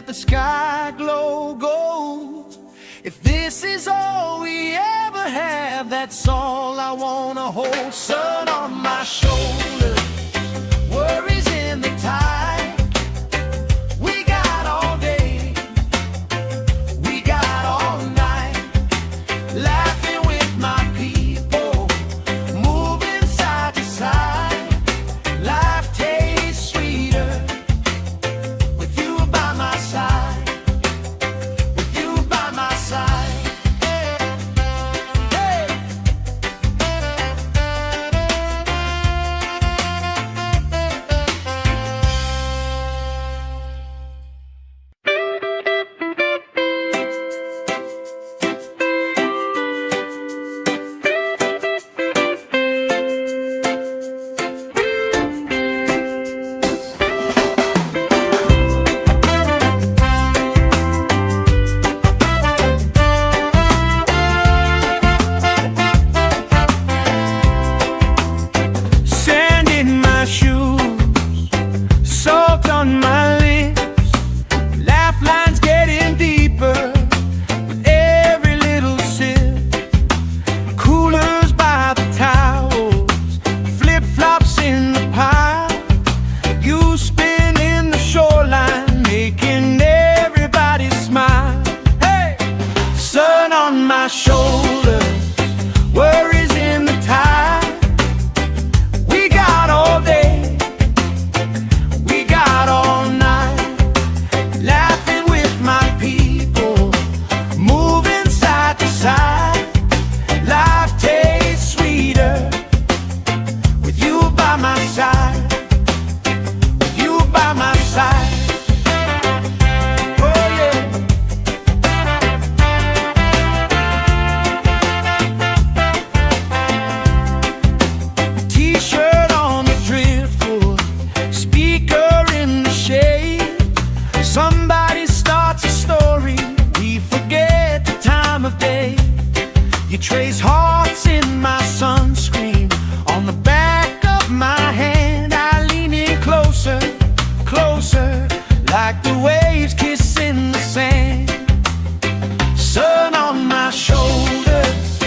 let the sky glow gold. If this is all we ever have, that's all I wanna hold. Sun on my shoulder, worries in the tide. We got all day, we got all night, laughing with my people, moving side to side. Life tastes sweeter with you by my side, with you by my side. Hey. Sand in my shoes, salt on my lips, laugh lines getting deeper with every little sip. Coolers by the towels, flip-flops in the pile, you spin in the shoreline, making everybody smile. Hey! Sun on my shoulder, worries in the tide. We got all day, we got all night, laughing with my people, moving side to side. Life tastes sweeter with you by my side, with you by my side. Oh yeah. T-shirt on the driftwood, speaker in the shade. Somebody starts a story, we forget the time of day. You trace hearts in my sunscreen, on the back of my hand. I lean in closer, closer, like the waves kissing the sand. Sun on my shoulders,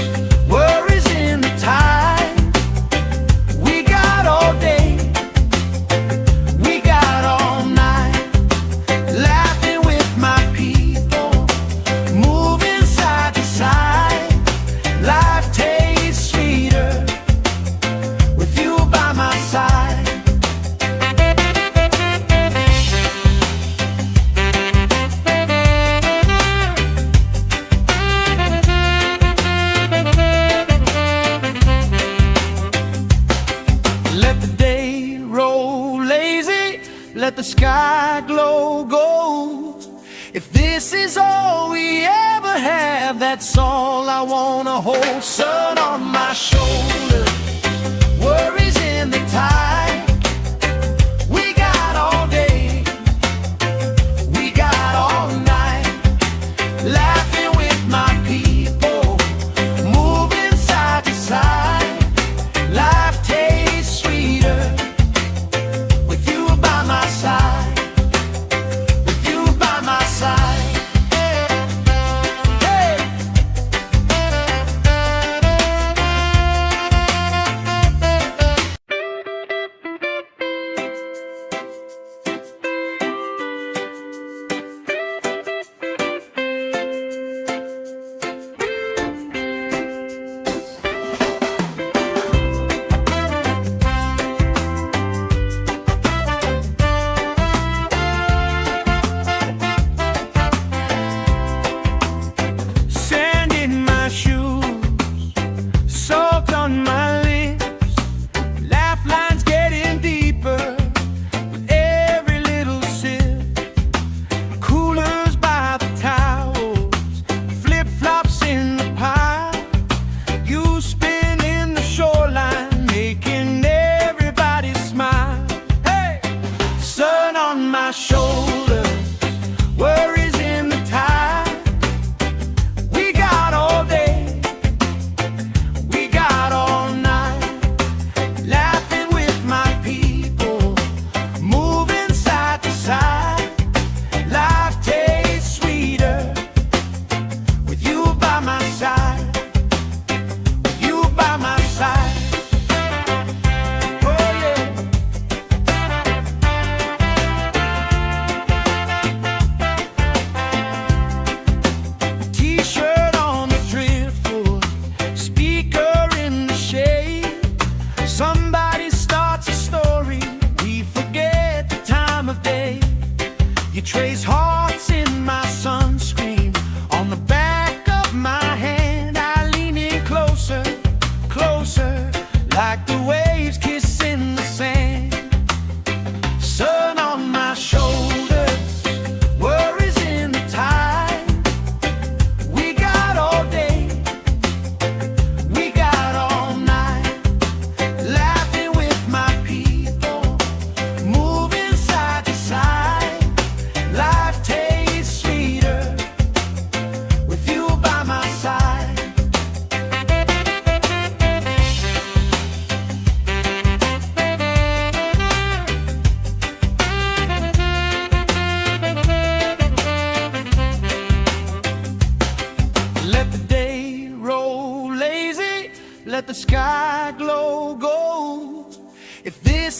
worries in the tide. We got all day, we got all night, laughing with my people, moving side to side. Life tastes sweeter with you by my side. Let the day roll lazy, let the sky glow gold. If this is all we ever have, that's all I wanna hold. Sun on my shoulder, worries in the tide. We got all day, we got all night, laughing with my people, moving side to side. Life tastes sweeter with you by my side, with you by my side. Hey.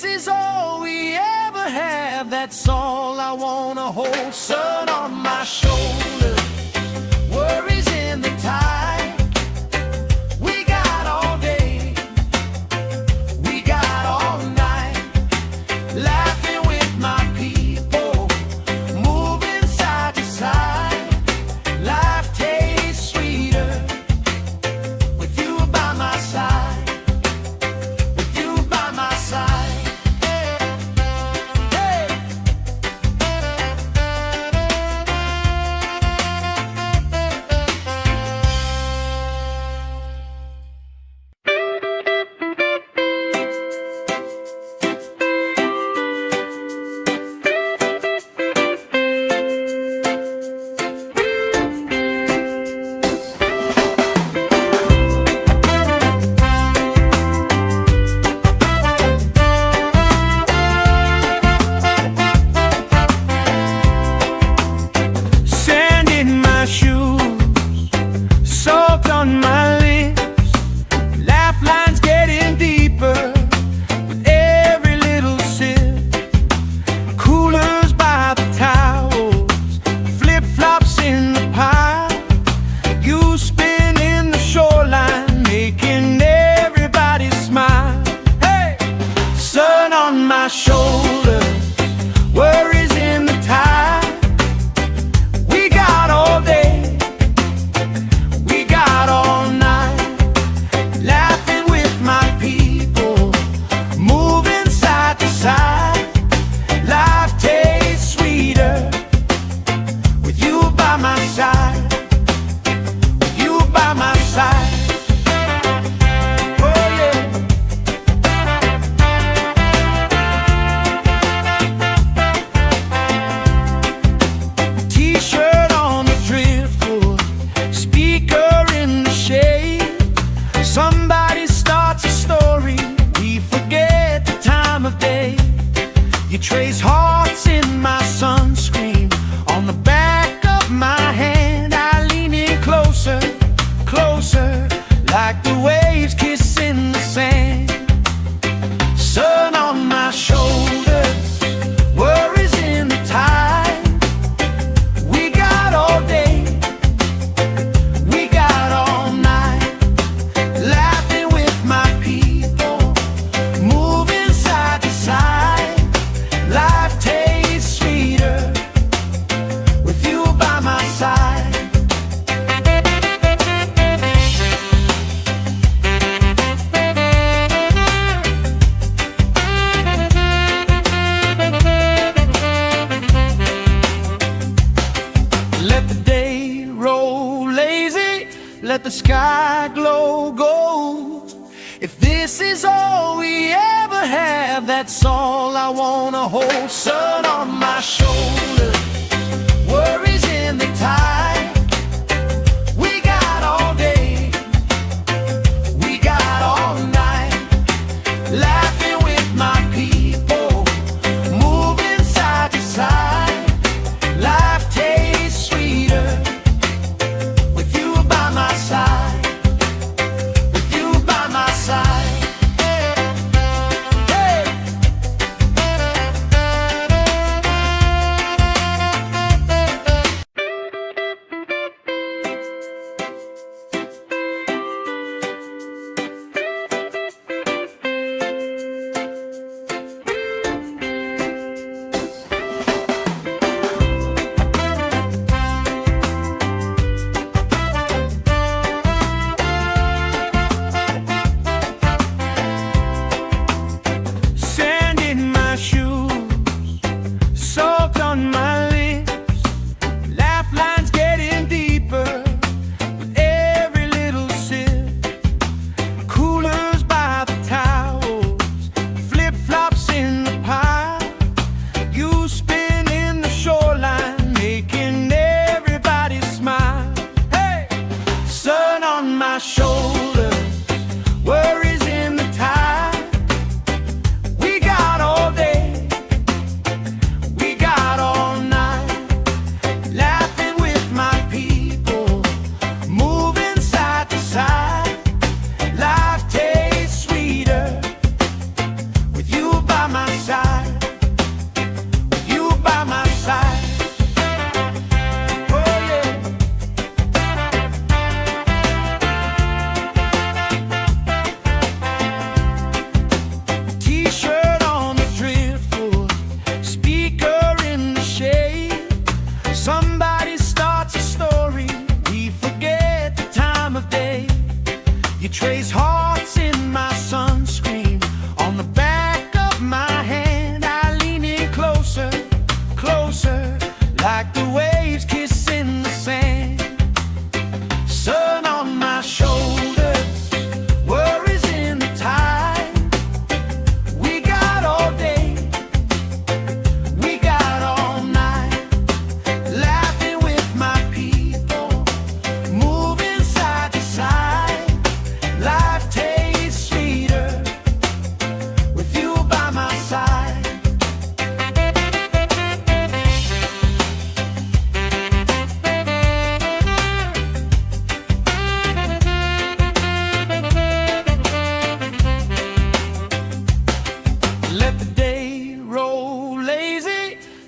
is all we ever have, that's all I wanna hold. Sun on my shoulder, worries in the tide. We got all day, we got all night, laughing with my people, moving side to side. Life tastes sweeter with you by my side, with you by my side. Hey! Sand in my shoes, salt on my lips, laugh lines getting deeper with every little sip. Coolers by the towels, flip-flops in the pile. You spin in the shoreline, making everybody smile. Hey! Sun on my shoulder, worries in the tide. We got all day, we got all night, laughing with my people, moving side to side. Life tastes sweeter with you by my side, with you by my side. Oh yeah. T-shirt on the driftwood, speaker in the shade. Somebody starts a story, we forget the time of day. You trace hearts in my sunscreen, on the back of my hand. I lean in closer, closer, like the waves kissing the sand. Sun on my shoulders, worries in the tide. We got all day, we got all night, laughing with my people, moving side to side. Life tastes sweeter with you by my side. Let the day roll lazy, let the sky glow gold. If this is all we ever have, that's all I wanna hold. Sun on my shoulder, worries in the tide. We got all day, we got all night, laughing with my people, moving side to side. Life tastes sweeter with you by my side, with you by my side. Hey!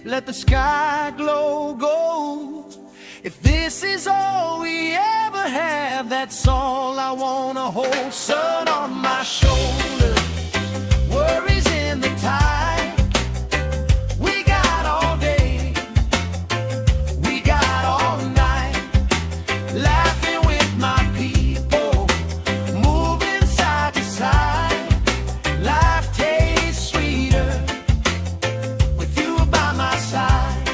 let the sky glow gold. If this is all we ever have, that's all I wanna hold. Sun on my shoulder, worries in the tide. We got all day, we got all night, laughing with my people, moving side to side. Life tastes sweeter with you by my side,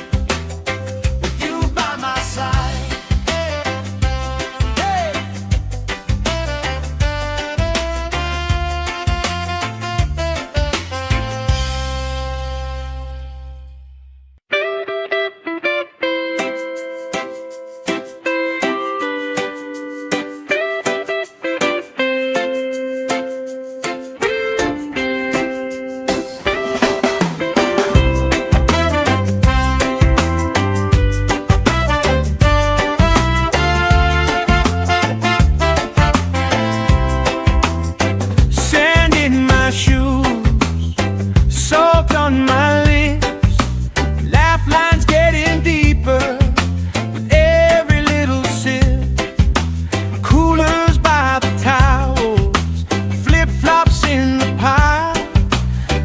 with you by my side. Hey. Sand in my shoes, salt on my lips, laugh lines getting deeper with every little sip. Coolers by the towels, flip-flops in the pile.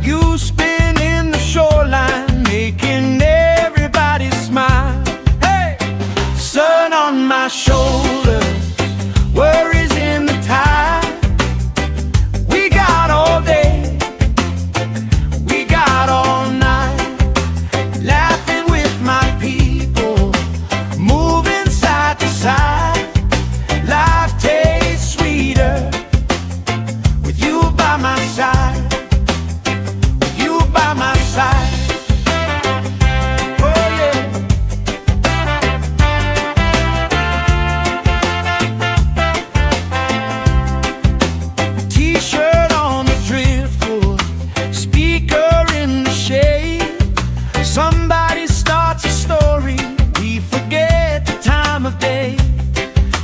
You spin in the shoreline, making everybody smile. Hey! Sun on my shoulders, worries in the tide. We got all day, we got all night, laughing with my people, moving side to side. Life tastes sweeter with you by my side, with you by my side. Oh yeah. T-shirt on the driftwood, speaker in the shade. Somebody starts a story, we forget the time of day.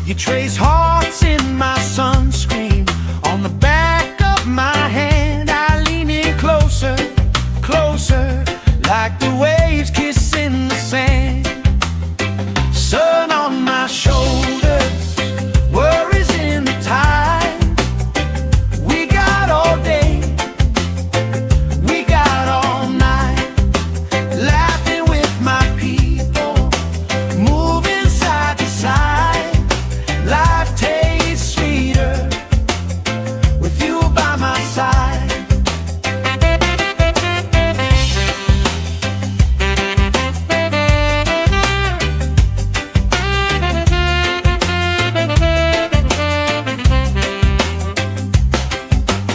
You trace hearts in my sunscreen, on the back of my hand. I lean in closer, closer, like the waves kissing the sand. Sun on my shoulders, worries in the tide. We got all day, we got all night, laughing with my people, moving side to side. Life tastes sweeter with you by my side.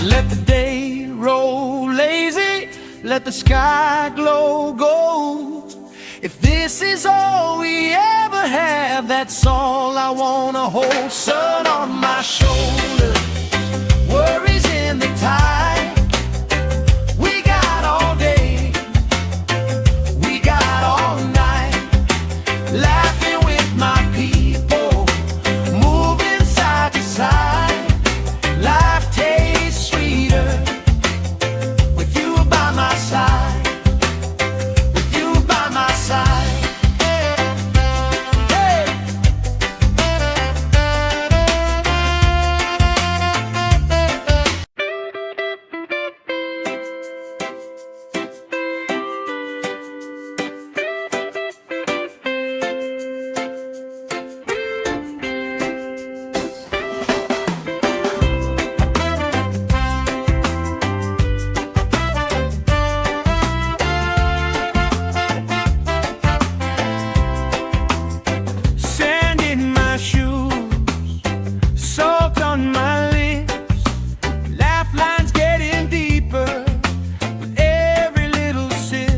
Let the day roll lazy, let the sky glow gold. If this is all we ever have, that's all I wanna hold. Sun on my shoulder, worries in the tide. We got all day, we got all night, laughing with my people, moving side to side. Life tastes sweeter with you by my side, with you by my side. Hey. Sand in my shoes, salt on my lips, laugh lines getting deeper with every little sip.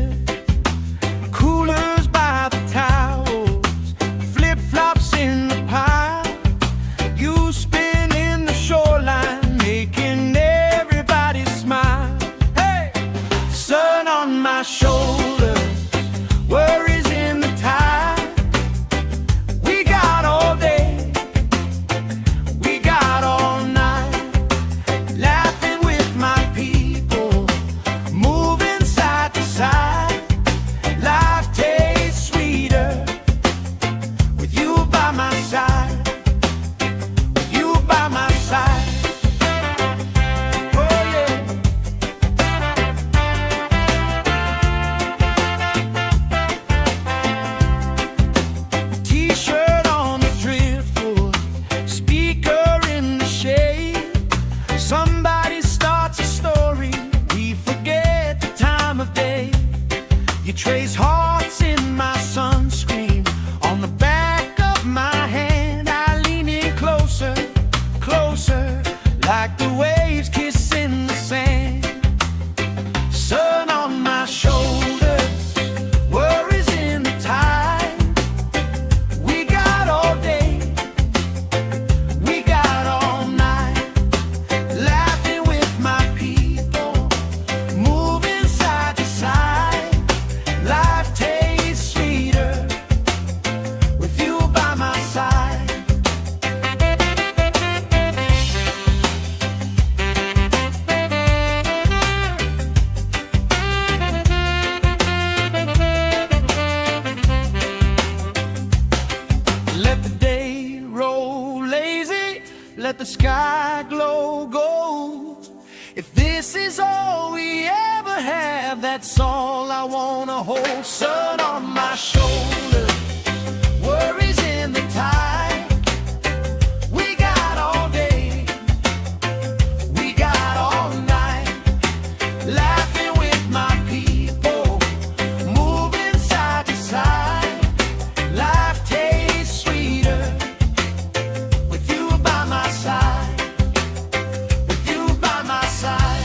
Coolers by the towels, flip-flops in the pile. You spin in the shoreline, making everybody smile. Hey! Sun on my shoulders, worries in the tide. We got all day, we got all night, laughing with my people, moving side to side. Life You trace hearts in my sunscreen on the back of my hand. I lean in closer, closer, like the waves kissing the sand. Sun on my shoulders, worries in the tide. We got all day, we got all night, laughing with my people, moving side to side. Life tastes sweeter with you by my side. Let the day roll lazy, let the sky glow gold. If this is all we ever have, that's all I wanna hold. Sun on my shoulder, worries in the tide. We got all day, we got all night, laughing with my people, moving side to side. Life tastes sweeter with you by my side, with you by my side.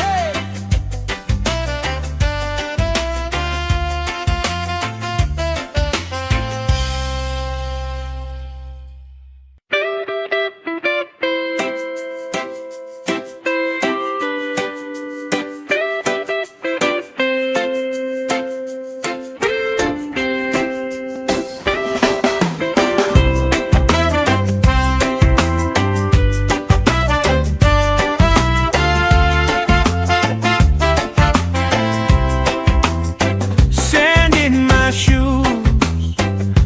Hey. Sand in my shoes,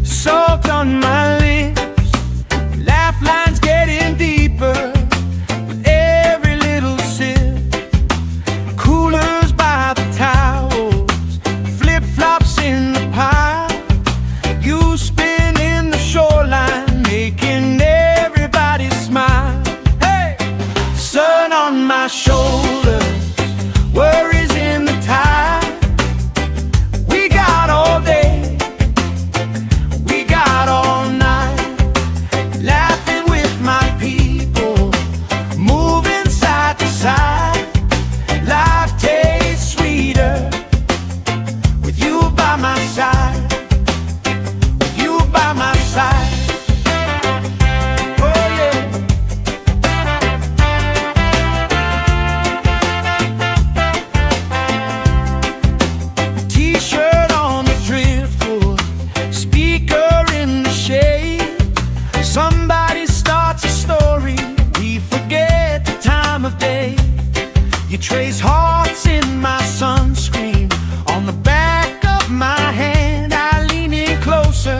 salt on my lips, laugh lines getting deeper with every little sip. Coolers by the towels, flip-flops in the pile. You spin in the shoreline, making everybody smile. Hey! Sun on my shoulders, worries in the tide. We got all day, we got all night, laughing with my people, moving side to side. Life tastes sweeter with you by my side, with you by my side. Oh yeah. T-shirt on the driftwood, speaker in the shade. Somebody starts a story, we forget the time of day. You trace hearts in my sunscreen on the back of my hand. I lean in closer,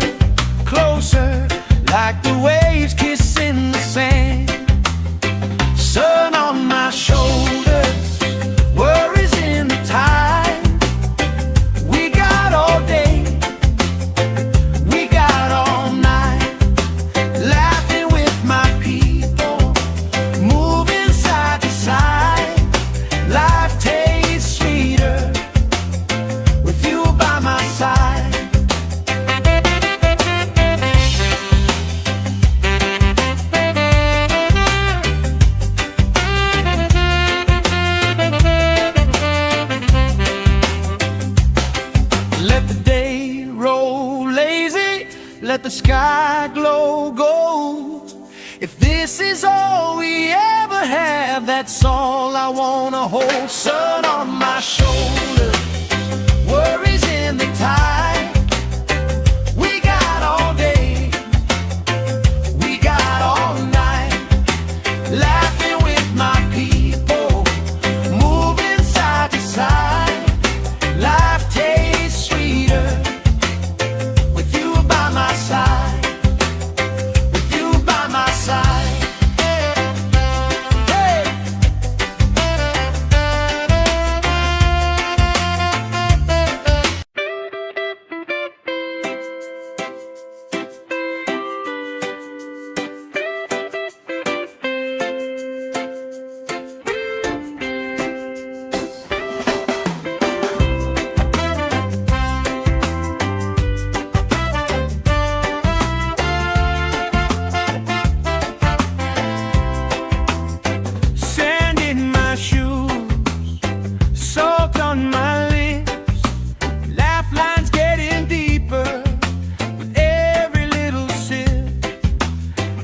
closer, like the waves kissing the sand. Sun on my shoulders, worries in the tide. We got all day, we got all night, laughing with my people, moving side to side. Life tastes sweeter with you by my side. Let the day roll lazy, let the sky glow gold. If this is all we ever have, that's all I wanna hold. Sun on my shoulder, worries in the tide. We got all day, we got all night, laughing with my people, moving side to side. Life tastes sweeter with you by my side, with you by my side. Hey. Salt on my lips, laugh lines getting deeper with every little sip.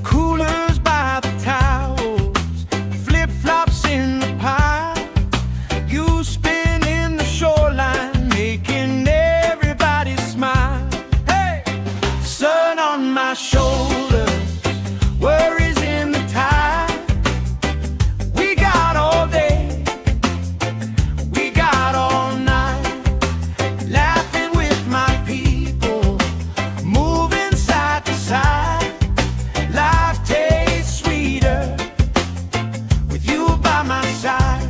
Coolers by the towels, flip-flops in the pile. You spinning the shoreline, making everybody smile. Hey! Sun on my shoulder, worries in the tide. We got all day, we got all night, laughing with my people, moving side to side. Life tastes sweeter with you by my side,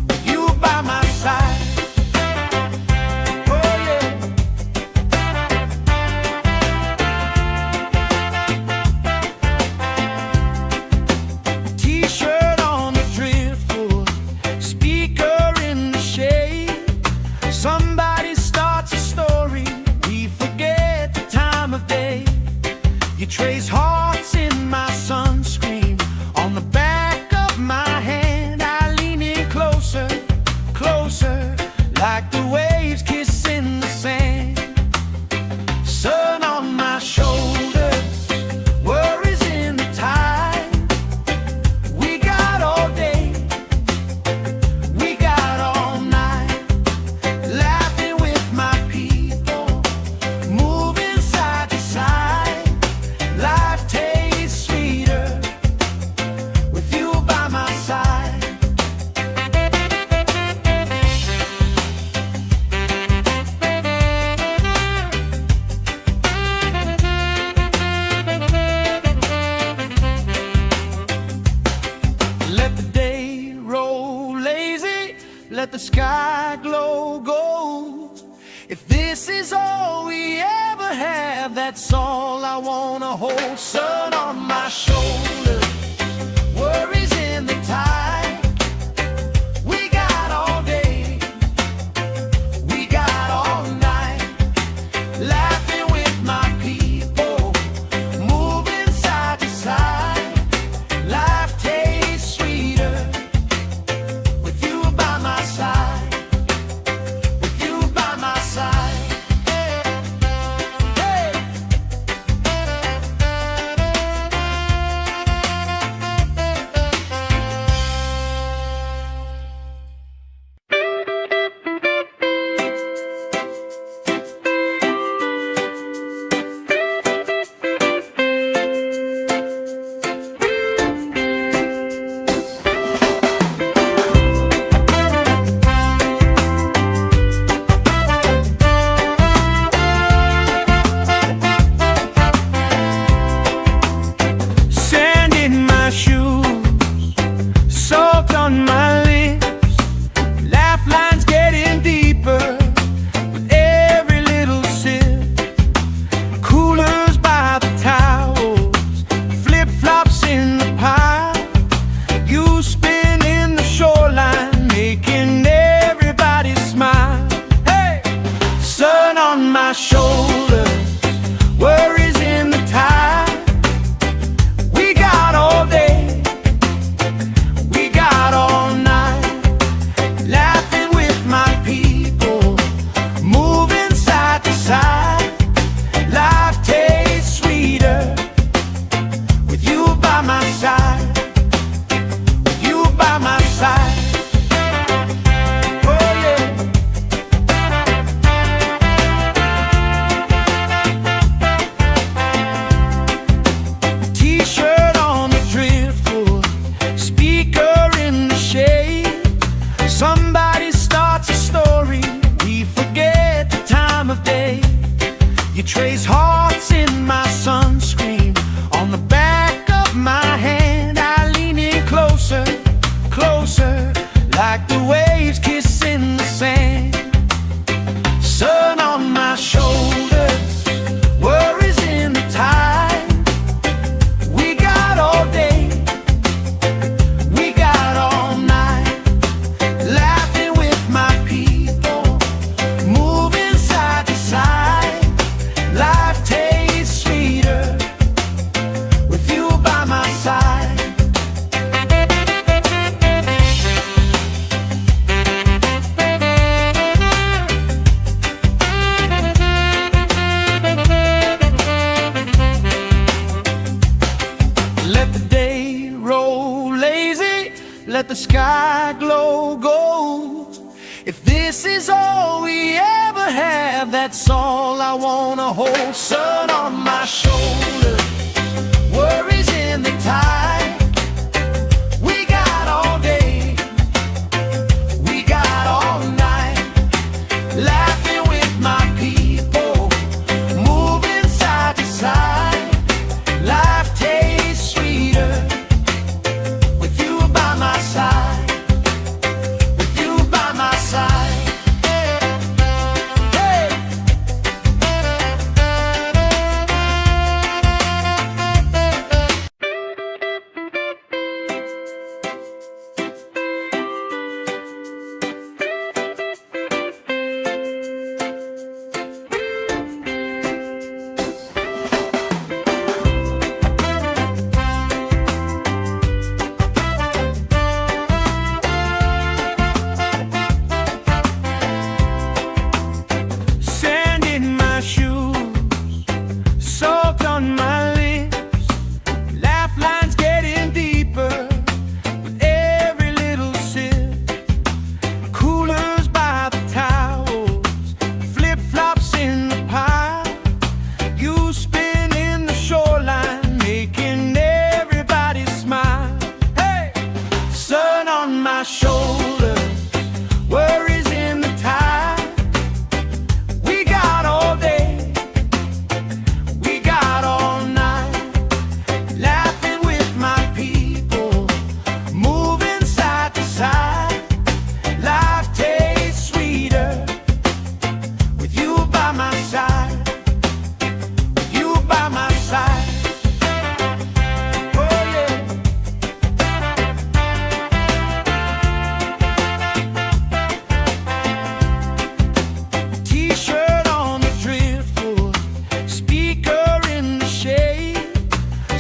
with you by my side. Oh yeah. T-shirt on the driftwood, speaker in the shade. Somebody starts a story, we forget the time of day. You trace hearts in my sunscreen, on the back of my hand. I lean in closer, closer, like the waves kissing the sand. Sun on my shoulders, worries in the tide. We got all day, we got all night, laughing with my people, moving side to side. Life tastes sweeter with you by my side. Let the day roll lazy, let the sky glow gold. If this is all we ever have, that's all I wanna hold. Sun on my shoulders, worries in the tide. We got all day, we got all night, laughing with my people, moving side to side. Life tastes sweeter with you by my side, with you by my side. Hey! Sand in my shoes, salt on my lips, laugh lines getting deeper with every little sip. Coolers by the towels, flip-flops in the pile. You spinning the shoreline, making everybody smile. Hey! Sun on my shoulders, worries in the tide. We got all day, we got all night, laughing with my people, moving side to side. Life tastes sweeter with you by my side, with you by my side. Oh yeah. T-shirt on the driftwood, speaker in the shade. Somebody starts a story, we forget the time of day. You trace hearts in my sunscreen, on the back of my hand. I lean in closer, closer, like the waves kissing the sand. Sun on my shoulders, worries in the tide. We got all day, we got all night, laughing with my people, moving side to side. Life If this is all we ever have, that's all I wanna hold. Sun on my shoulder, worries in the tide. We got all day, we got all night, laughing with my people, moving side to side. Life tastes sweeter with you by my side. My shoulder, worries in the tide. We got all day, we got all night, laughing with my people, moving side to side. Life tastes sweeter with you by my side, with you by my side.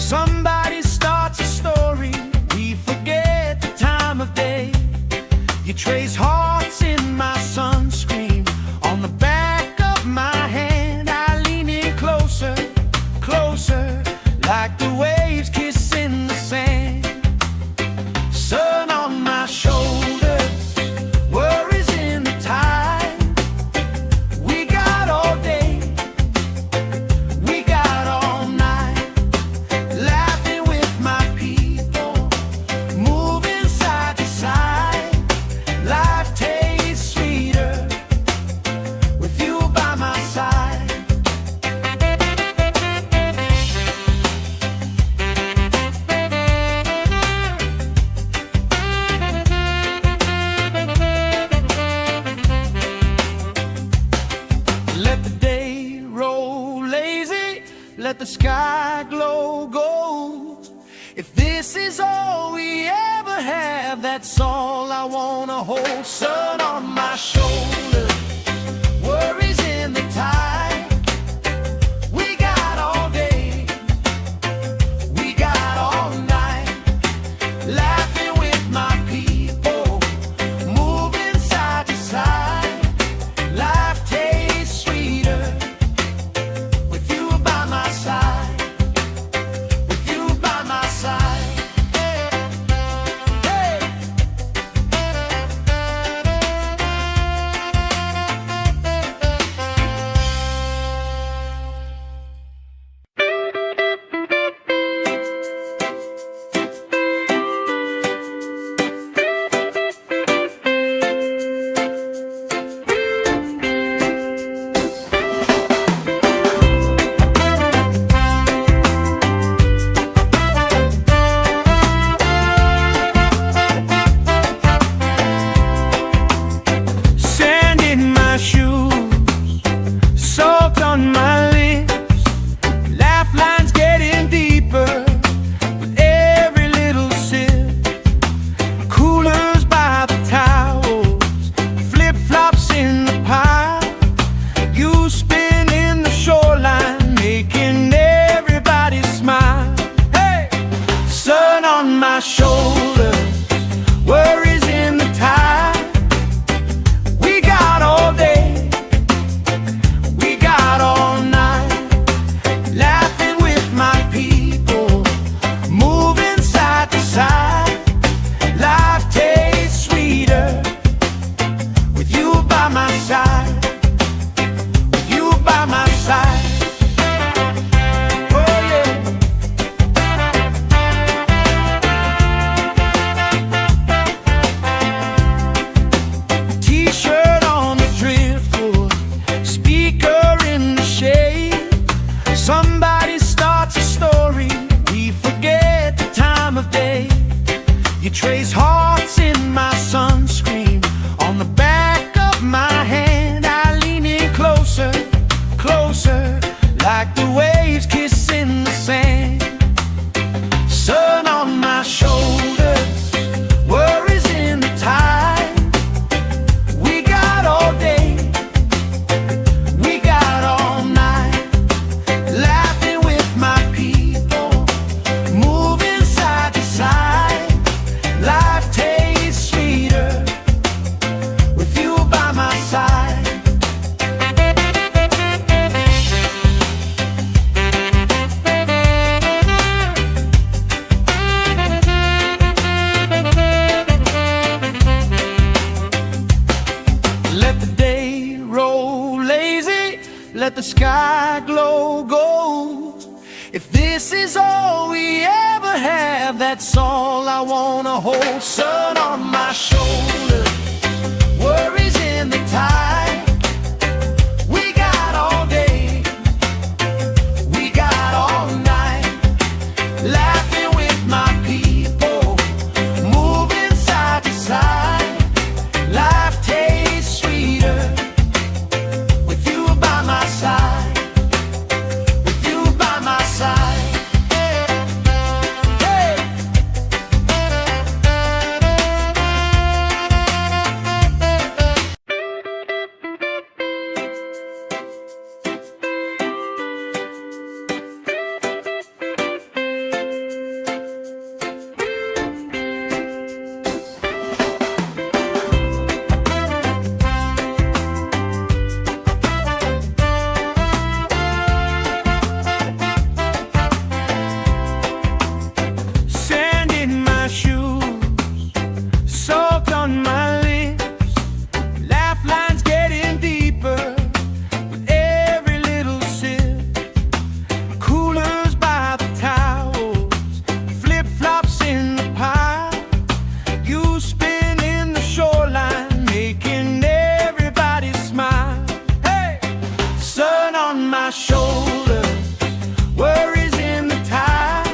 Somebody starts a story, we forget the time of day. You trace hearts in my sunscreen, on the back of my hand. I lean in closer, closer, like the waves kissing the sand. Sun on my shoulders, worries in the tide. We got all day, we got all night, laughing with my people, moving side to side. Life tastes sweeter with you by my side. Let the day roll lazy, let the sky glow gold. If this is all we ever have, that's all I wanna hold. Sun on my shoulder, worries in the tide. We got all day, we got all night, laughing with my people, moving side to side. Life tastes sweeter with you by my side, with you by my side. Hey. Sand in my shoes, salt on my lips, laugh lines getting deeper with every little sip. Coolers by the towels, flip-flops in the pile. You spin in the shoreline, making everybody smile. Hey! Sun on my shoulders, worries in the tide. We got all day, we got all night, laughing with my people, moving side to side. Life tastes sweeter with you Let the day roll lazy, let the sky glow gold. If this is all we ever have, that's all I wanna hold. Sun on my shoulder, worries in the tide. We got all day, we got all night, laughing with my people, moving side to side. Life tastes sweeter with you by my side, with you by my side. Hey! Sand in my shoes, salt on my lips, laugh lines getting deeper with every little sip. Coolers by the towels, flip-flops in the pile. You spin in the shoreline, making everybody smile. Hey! Sun on my shoulders, worries in the tide.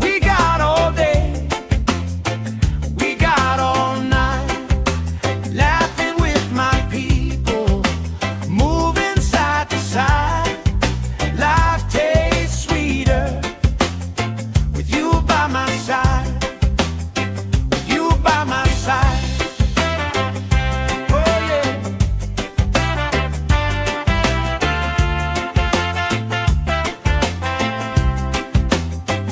We got all day, we got all night, laughing with my people, moving side to side. Life tastes sweeter with you by my side, with you by my side. Oh yeah.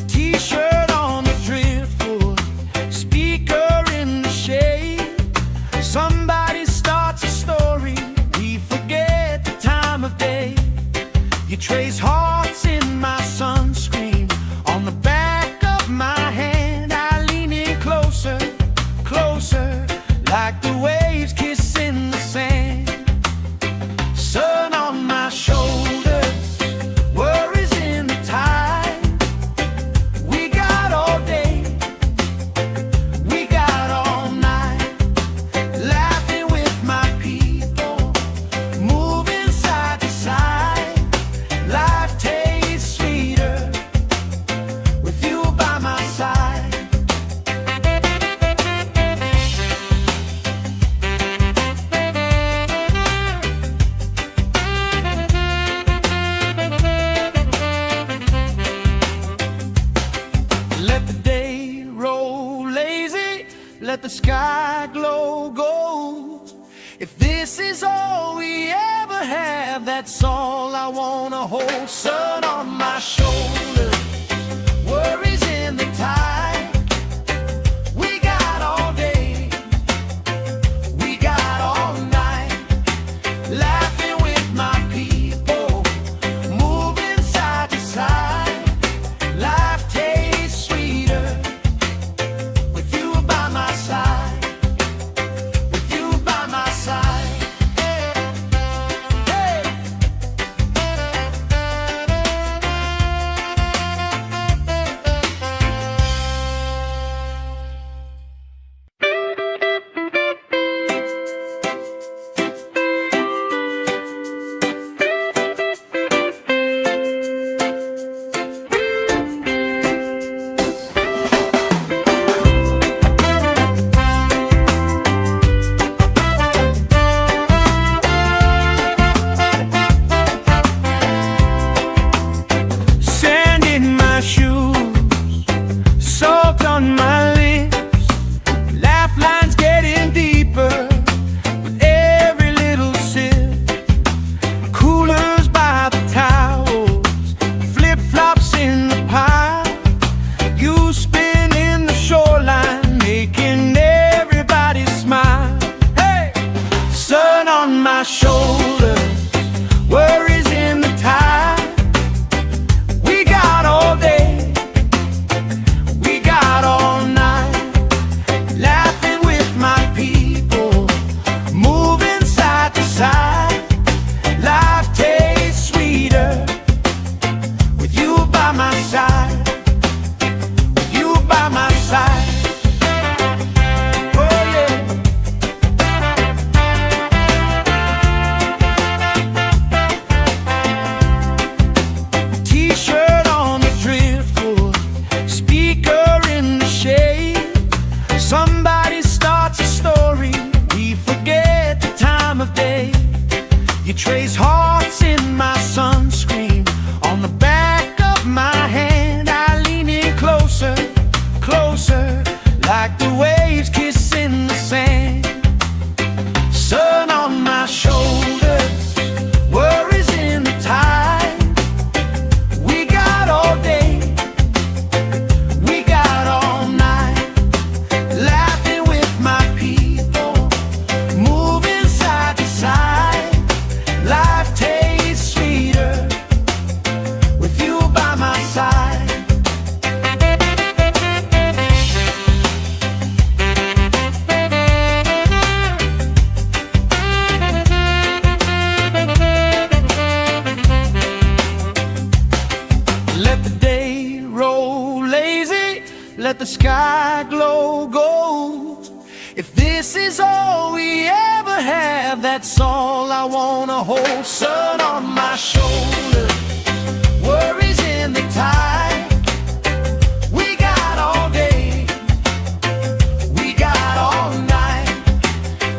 T-shirt on the driftwood, speaker in the shade. Somebody starts a story, we forget the time of day. You trace hearts in my sunscreen, on the back of my hand. I lean in closer, closer, like the waves kissing the sand. Sun on my shoulders, worries in the tide. We got all day, we got all night, laughing with my people, moving side to side. Life tastes sweeter with you by my side. Let the day roll lazy, let the sky glow gold. If this is all we ever have, that's all I wanna hold. Sun on my shoulder, worries in the tide. We got all day, we got all night, laughing with my people, moving side to side. Life tastes sweeter with you by my side, with you by my side. Hey! Sand in my shoes, salt on my lips, laugh lines getting deeper with every little sip. Coolers by the towels, flip-flops in the pile. You spin in the shoreline, making everybody smile. Hey! Sun on my shoulder, worries in the tide. We got all day, we got all night, laughing with my people, moving the sky glow gold. If this is all we ever have, that's all I wanna hold. Sun on my shoulder, worries in the tide. We got all day, we got all night,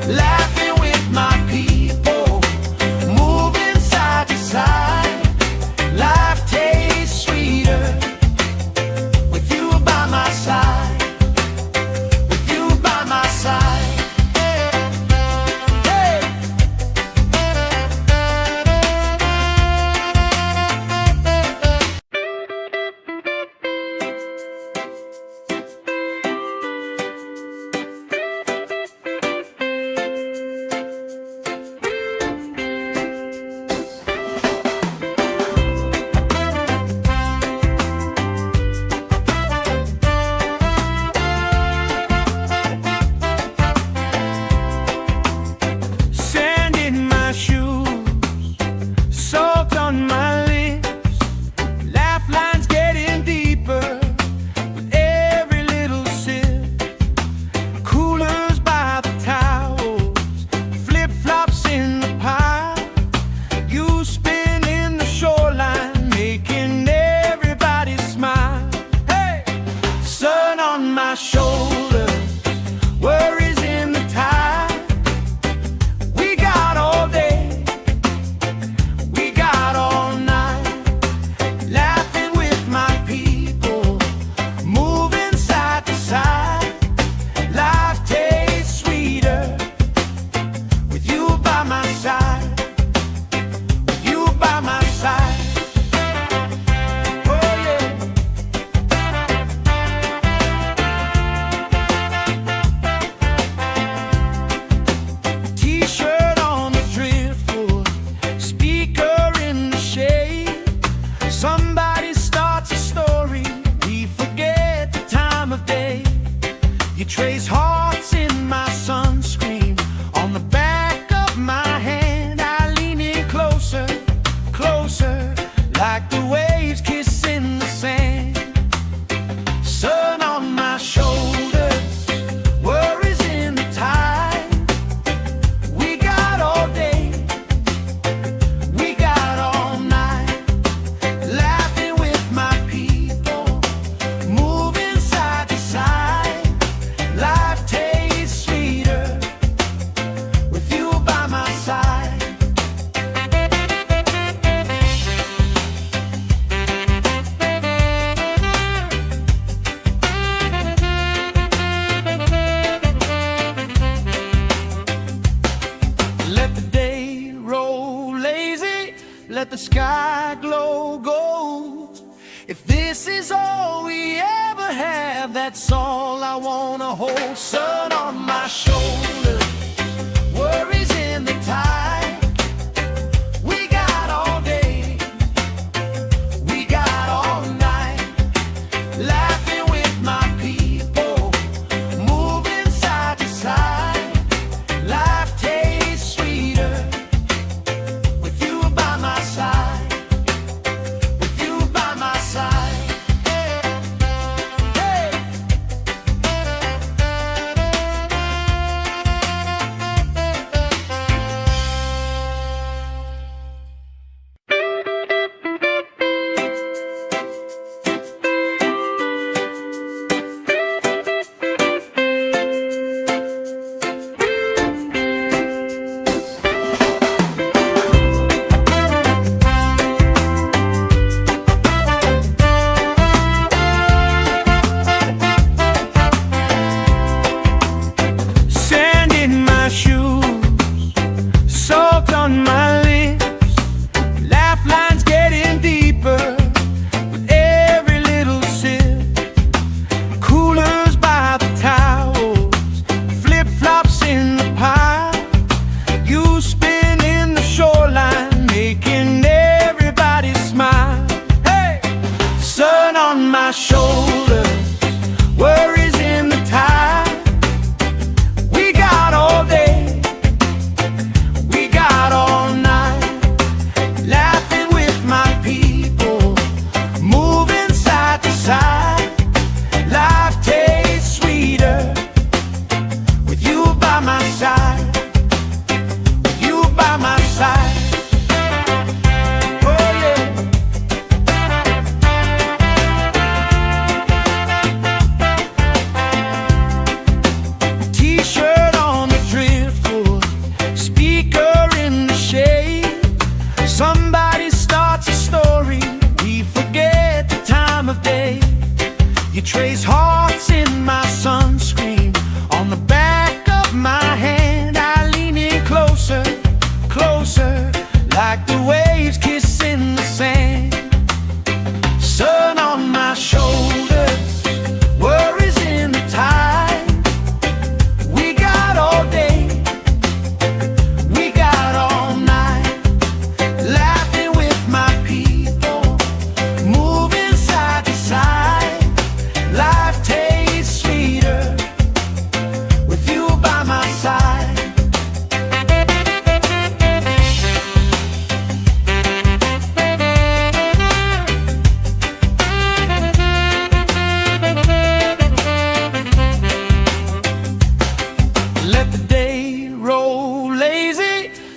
laughing with my people, moving side to side. Life tastes sweeter with you by my side, with you by my side. Hey. Sand in my shoes, salt on my lips, laugh lines getting deeper with every little sip. Coolers by the towels, flip-flops in the pile, you spinning the shoreline, making everybody smile. Hey! Sun on my shoulder, worries in the tide. We got all day, we got all night, laughing with my people, moving side to side. Life tastes sweeter with you by my side, with you by my side. Oh yeah. T-shirt on the driftwood, speaker in the shade. Somebody starts a story, we forget the time of day. You trace hearts in my sunscreen, on the back of my hand. I lean in closer, closer, like the waves kissing the sand. Sun on my shoulders, worries in the tide. We got all day, we got all night, laughing with my people, moving side to side. Life tastes sweeter with you by my side. Let the day roll lazy, let the sky glow gold. If this is all we ever have, that's all I wanna hold. Sun on my shoulder, worries in the tide. We got all day, we got all night, laughing with my people, moving side to side. Life tastes sweeter with you by my side, with you by my side. Hey.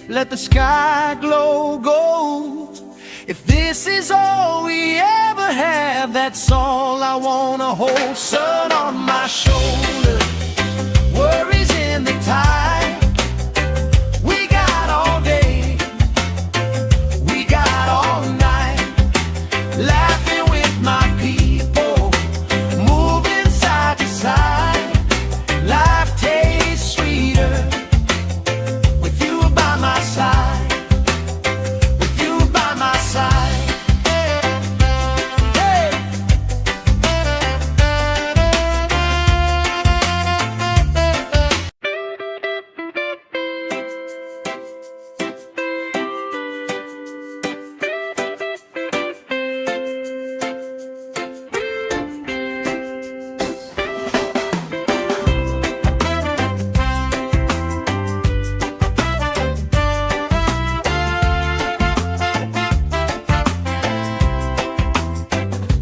let the sky glow gold. If this is all we ever have, that's all I wanna hold. Sun on my shoulder, worries in the tide. We got all day, we got all night, laughing with my people, moving side to side. Life tastes sweeter with you by my side, with you by my side. Hey!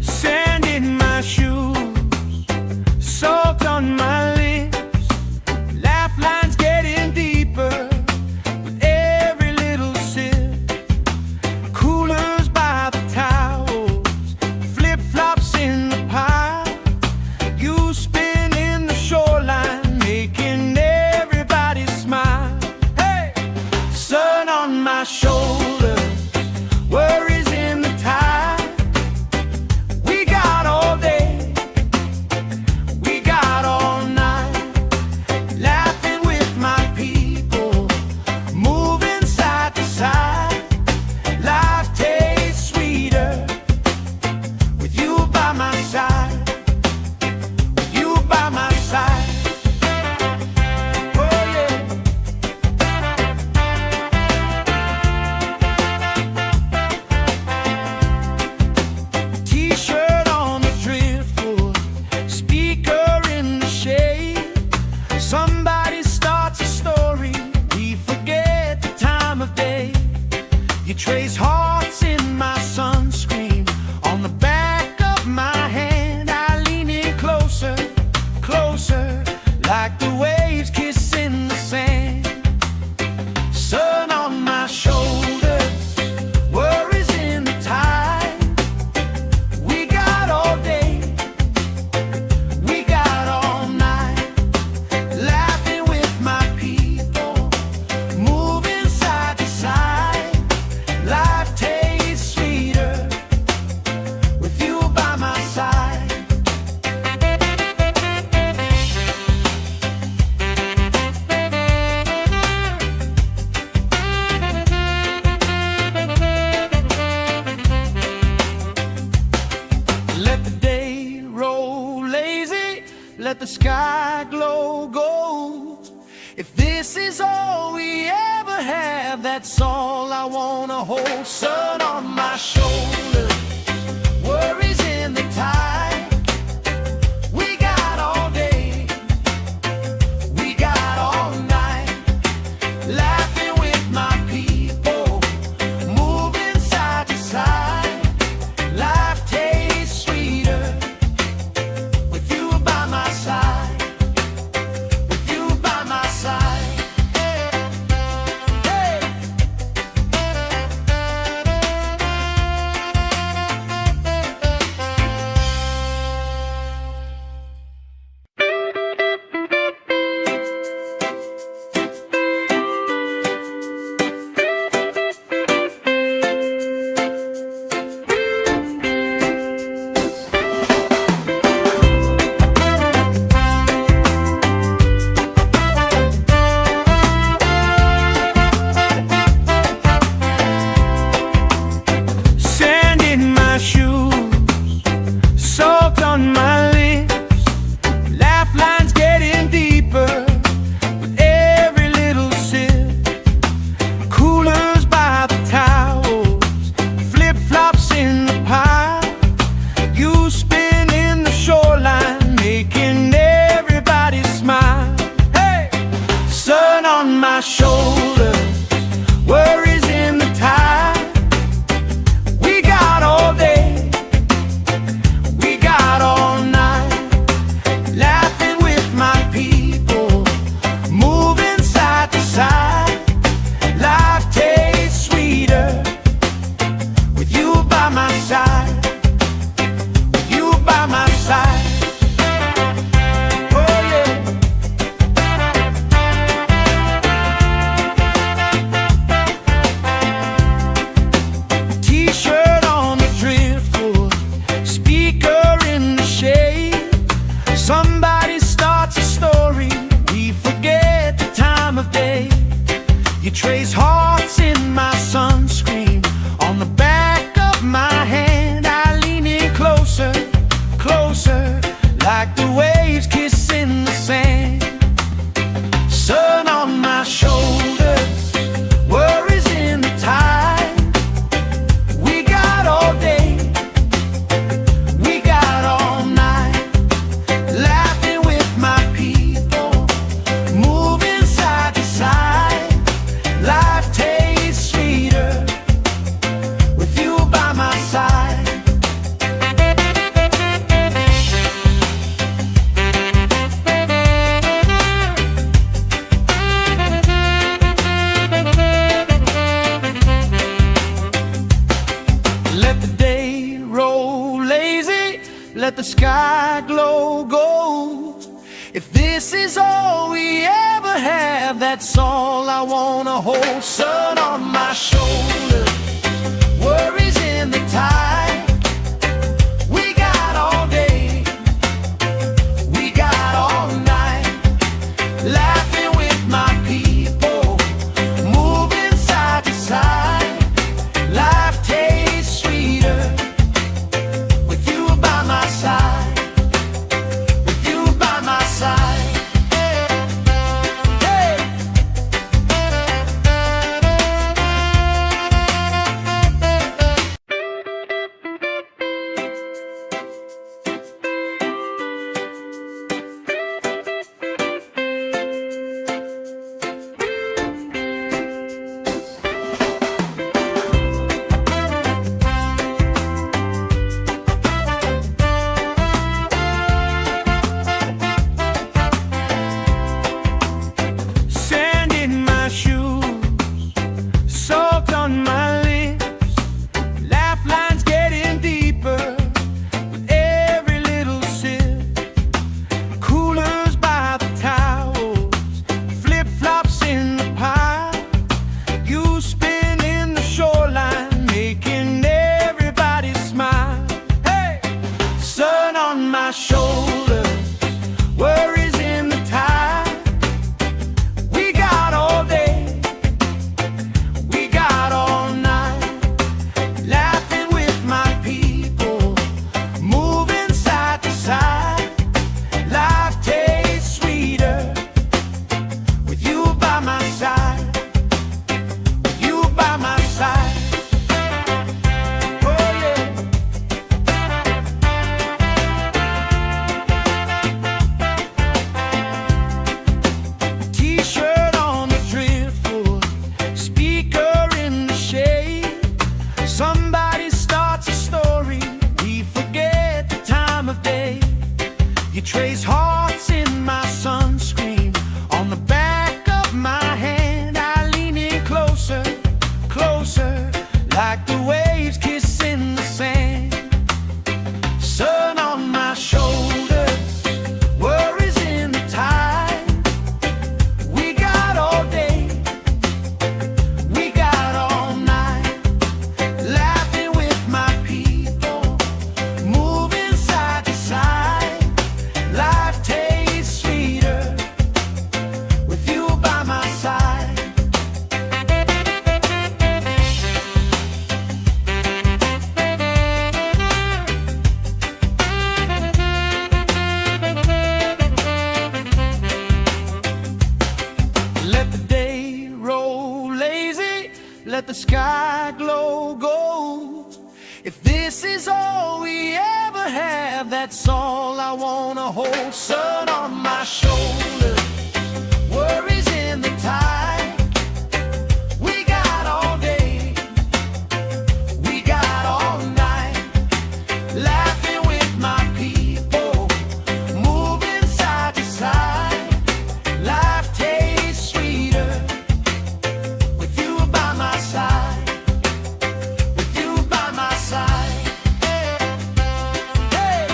Sand in my shoes, salt on my lips, laugh lines getting deeper with every little sip. Coolers by the towels, flip-flops in the pile. You spin in the shoreline, making everybody smile. Hey! Sun on my shoulder, worries in the tide. We got all day, we got all night, laughing with my people, moving side to side. Life tastes sweeter with you by my side, with you by my side. Oh yeah. T-shirt on the driftwood, speaker in the shade. Somebody starts a story, we forget the time of day. You trace hearts in my sunscreen, on the back of my hand. I lean in closer, closer, like the waves kissing the sand. Sun on my shoulders, worries in the tide. We got all day, we got all night, laughing with my people, moving side to side. Life tastes sweeter with you by my side. Let the day roll lazy, let the sky glow gold. If this is all we ever have, that's all I wanna hold. Sun on my shoulder, worries in the tide. We got all day, we got all night, laughing with my people, moving side to side. Life tastes sweeter with you by my side, with you by my side. Hey! hearts in my sunscreen. On the back of my hand, I lean in closer, closer, like the waves kissing the sand. Sun on my shoulders, worries in the tide. We got all day, we got all night, laughing with my people, moving side to side. Life tastes sweeter with you by my side. Let the day roll lazy, let the sky glow gold. If this is all we ever have, that's all I wanna hold. Sun on my shoulders, worries in the tide. We got all day, we got all night, laughing with my people, moving side to side. Life tastes sweeter with you by my side, with you by my side. Hey. Sand in my shoes, salt on my lips, laugh lines getting deeper with every little sip. Coolers by the towels, flip-flops in the pile. You spin in the shoreline, making everybody smile. Hey! Sun on my shoulders, worries in the tide. We got all day, we got all night, laughing with my people, moving side to side. Life tastes sweeter with you by my side, with you by my side. Oh yeah. T-shirt on the driftwood, speaker in the shade. Somebody starts a story, we forget the time of day. You trace hearts in my sunscreen. On the back of my hand, I lean in closer, closer, like the waves kissing the sand. Sun on my shoulders, worries in the tide. We got all day, we got all night, laughing with my people, moving side to side. Life tastes sweeter with you by my side. Let the day roll lazy, let the sky glow gold. If this is all we ever have, that's all I wanna hold. Sun on my shoulders, worries in the tide. We got all day, we got all night, laughing with my people, moving side to side. Life tastes sweeter with you by my side, with you by my side. Hey.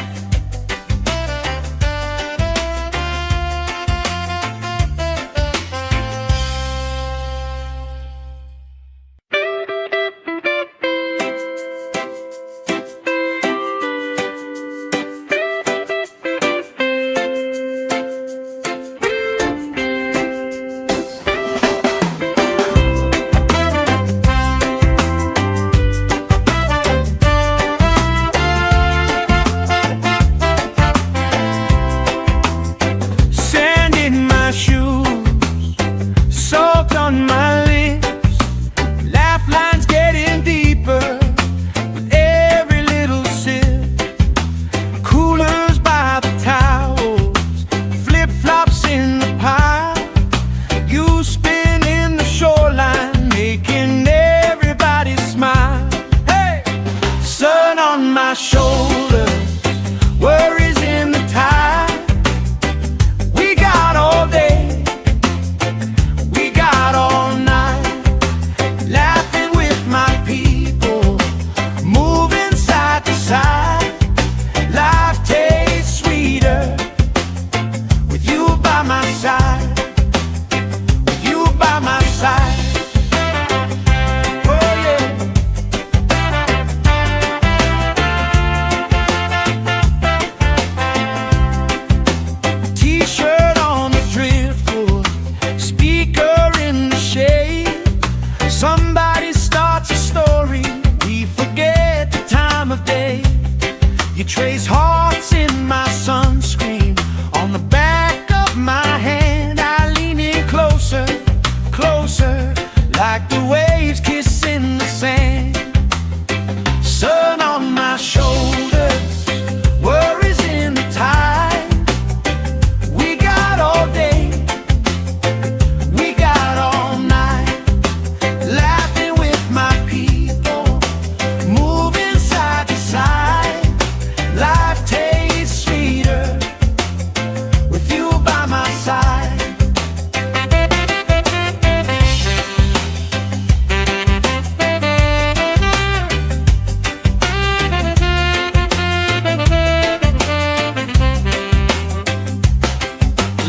like the waves kissing the sand. Sun on my shoulders, worries in the tide. We got all day, we got all night, laughing with my people, moving side to side. Life tastes sweeter with you by my side.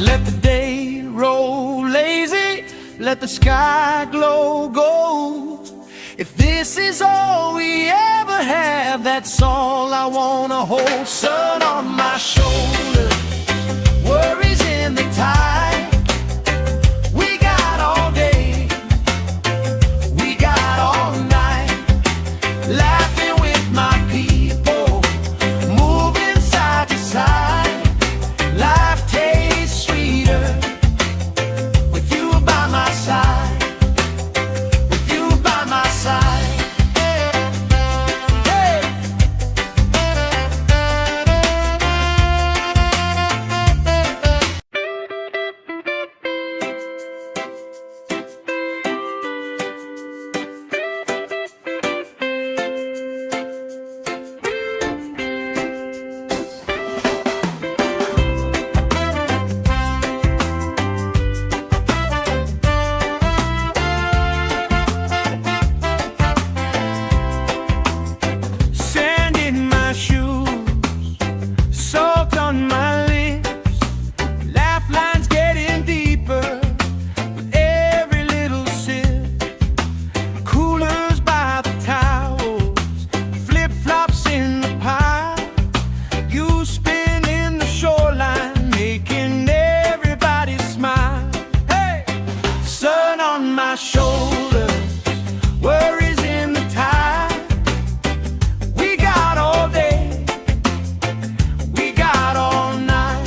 Let the day roll lazy, let the sky glow gold. If this is all we ever have, that's all I wanna hold. Sun on my shoulder, worries in the tide. We got all day, we got all night, laughing with my people, moving side to side. Life tastes sweeter with you by my side, with you by my side. Hey! Sand in my shoes, salt on my lips, laugh lines getting deeper with every little sip. Coolers by the towels, flip-flops in the pile. You spin in the shoreline, making everybody smile. Hey! Sun on my shoulders, worries in the tide. We got all day, we got all night,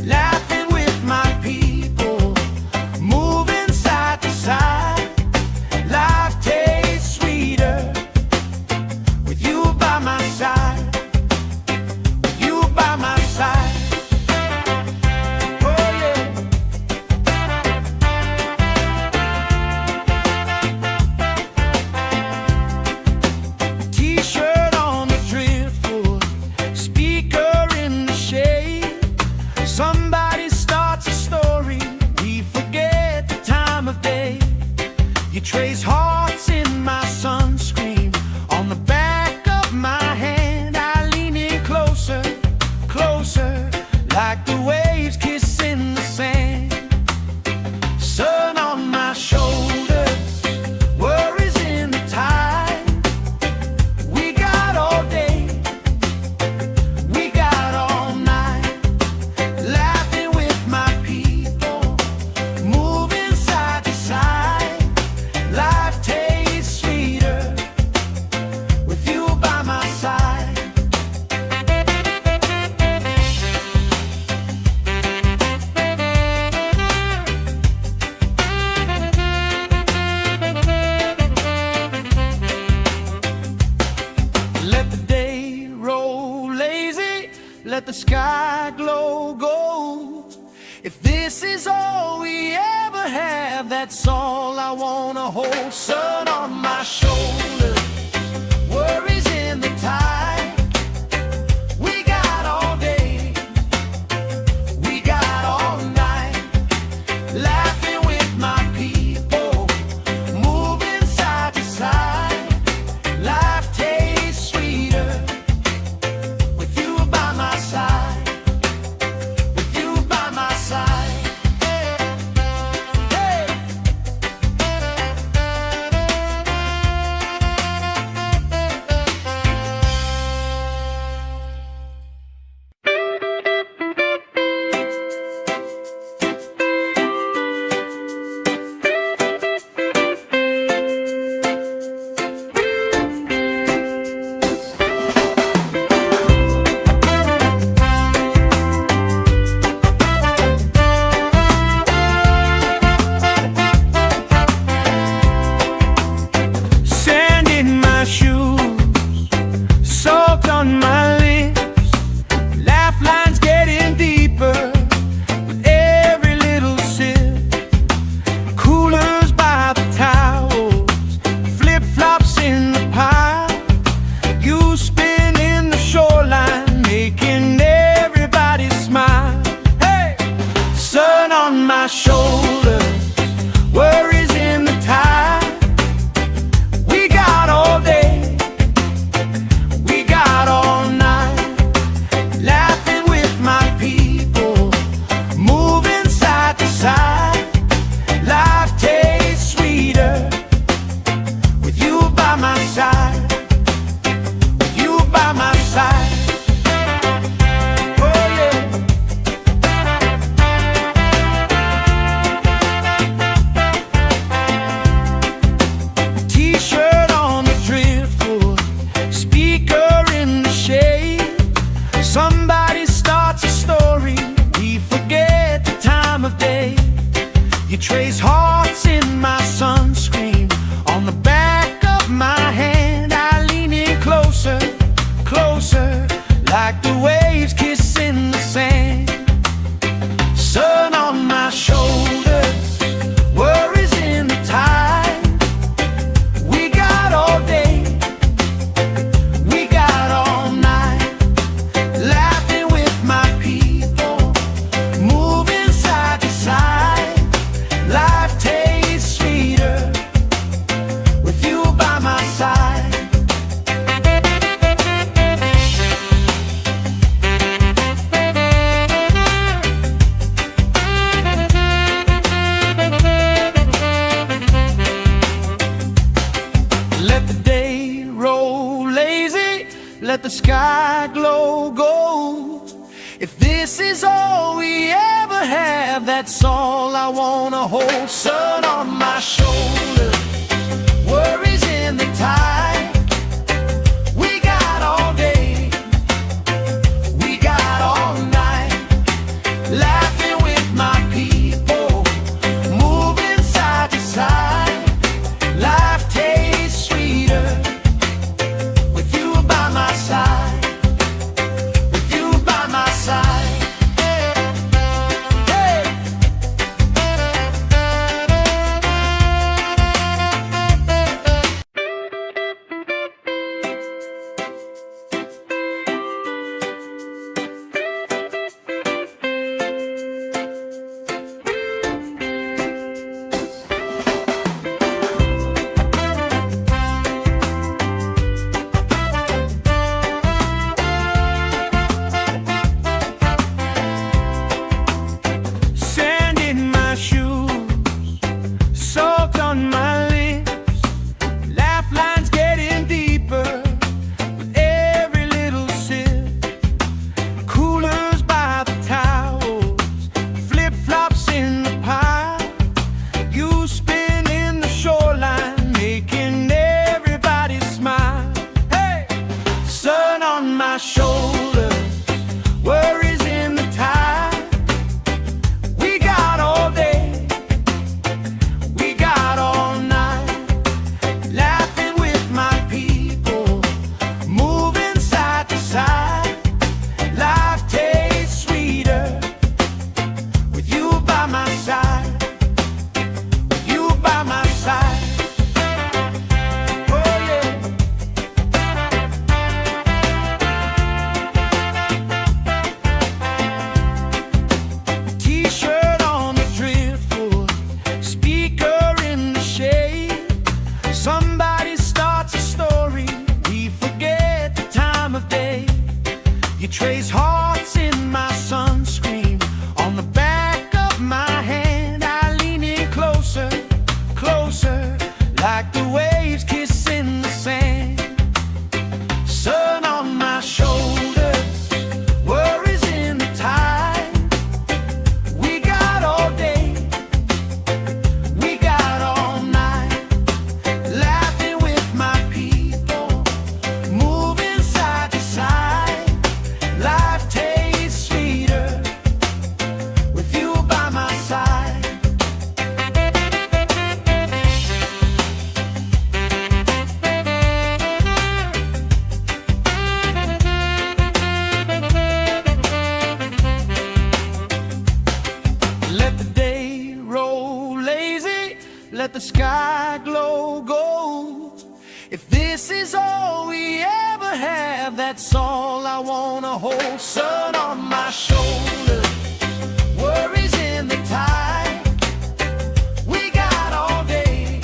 laughing with my people, moving side to side. Life tastes sweeter with you by my side, with you by my side. Oh yeah. T-shirt on the driftwood, speaker in the shade. Somebody starts a story, we forget the time of day. You trace hearts in my sunscreen, on the back of my hand. I lean in closer, closer, like the waves kissing the sand. Sun on my shoulders, worries in the tide. We got all day, we got all night, laughing with my people, moving side to side. Life tastes sweeter with you by my side. Let the day roll lazy, let the sky glow gold. If this is all we ever have, that's all I wanna hold. Sun on my shoulder, worries in the tide. We got all day, we got all night, laughing with my people, moving side to side. Life tastes sweeter with you by my side, with you by my side. Hey! let the sky glow gold. If this is all we ever have, that's all I wanna hold. Sun on my shoulder, worries in the tide. We got all day, we got all night, laughing with my people, moving side to side. Life tastes sweeter with you by my side, with you by my side. Hey. Sand in my shoes, salt on my lips, laugh lines getting deeper with every little sip. Coolers by the towels, flip-flops in the pile. You spinning the shoreline, making everybody smile. Hey! Sun on my shoulder, worries in the tide. We got all day, we got all night, laughing with my people, moving side to side. Life tastes sweeter with you by my side, with you by my side. Oh yeah. T-shirt on the driftwood, speaker in the shade. Somebody starts a story, we forget the time of day. You trace hearts in my sunscreen, on the back of my hand. I lean in closer, closer, like the waves kissing the sand. Sun on my shoulders, worries in the tide. We got all day, we got all night, laughing with my people, moving side to side. Life tastes sweeter with you by my side. Let the day roll lazy, let the sky glow gold. If this is all we ever have, that's all I wanna hold. Sun on my shoulder, worries in the tide. We got all day,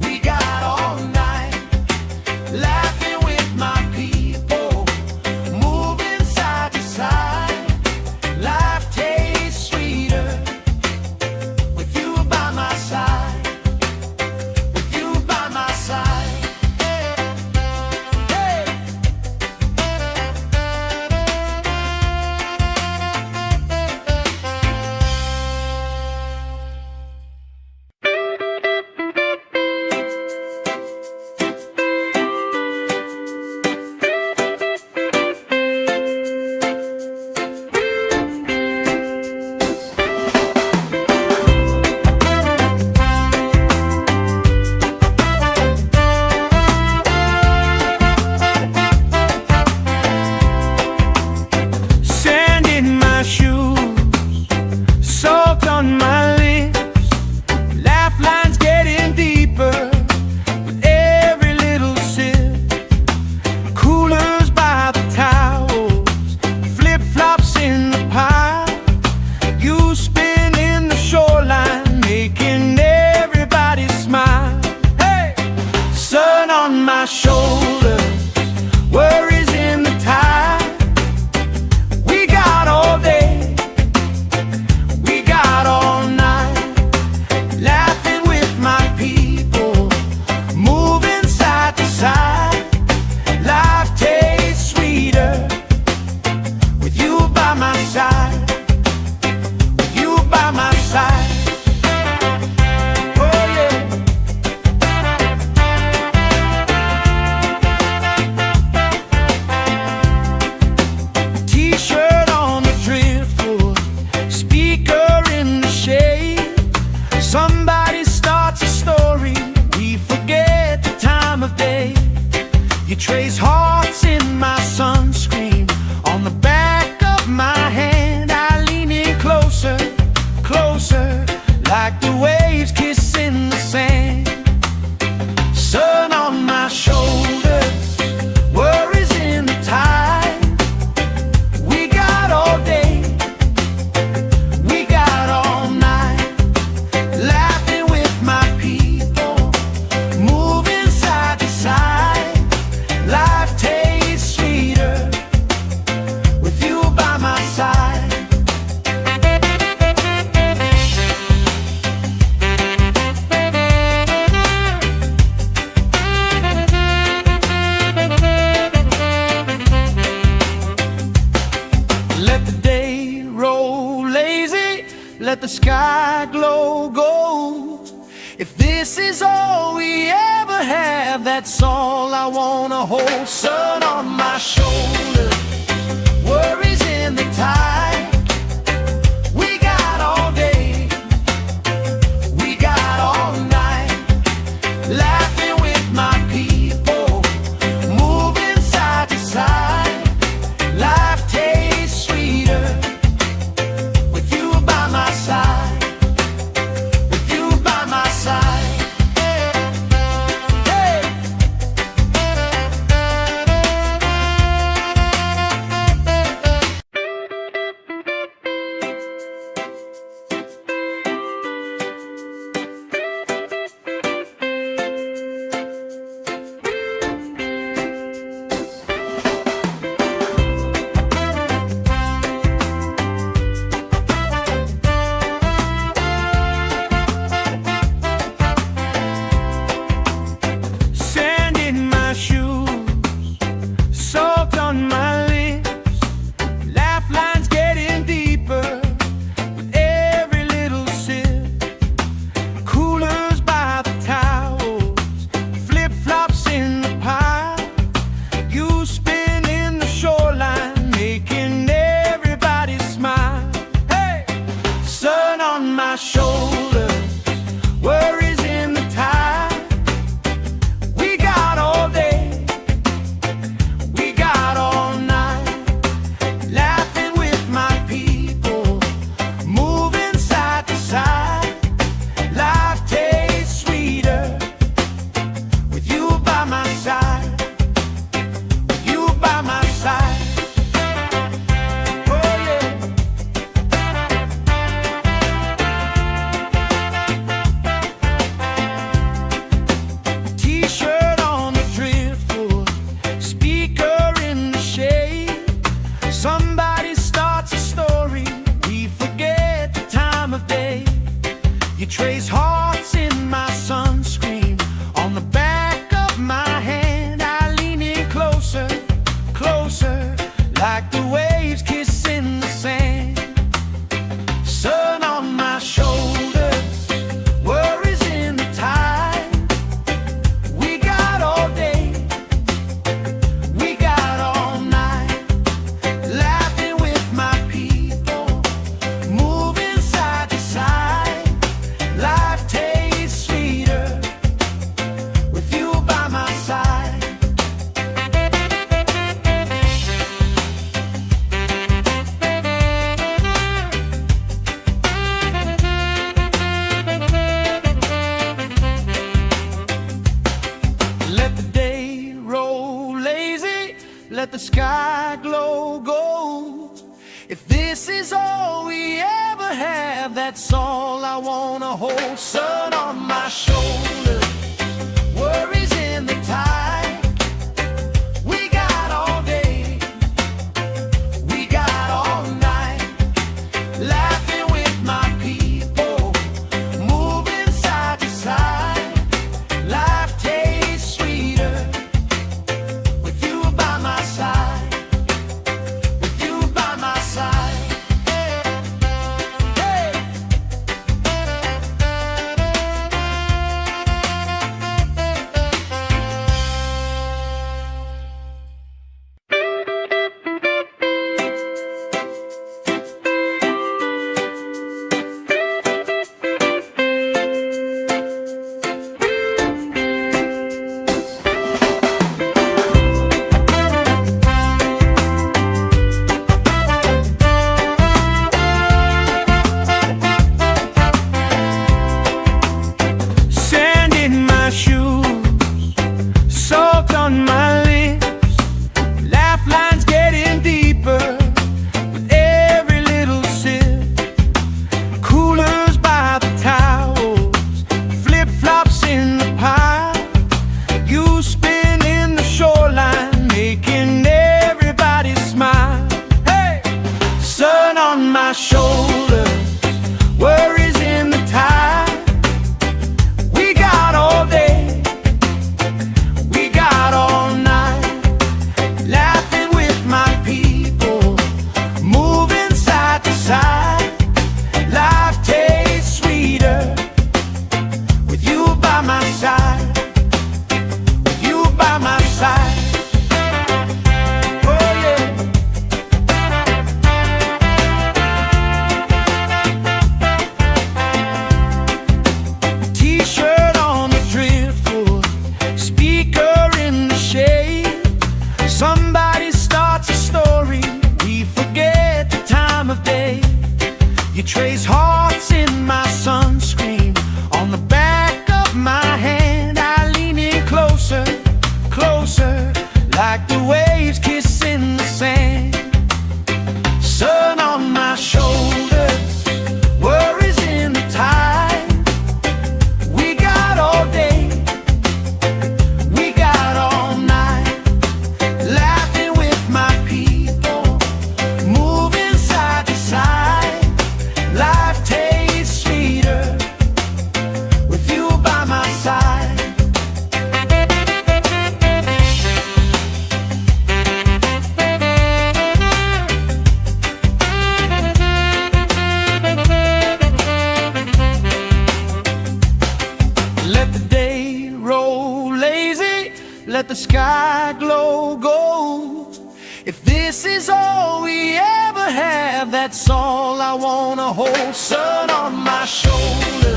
we got all night, laughing with my people, moving side to side. Life tastes sweeter with you by my side, with you by my side. Hey. If this is all we ever have, that's all I wanna hold. Sun on my shoulder, worries in the tide. We got all day, we got all night, laughing with my people, moving side to side. Life tastes sweeter with you by my side. Trace hearts in my sunscreen on the back of my hand. I lean in closer, closer, like the waves kissing the sand. Sun on my shoulders, worries in the tide. We got all day, we got all night, laughing with my people, moving side to side. Life tastes sweeter with you by my side. Let the day roll lazy, let the sky glow gold. If this is all we ever have, that's all I wanna hold. Sun on my shoulder, worries in the tide. We got all day, we got all night, laughing with my people, moving side to side. Life tastes sweeter with you by my side. roll lazy, let the sky glow gold. If this is all we ever have, that's all I wanna hold. Sun on my shoulder,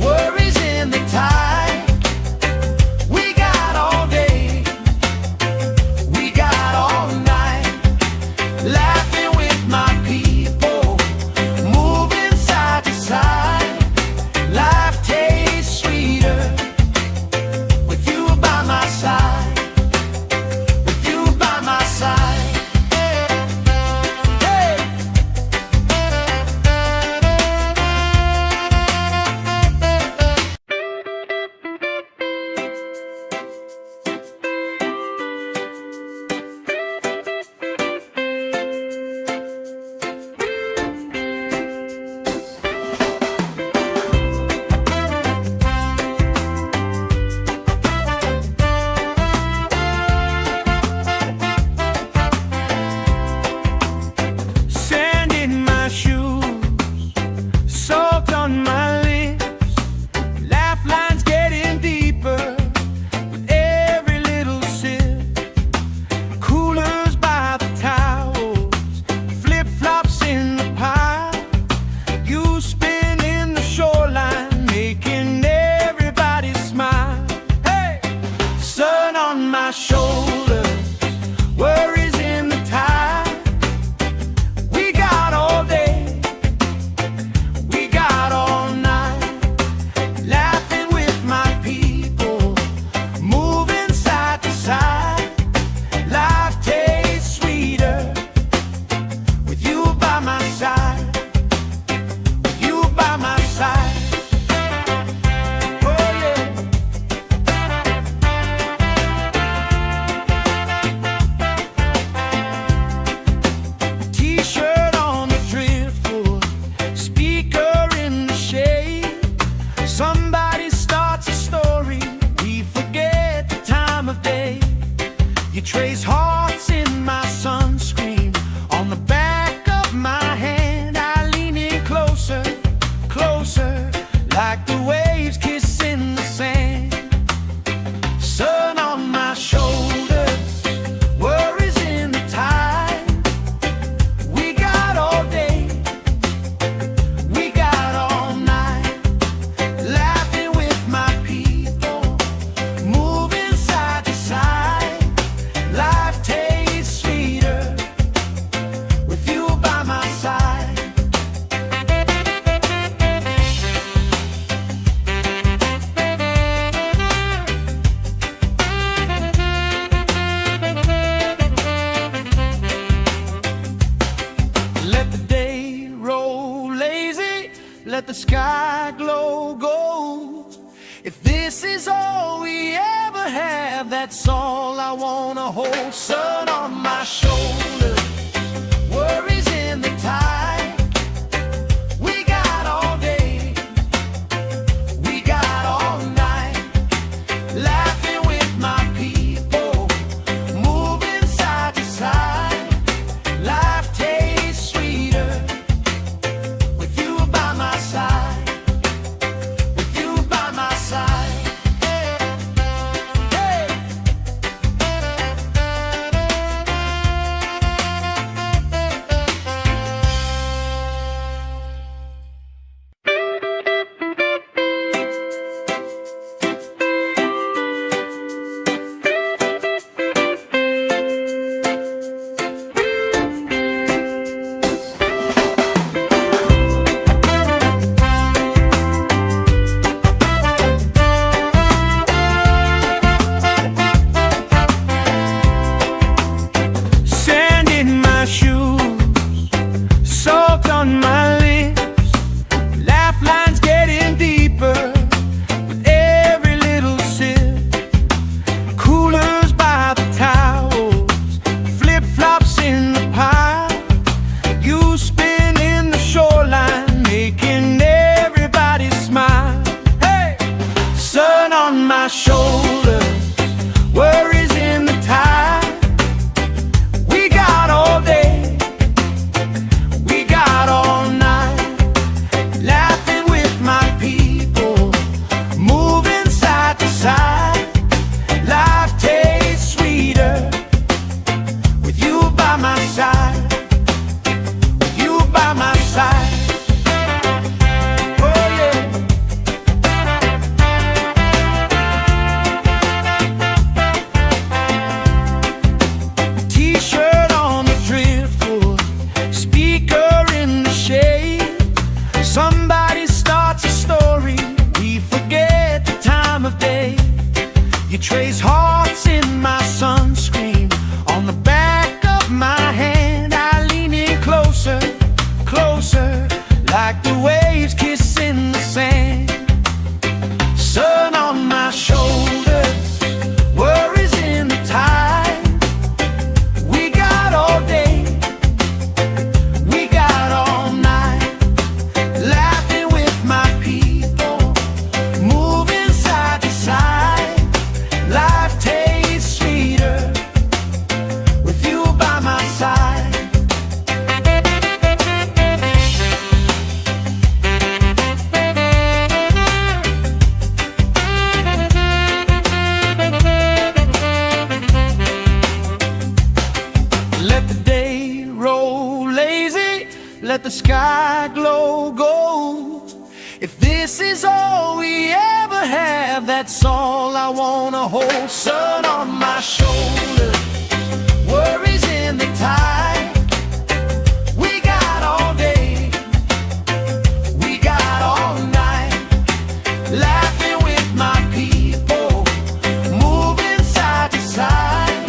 worries in the tide. We got all day, we got all night, laughing with my people, moving side to side. Life tastes sweeter with you by my side, with you by my side. Hey! Sand in my shoes, salt on my lips, laugh lines getting deeper with every little sip. Coolers by the towels, flip-flops in the pile. You spin in the shoreline, making everybody smile. Hey! Sun on my shoulders, worries in the tide. We got all day, we got all night, laughing with my people, moving side to side. Life tastes sweeter with you by my side, with you by my side. Oh yeah. T-shirt on the driftwood, speaker in the shade. Somebody starts a story, we forget the time of day. You trace hearts in my sunscreen, on the back of my hand. I lean in closer, closer, like the waves kissing the sand. Sun on my shoulders, worries in the tide. We got all day, we got all night, laughing with my people, moving side to side. Life tastes sweeter with you by my side. Let the day roll lazy, let the sky glow gold. If this is all we ever have, that's all I wanna hold. Sun on my shoulder, worries in the tide. We got all day, we got all night, laughing with my people, moving side to side. Life tastes sweeter with you by my side, with you by my side. Hey! You trace hearts in my sunscreen on the back of my hand. I lean in closer, closer, like the waves kissing the sand. Sun on my shoulders, worries in the tide. We got all day, we got all night, laughing with my people, moving side to side. Life tastes sweeter with you by my side. Let the day roll lazy, let the sky glow gold. If this is all we ever have, that's all I wanna hold. Sun on my shoulders, worries in the tide. We got all day, we got all night, laughing with my people, moving side to side.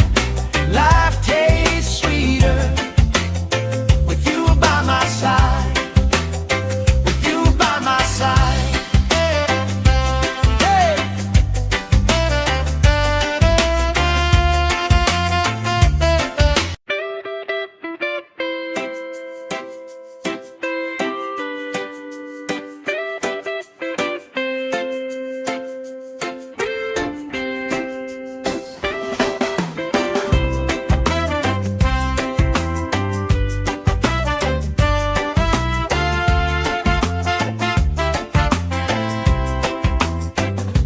Life tastes sweeter with you by my side, with you by my side. Hey.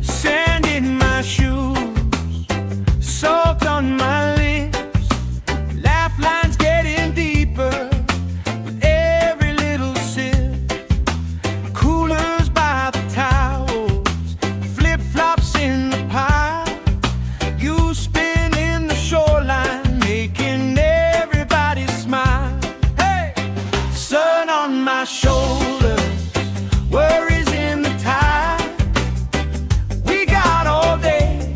Sand in my shoes, salt on my lips, laugh lines getting deeper with every little sip. Coolers by the towels, flip-flops in the pile. You spin in the shoreline, making everybody smile. Hey! Sun on my shoulders, worries in the tide. We got all day,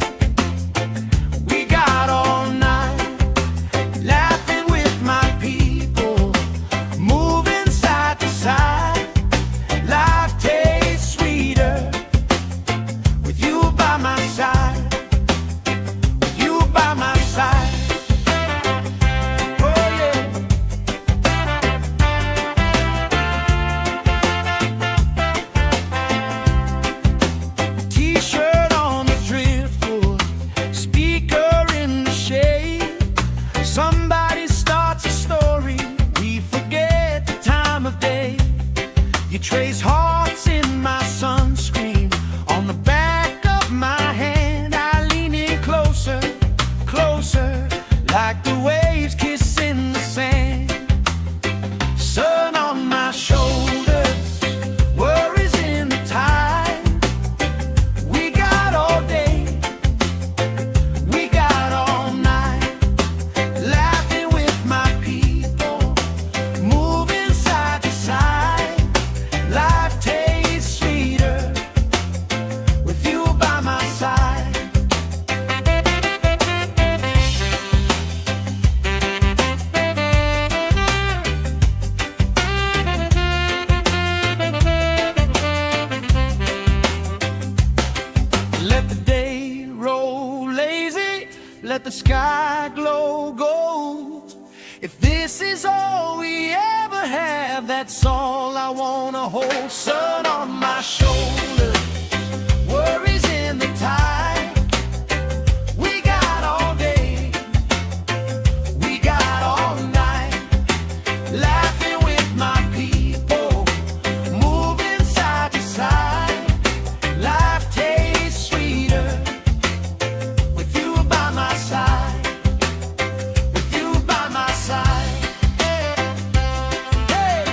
we got all night, laughing with my people, moving side to side. Life tastes sweeter with you by my side, with you by my side. Oh yeah. T-shirt on the driftwood, speaker in the shade. Somebody starts a story, we forget the time of day. You trace hearts in my sunscreen on the back of my hand. I lean in closer, closer, like the waves kissing the sand. Sun on my shoulders, worries in the tide. We got all day, we got all night, laughing with my people, moving side to side. Life tastes sweeter with you by my side. Let the day roll lazy, let the sky glow gold. If this is all we ever have, that's all I wanna hold. Sun on my shoulders, worries in the tide. We got all day, we got all night, laughing with my people, moving side to side. Life tastes sweeter with you by my side, with you by my side. Hey.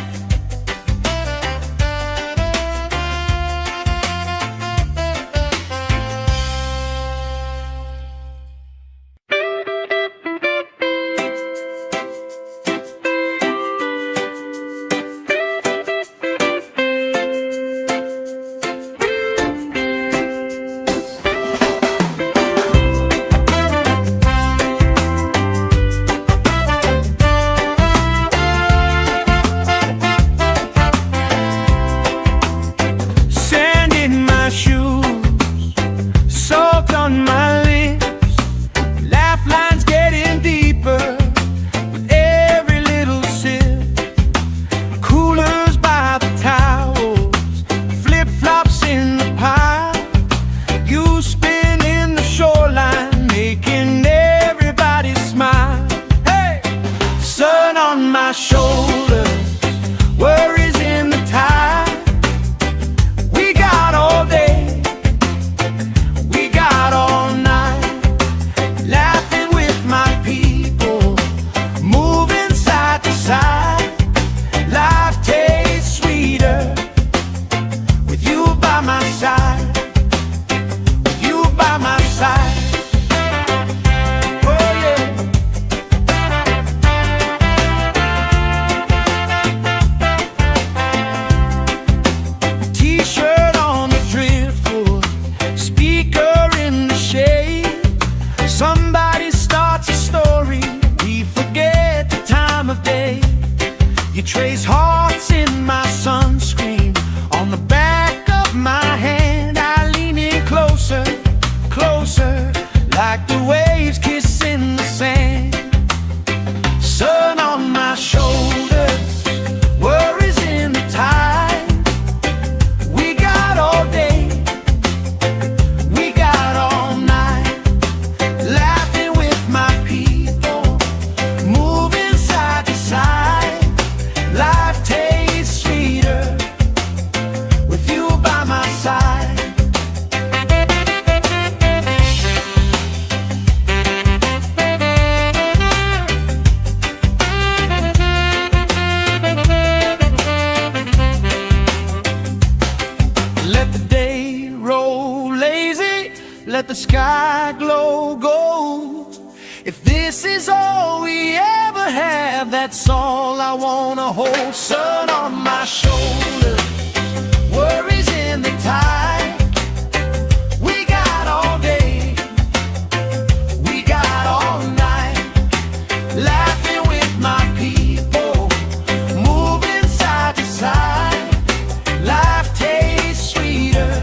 sky glow gold. If this is all we ever have, that's all I wanna hold. Sun on my shoulder, worries in the tide. We got all day, we got all night, laughing with my people, moving side to side. Life tastes sweeter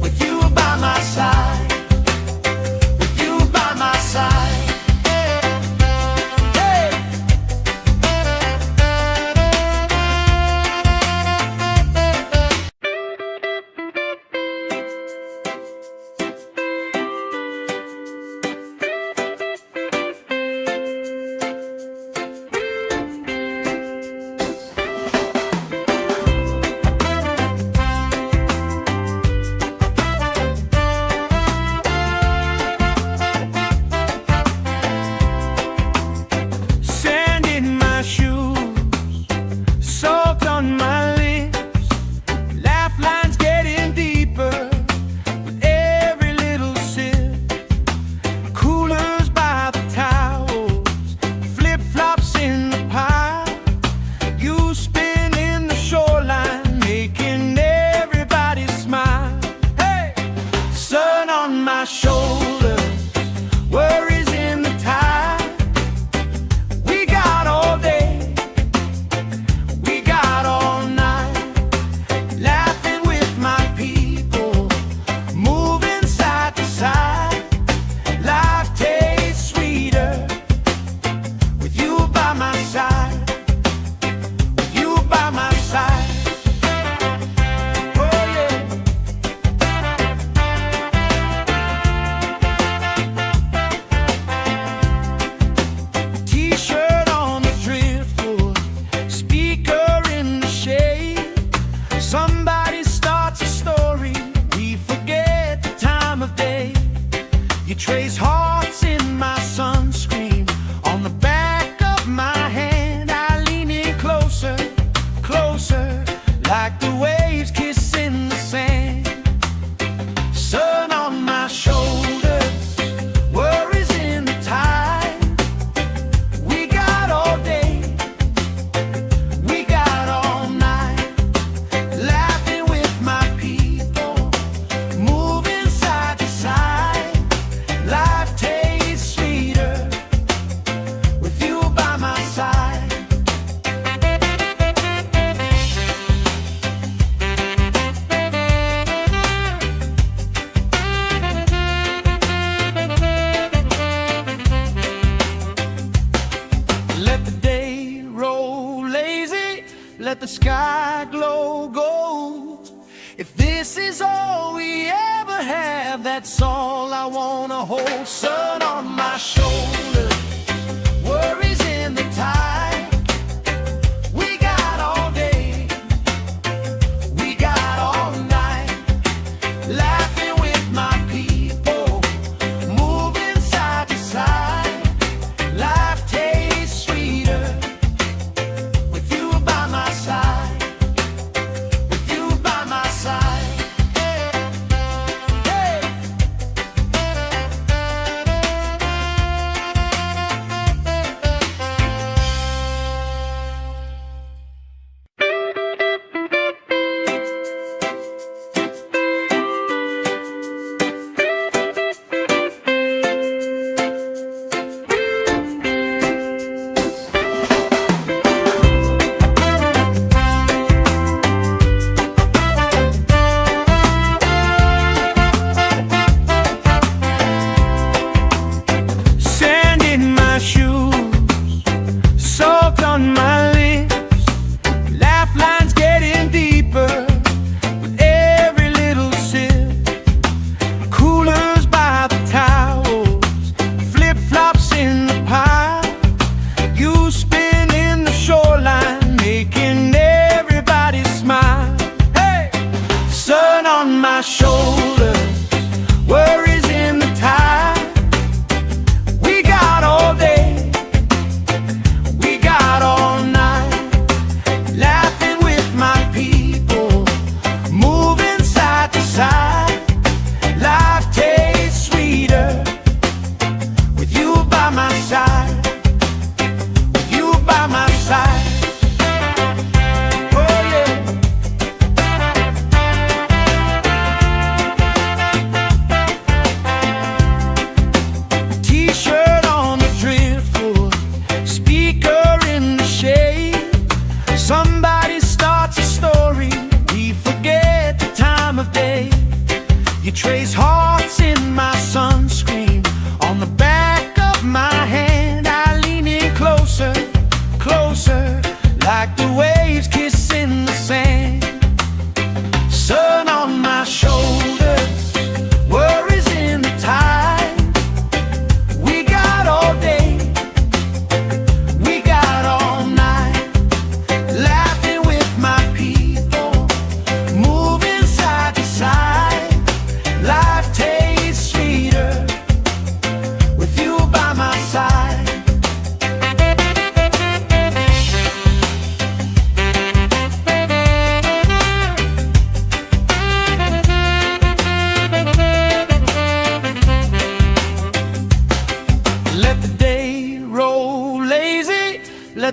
with you by my side, with you by my side. Shoulder, worries in the tide. We got all day, we got all night, laughing with my people, moving side to side. Life tastes sweeter with you by my side, with you by my side. Somebody starts a story, we forget the time of day. You trace hearts in my sunscreen, on the back of my hand. I lean in closer, closer, like the waves kissing the sand. Sun on my shoulders, worries in the tide. We got all day, we got all night, laughing with my people, moving side to side. Life tastes sweeter with you by my side. Let the day roll lazy, let the sky glow gold. If this is all we ever have, that's all I wanna hold. Sun on my shoulder, worries in the tide. We got all day, we got all night, laughing with my people, moving side to side. Life tastes sweeter with you by my side, with you by my side. Hey.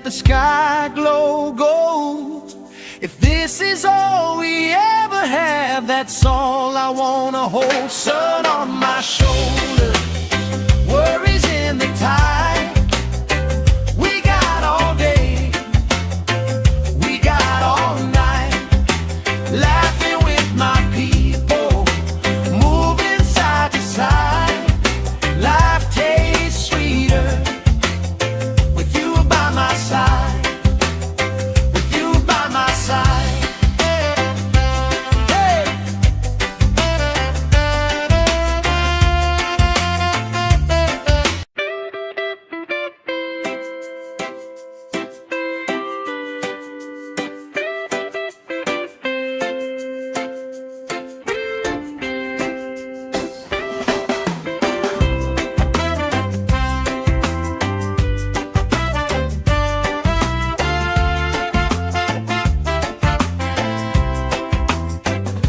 let the sky glow gold. If this is all we ever have, that's all I wanna hold. Sun on my shoulder, worries in the tide. We got all day, we got all night, laughing with my people, moving side to side. Life tastes sweeter with you by my side, with you by my side. Hey!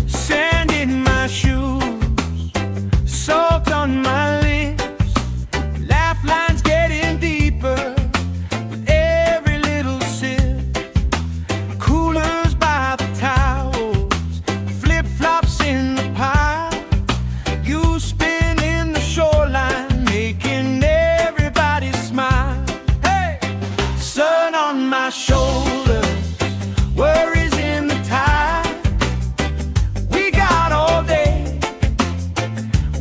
Sand in my shoes, salt on my lips, laugh lines getting deeper with every little sip. Coolers by the towels, flip-flops in the pile, you spin in the shoreline, making everybody smile. Hey! Sun on my shoulder, worries in the tide. We got all day,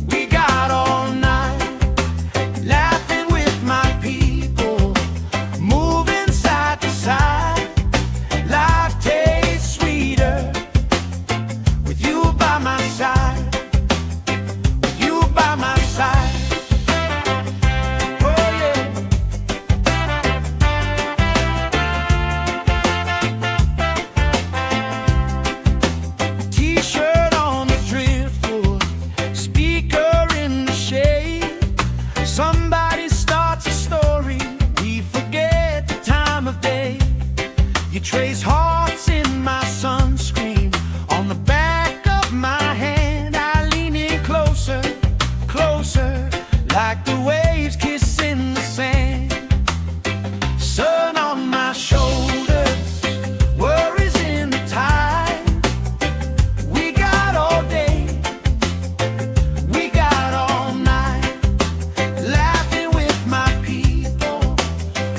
we got all night, laughing with my people, moving side to side. Life tastes sweeter with you by my side, with you by my side. Oh yeah. T-shirt on the driftwood, speaker in the shade. Somebody starts a story, we forget the time of day. You trace hearts in my sunscreen, on the back of my hand. I lean in closer, closer, like the waves kissing the sand. Sun on my shoulders, worries in the tide. We got all day, we got all night, laughing with my people,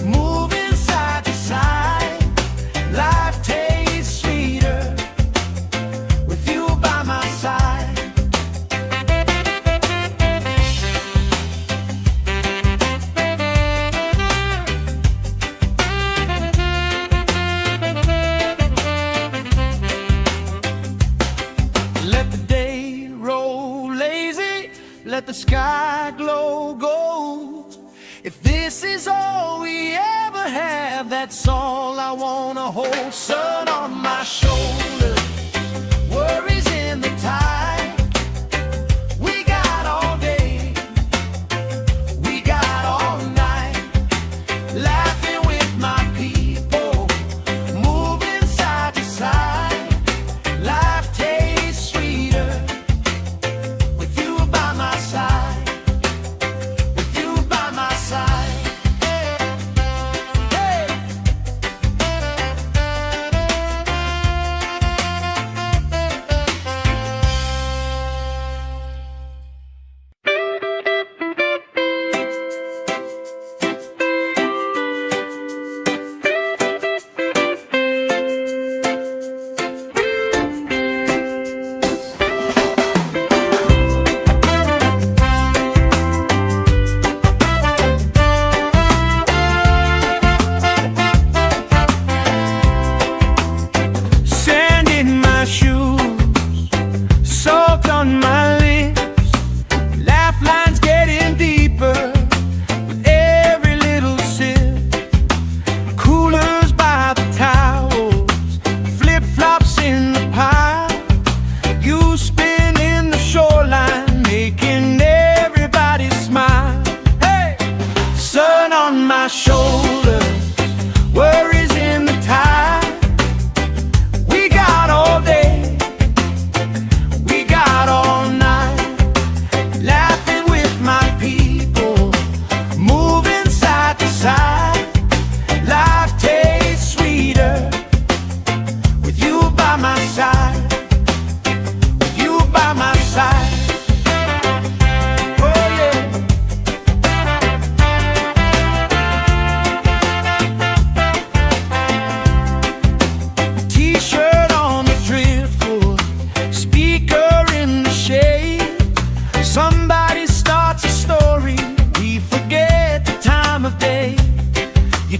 moving side to side. Life tastes sweeter with you by my side. Let the day roll lazy, let the sky glow gold. If this is all we ever have, that's all I wanna hold. Sun on my shoulder, worries in the tide. We got all day, we got all night, laughing with my people, moving side to side. Life tastes sweeter with you by my side, with you by my side. Hey!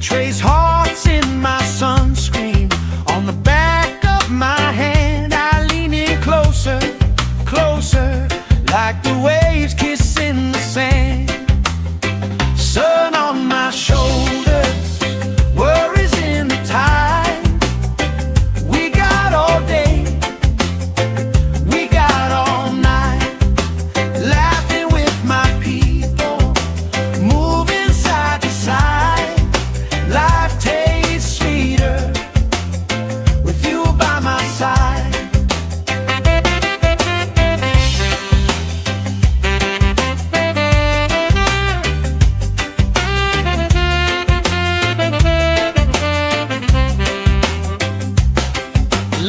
trace hearts in my sunscreen. On the back of my hand I lean in closer, closer, like the waves kissing the sand. Sun on my shoulders, worries in the tide. We got all day, we got all night, laughing with my people, moving side to side. Life tastes sweeter with you by my side.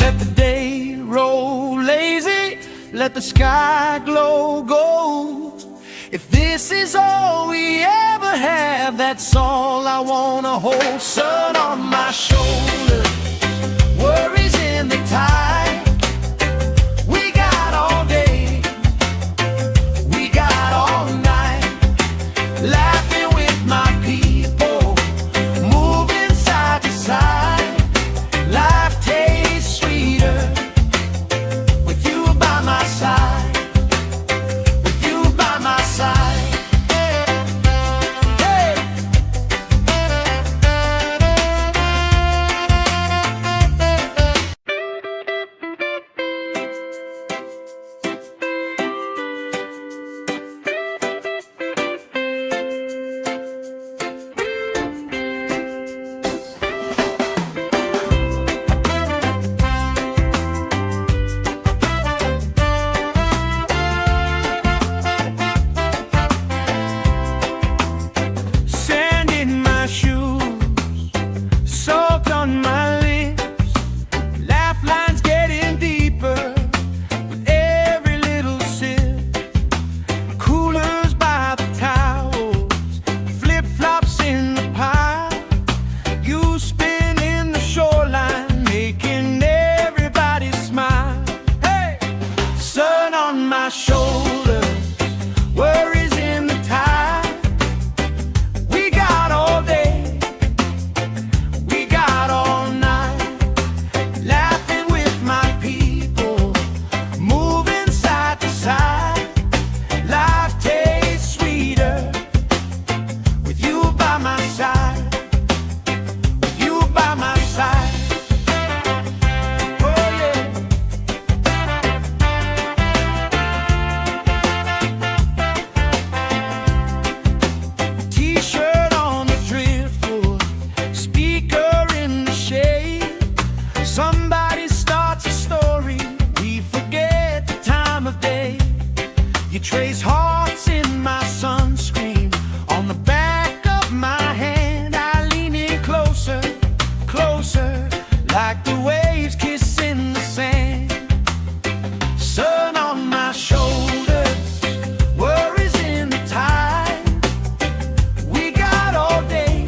Let the day roll lazy, let the sky glow gold. If this is all we ever have, that's all I wanna hold. Sun on my shoulders, worries in the tide. We got all day, we got all night, laughing with my people, moving side to side. Life tastes sweeter with you by my side, with you by my side. Hey! Sand in my shoes, salt on my lips, laugh lines getting deeper with every little sip. Coolers by the towels, flip-flops in the pile. You spin in the shoreline, making everybody smile. Hey! Sun on my shoulders, worries in the tide. We got all day, we got all night, laughing with my people, moving side to side. Life tastes sweeter with you by my side, with you by my side. Oh yeah. T-shirt on the driftwood, speaker in the shade. Somebody starts a story, we forget the time of day. You trace hearts in my sunscreen. On the back of my hand I lean in closer, closer, like the waves kissing the sand. Sun on my shoulders, worries in the tide. We got all day,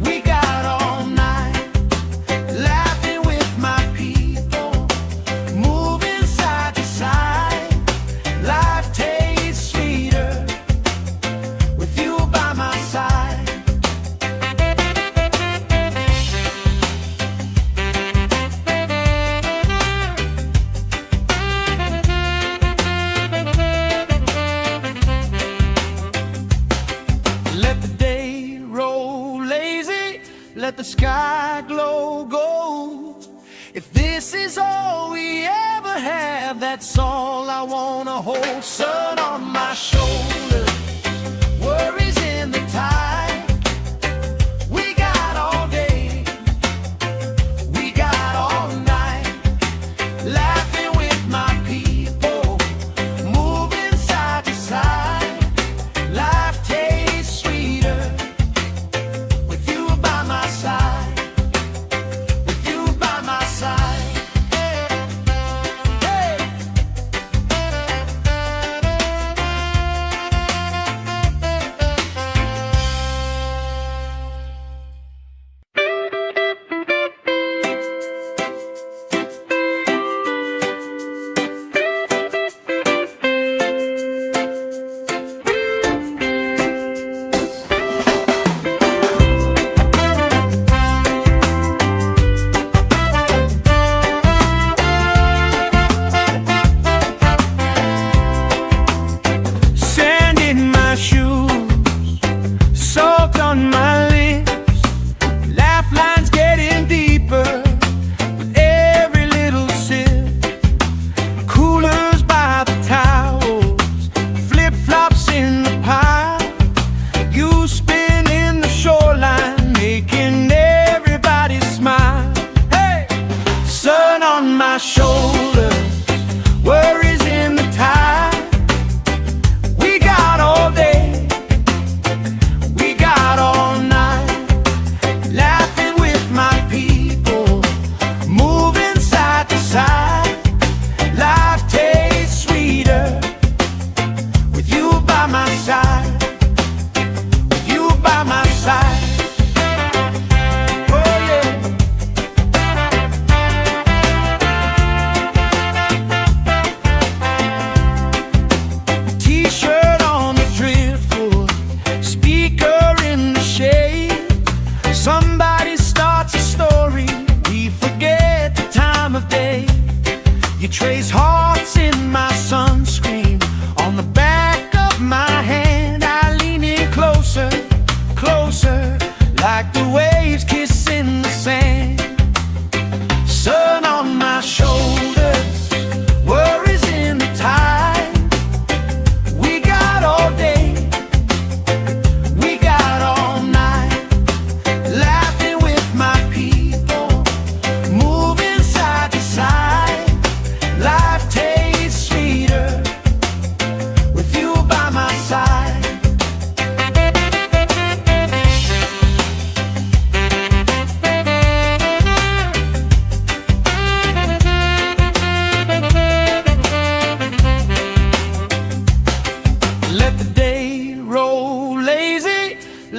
we got all night, laughing with my people, moving side to side. Life tastes sweeter with you by my side. Let the day roll lazy, let the sky glow gold. If this is all we ever have, that's all I wanna hold. Sun on my shoulders, worries in the tide. We got all day, we got all night, laughing with my people, moving side to side. Life tastes sweeter with you by my side, with you by my side. Hey!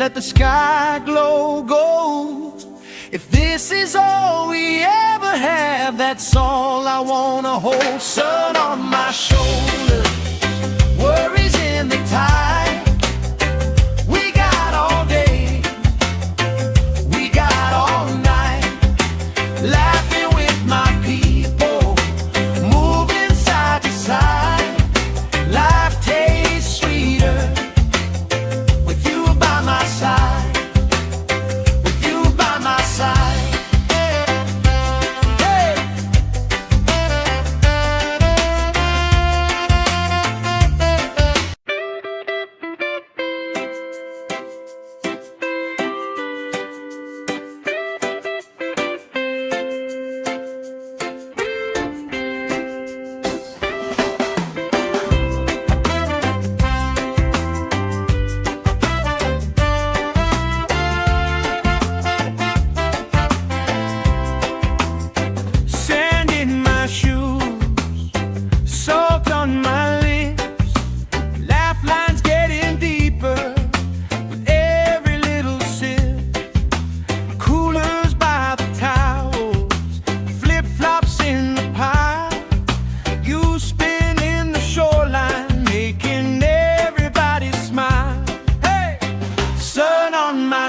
let the sky glow gold. If this is all we ever have, that's all I wanna hold. Sun on my shoulder, worries in the tide. We got all day, we got all night, laughing with my people, moving side to side. Life tastes sweeter with you by my side.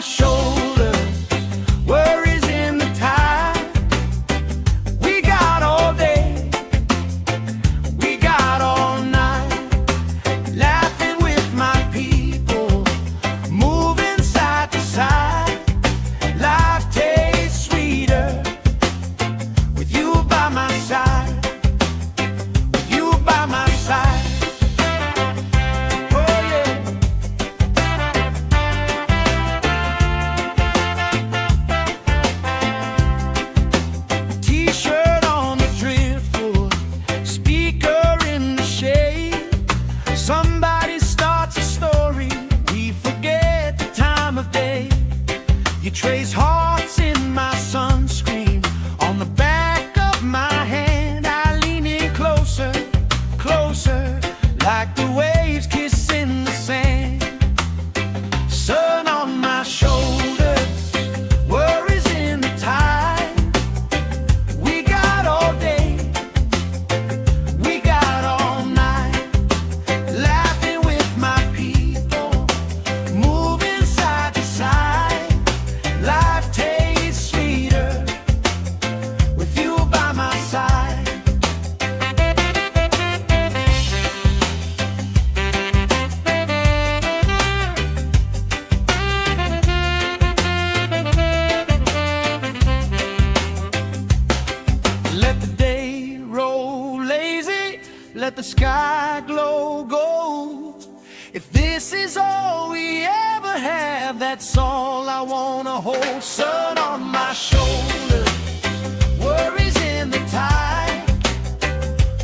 Shoulder, worries in the tide. We got all day, we got all night, laughing with my people, moving side to side. Life tastes sweeter with you by my side, with you by my side. Somebody starts a story, we forget the time of day. You trace hearts in my sunscreen, on the back of my hand. I lean in closer, closer, like the waves kissing the sand. Sun on my shoulders, worries in the tide. We got all day, we got all night, laughing with my people, moving side to side. Life tastes sweeter with you by my side. Let the day roll lazy, let the sky glow gold. If this is all we ever have, that's all I wanna hold. Sun on my shoulder, worries in the tide.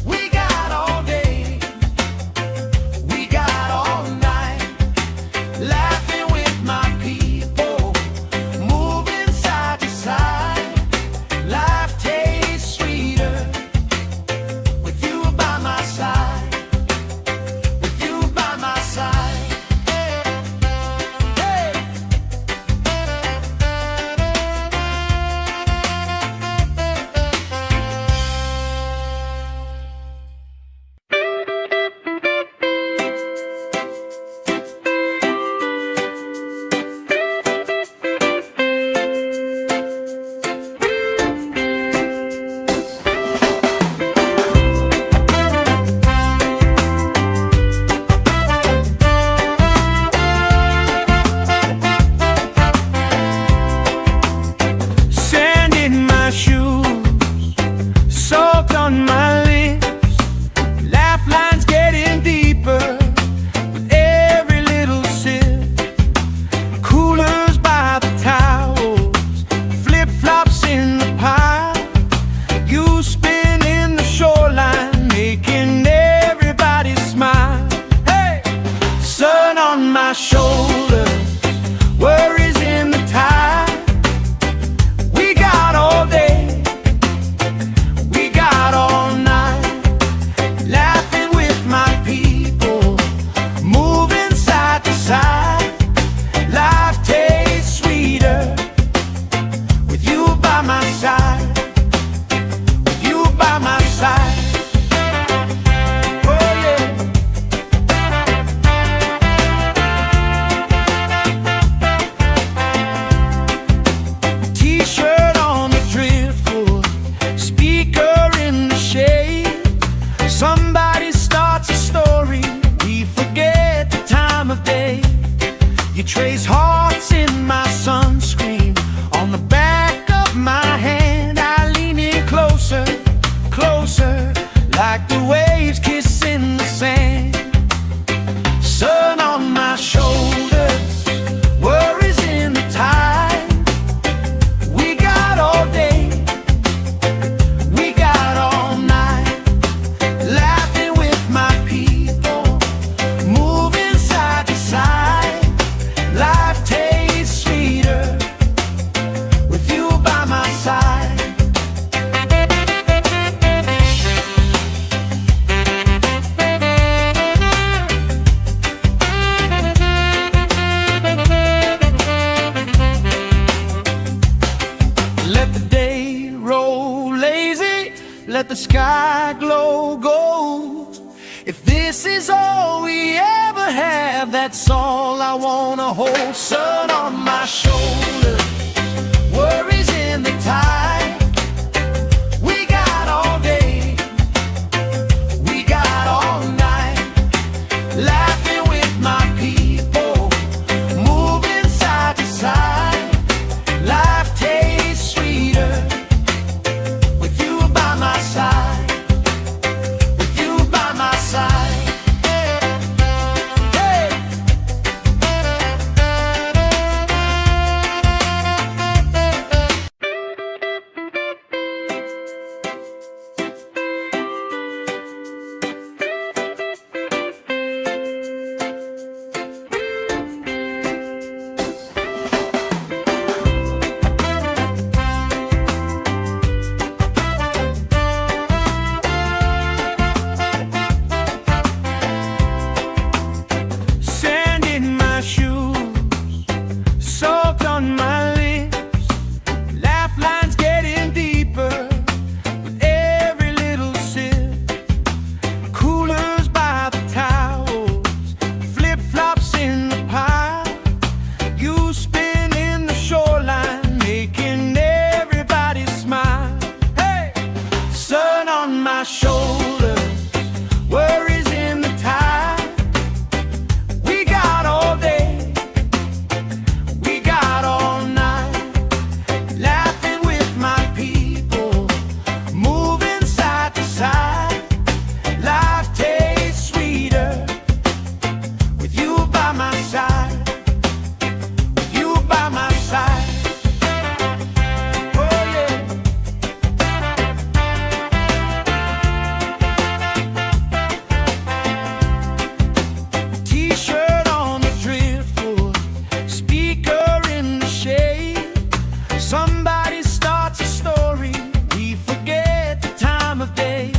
We got all day, we got all night, laughing with my people, moving side to side. Life tastes sweeter with you by my side, with you by my side. Hey. Sand in my shoes, salt on my lips, laugh lines getting deeper with every little sip. Coolers by the towels, flip-flops in the pile. You spin in the shoreline, making everybody smile. Hey! Sun on my shoulder, worries in the tide. We got all day, we got all night, laughing with my people, moving side to side. Life trace hearts in my sunscreen. On the back of my hand I lean in closer, closer, like the waves kissing the sand. Sun on my shoulders, worries in the tide. We got all day, we got all night, laughing with my people, moving side to side. Life tastes sweeter with you by my side. Let the day roll lazy, let the sky glow gold. If this is all we ever have, that's all I wanna hold. Sun on my shoulders, worries in the tide. We got all day, we got all night, laughing with my people, moving side to side. Life tastes sweeter with you by my side, with you by my side. Hey! Sand in my shoes, salt on my lips, laugh lines getting deeper with every little sip. Coolers by the towels, flip-flops in the pile. You spin in the shoreline, making everybody smile. Hey! Sun on my shoulders, worries in the tide. We got all day, we got all night, laughing with my people, moving side to side. Life tastes sweeter with you by my side, with you by my side. Oh yeah. T-shirt on the driftwood, speaker in the shade. Somebody starts a story, we forget the time of day.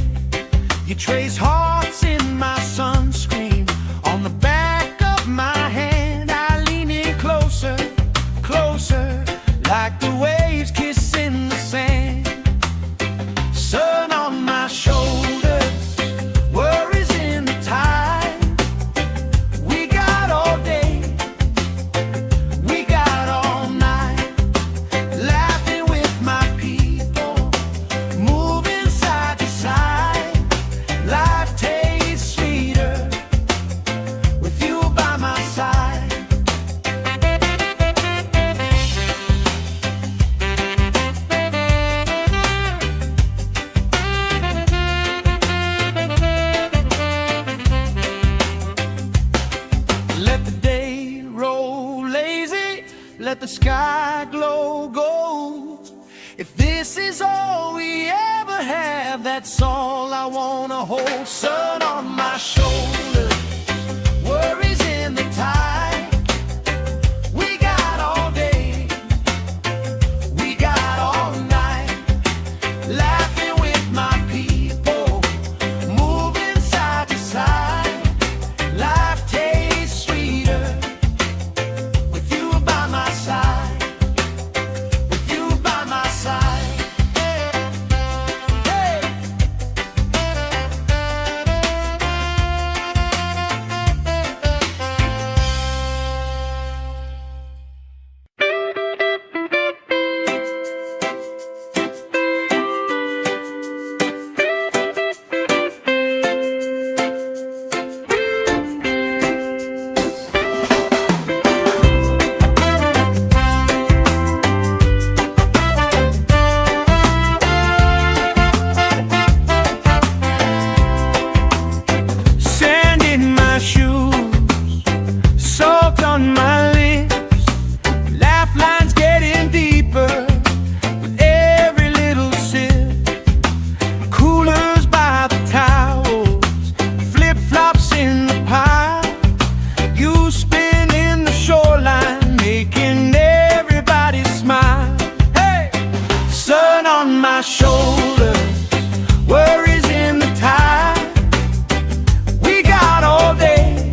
You trace hearts in my sunscreen. On the back of my hand I lean in closer, closer, like the waves kissing the sand. Sun on my shoulders, worries in the tide. We got all day, we got all night, laughing with my people, moving side to side. Life tastes sweeter with you by my side. Let the day roll lazy, let the sky glow gold. If this is all we ever have, that's all I wanna hold. Sun on my shoulders, worries in the tide. We got all day, we got all night, laughing with my people, moving side to side. Life tastes sweeter with you by my side, with you by my side. Hey! on my lips, laugh lines getting deeper with every little sip. Coolers by the towels, flip-flops in the pile. You spin in the shoreline, making everybody smile. Hey! Sun on my shoulder, worries in the tide. We got all day,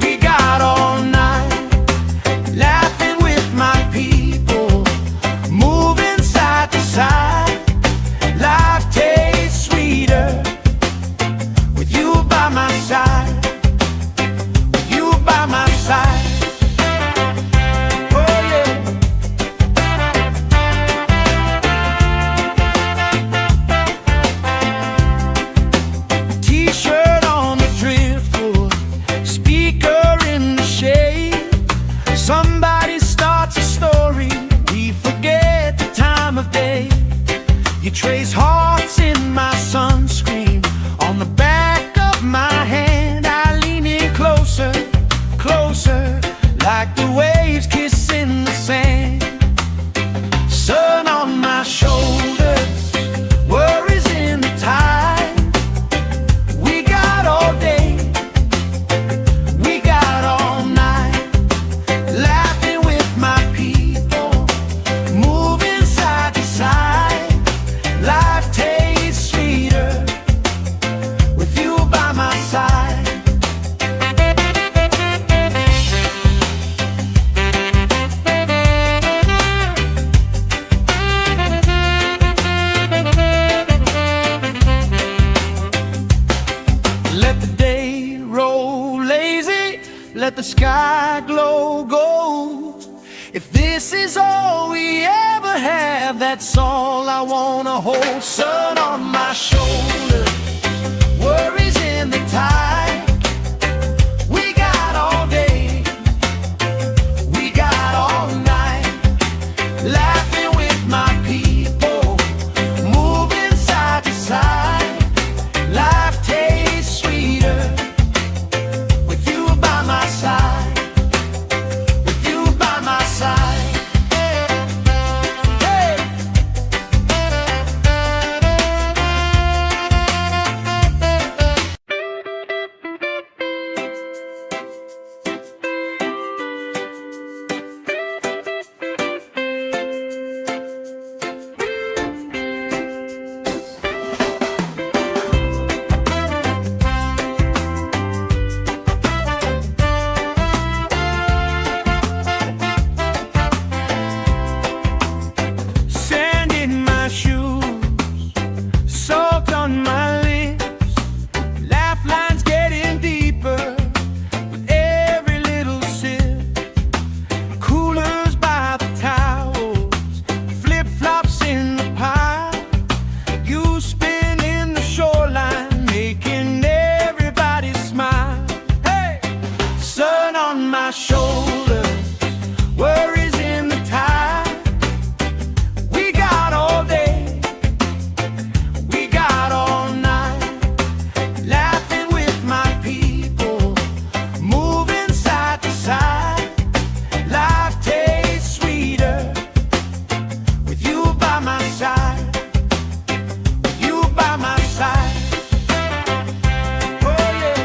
we got all night, laughing with my people, moving side to side. Life tastes sweeter with you by my side, with you by my side. Oh yeah. T-shirt on the driftwood, speaker in the shade. Somebody starts a story, we forget the time of day. You trace hearts in my sunscreen, on the back of my hand. I lean in closer, closer, like the waves kissing the sand. Sun on my shoulders, worries in the tide. We got all day, we got all night, laughing with my people, moving side to side. Life tastes sweeter with you by my side. Let the day roll lazy, let the sky glow gold. If this is all we ever have, that's all I wanna hold. Sun on my shoulder, worries in the tide. We got all day, we got all night, laughing with my people, moving side to side. Life tastes sweeter with you by my side, with you by my side. Hey! Sand in my shoes, salt on my lips, laugh lines getting deeper with every little sip. Coolers by the towels, flip-flops in the pile. You spin in the shoreline, making everybody smile. Hey! Sun on my shoulder, worries in the tide. We got all day, we got all night, laughing with my people, moving side to side. Life tastes sweeter with you by my side, with you by my side. Oh yeah.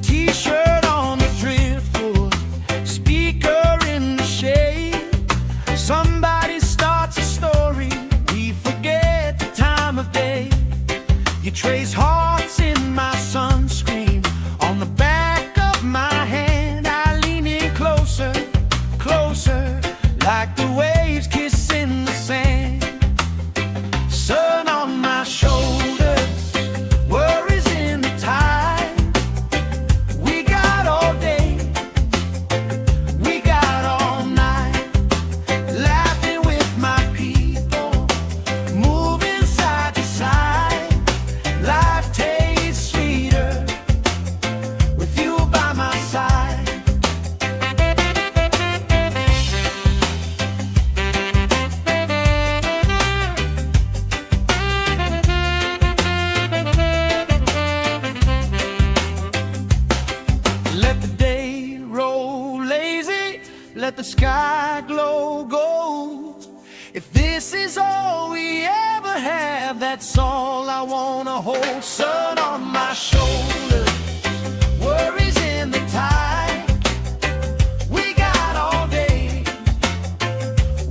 T-shirt on the driftwood, speaker in the shade. Somebody starts a story, we forget the time of day. You trace hearts in my sunscreen, on the back of my hand. I lean in closer, closer, like the waves kissing the sand. Sun on my shoulders, worries in the tide. We got all day, we got all night, laughing with my people, moving side to side. Life have, that's all I wanna hold. Sun on my shoulder, worries in the tide. We got all day,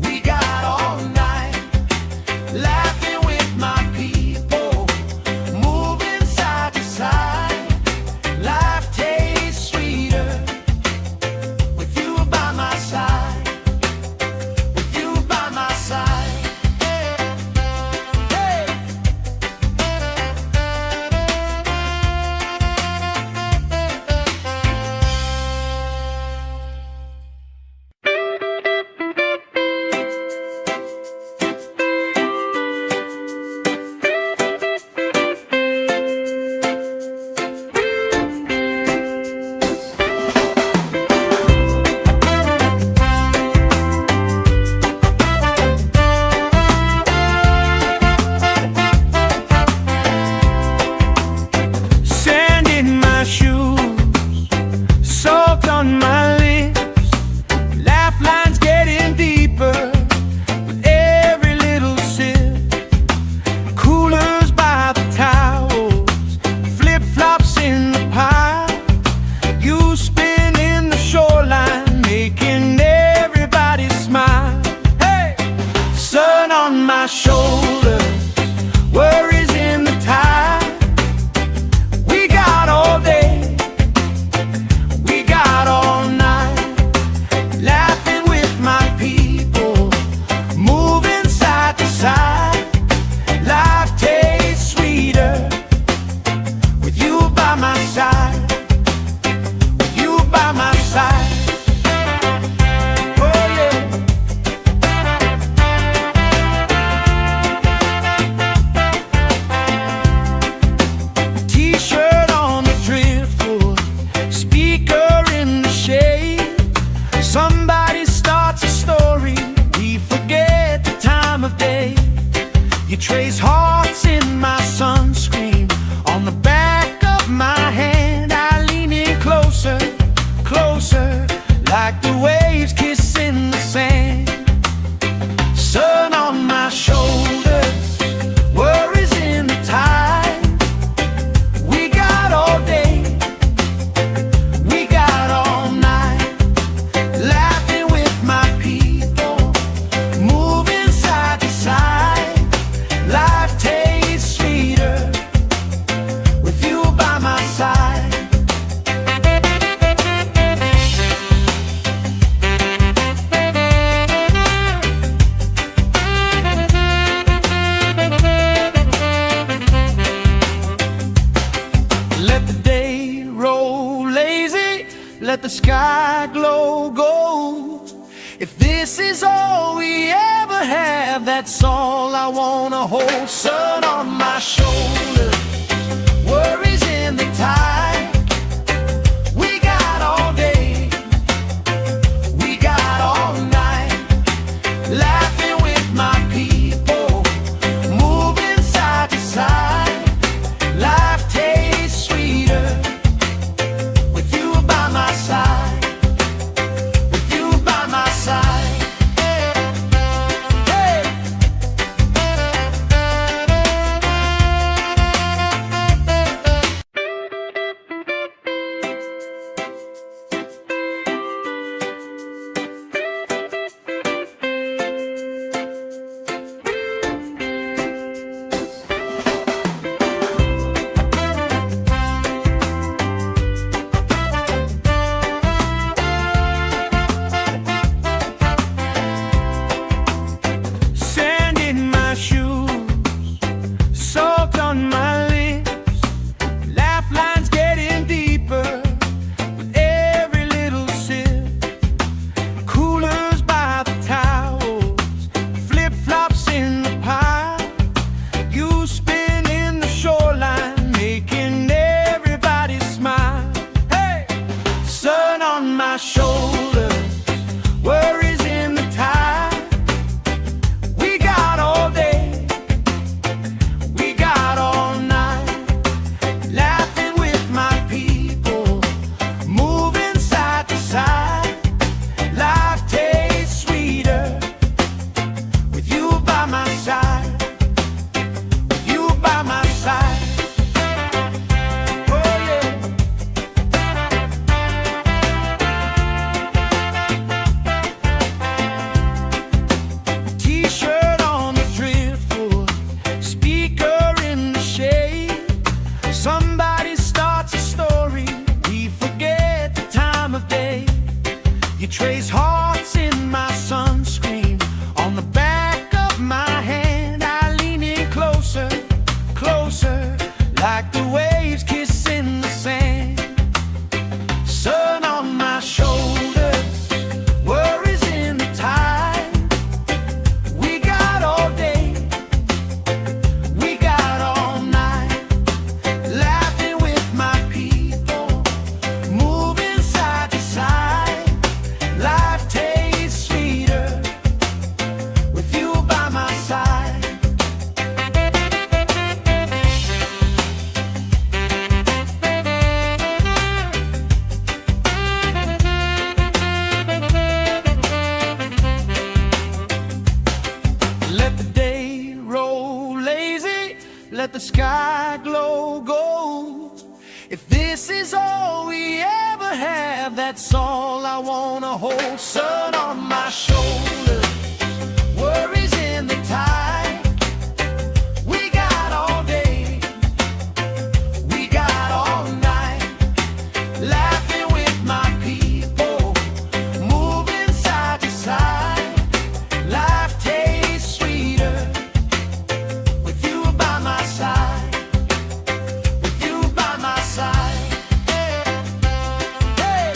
we got all night, laughing with my people, moving side to side. Life tastes sweeter with you by my side, with you by my side. On my lips, lifelines getting deeper with every little sip. Coolers by the towels, flip-flops in the pile. You spinning the shoreline, making everybody smile. Hey, sun on my shoulders, worries in the tide. We got all day, all night, laughing with my people, moving side to side. Life tastes sweeter with you by my side, with you by my side. Oh yeah. T-shirt on the driftwood, speaker in the shade. Somebody starts a story, we forget the time of day. You trace hearts in my sunscreen, on the back of my hand. I lean in closer, closer, like the waves kissing the sand. Sun on my shoulders, worries in the tide. We got all day, we got all night, laughing with my people, moving side to side. Life tastes sweeter with you by my side. Let the day roll lazy, let the sky glow gold. If this is all we ever have, that's all I wanna hold. Sun on my shoulder, worries in the tide. We got all day, we got all night, laughing with my people, moving side to side. Life tastes sweeter with you by my side, with you by my side. Hey. let the sky glow gold. If this is all we ever have, that's all I wanna hold. Sun on my shoulder, worries in the tide. We got all day, we got all night, laughing with my people, moving side to side. Life tastes sweeter with you by my side, with you by my side. Hey.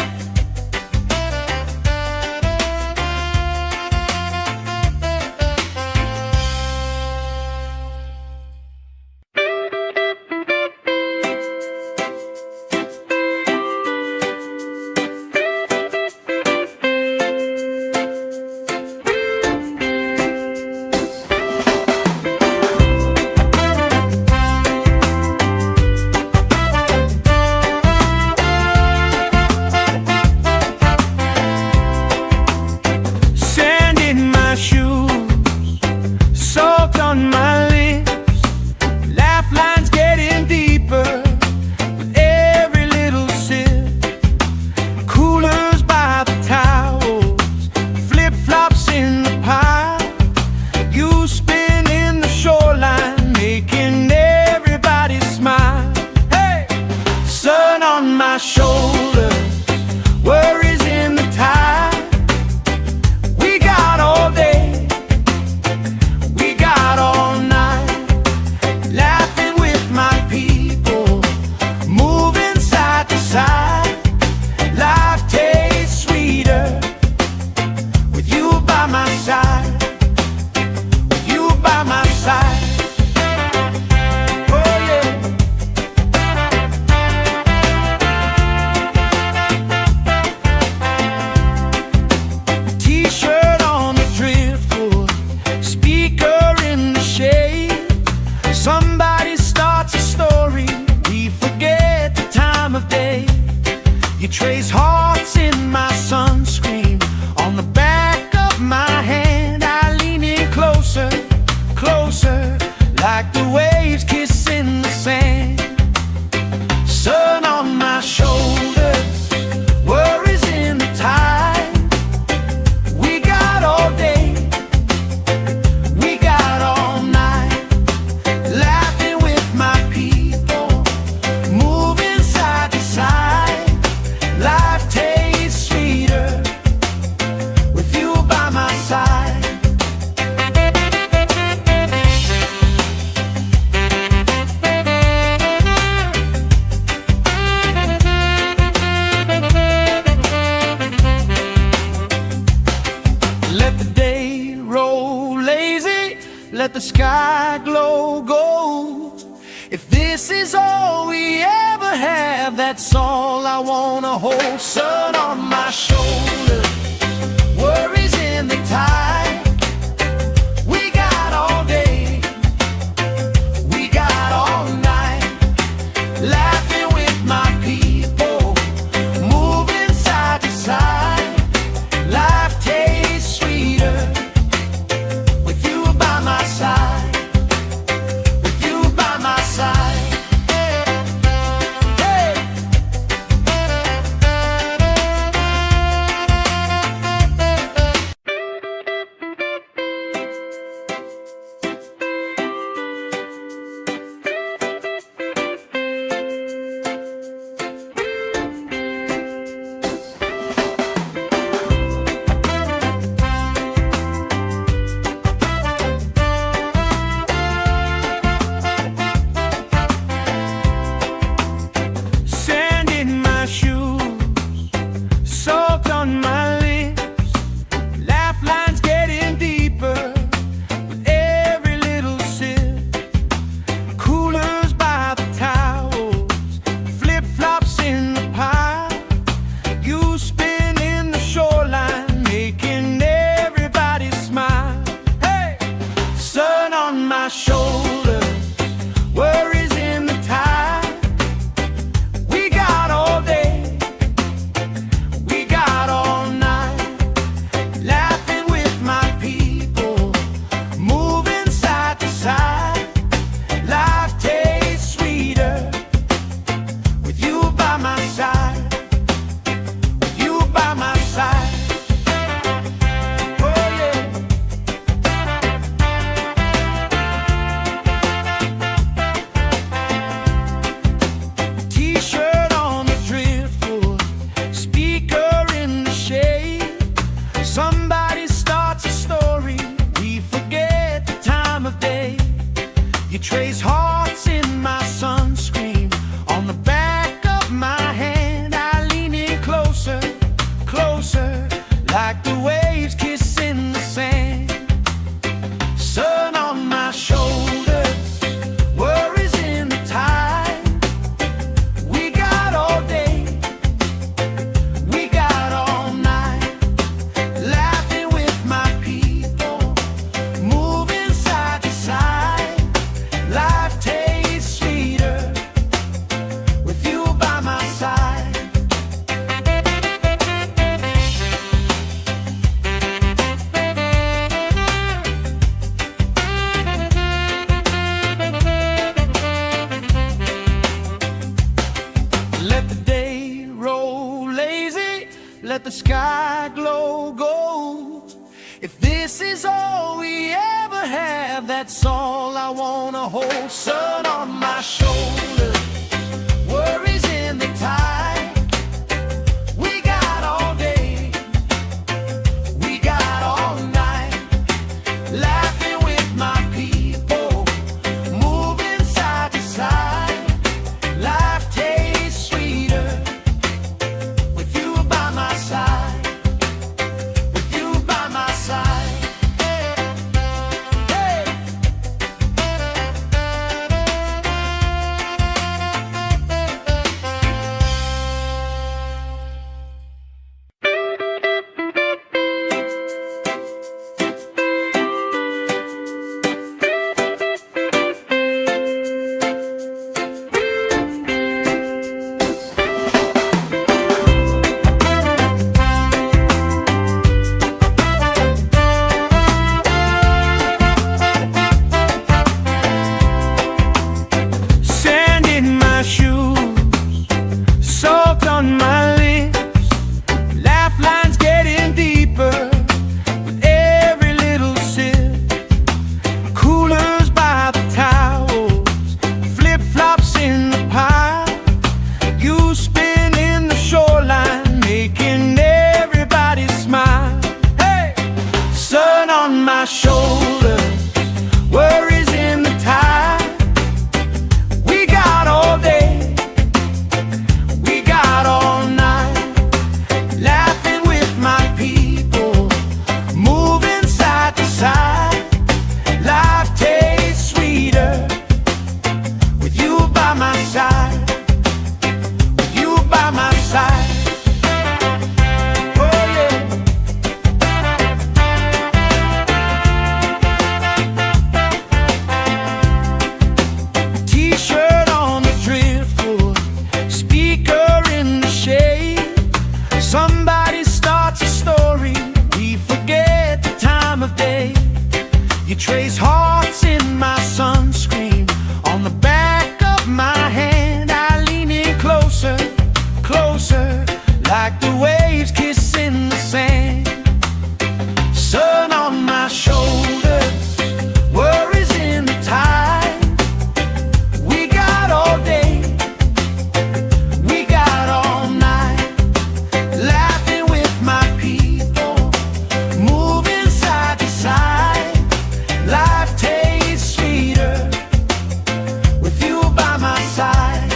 Sand in my shoes, salt on my lips, laugh lines getting deeper with every little sip. Coolers by the towels, flip-flops in the pile, you spinning the shoreline, making everybody smile. Hey! Sun on my shoulder, worries in the tide. We got all day, we got all night, laughing with my people, moving side to side. Life tastes sweeter with you by my side, with you by my side. Oh yeah. T-shirt on the driftwood, speaker in the shade. Somebody starts a story, we forget the time of day. You trace hearts in my sunscreen, on the back of my hand. I lean in closer, closer, like the waves kissing the sand. Sun on my shoulders, worries in the tide. We got all day, we got all night, laughing with my people, moving side to side. Life tastes sweeter with you by my side. Let the day roll lazy, let the sky glow gold. If this is all we ever have, that's all I wanna hold. Sun on my shoulder, worries in the tide. We got all day, we got all night, laughing with my people, moving side to side. Life tastes sweeter with you by my side, with you by my side. Hey. You trace hearts in my sunscreen. On the back of my hand, I lean in closer, closer, like the waves kissing the sand. Sun on my shoulders, worries in the tide. We got all day, we got all night, laughing with my people, moving side to side. Life tastes sweeter with you by my side. Let the day roll lazy, let the sky glow gold. If this is all we ever have, that's all I wanna hold. Sun on my shoulders, worries in the tide. We got all day, we got all night, laughing with my people, moving side to side. Life tastes sweeter with you by my side, with you by my side. Hey. Sand in my shoes, salt on my lips, laugh lines getting deeper with every little sip. Coolers by the towels, flip-flops in the pile. You spin in the shoreline, making everybody smile. Hey! Sun on my shoulders, worries in the tide. We got all day, we got all night, laughing with my people, moving side to side. Life tastes sweeter with you by my side, with you by my side. Oh yeah. T-shirt on the driftwood, speaker in the shade. Somebody starts a story, we forget the time of day. You trace hearts in my sunscreen. On the back of my hand, I lean in closer, closer, like the waves kissing the sand. Sun on my shoulders, worries in the tide. We got all day, we got all night, laughing with my people, moving side to side. Life tastes sweeter with you by my side.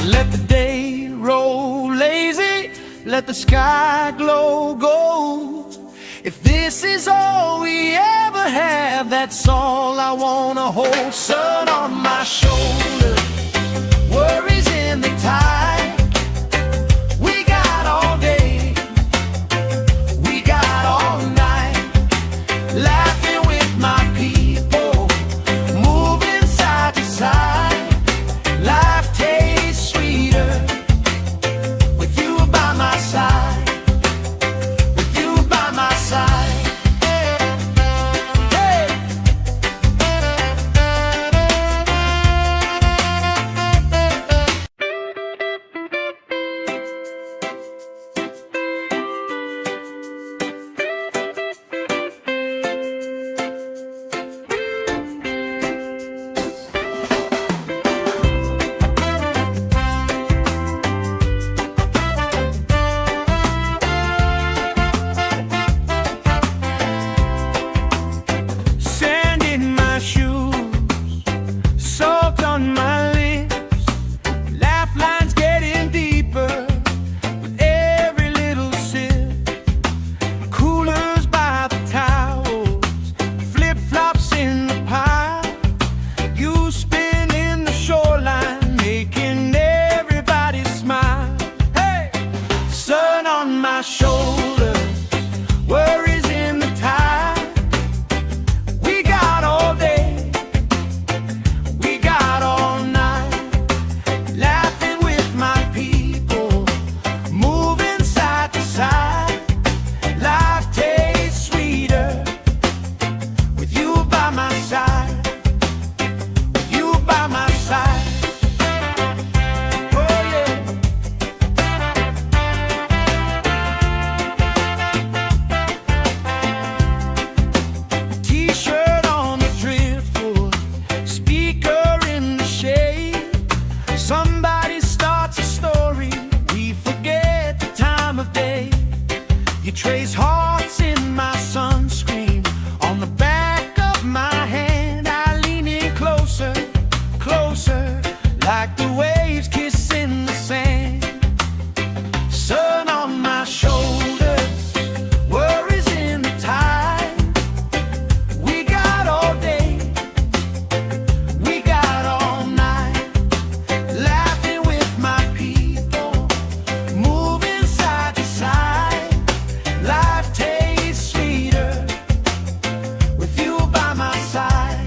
Let the day roll lazy, let the sky glow gold. If this is all we ever have, that's all I wanna hold. Sun on my shoulders, worries in the tide. We got all day, we got all night, laughing with my people, moving side to side. Life tastes sweeter with you by my side, with you by my side. Hey. trace hearts in my sunscreen. On the back of my hand, I lean in closer, closer, like the waves kissing the sand. Sun on my shoulders, worries in the tide. We got all day, we got all night, laughing with my people, moving side to side. Life tastes sweeter with you by my side.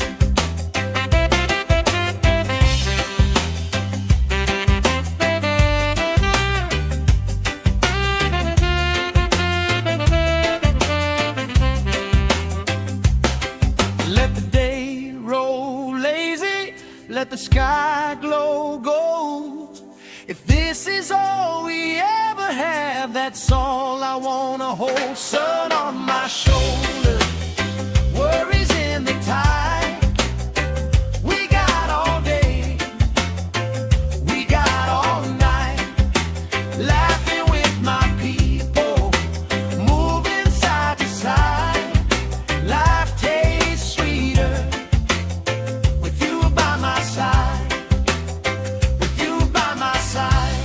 Let the day roll lazy, let the sky glow gold. If this is all we ever have, that's all I wanna hold. Sun on my shoulders, worries in the tide. We got all day, we got all night, laughing with my people, moving side to side. Life tastes sweeter with you by my side, with you by my side.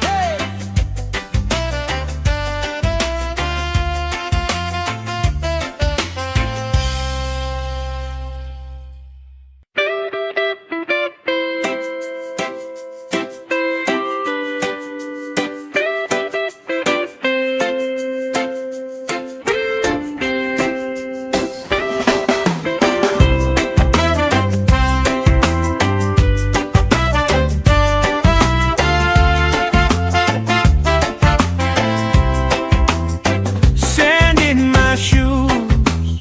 Hey! Sand in my shoes,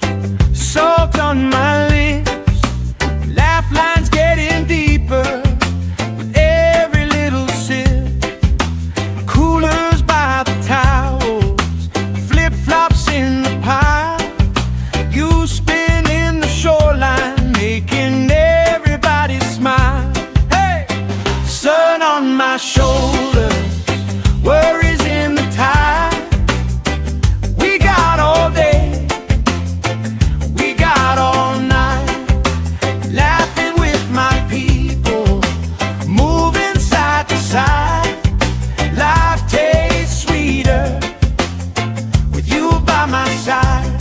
salt on my lips, laugh lines getting deeper with every little sip. Coolers by the towels, flip-flops in the pile. You spin in the shoreline, making everybody smile. Hey! Sun on my shoulders, worries in the tide. We got all day, we got all night, laughing with my people, moving side to side. Life tastes sweeter with you by my side,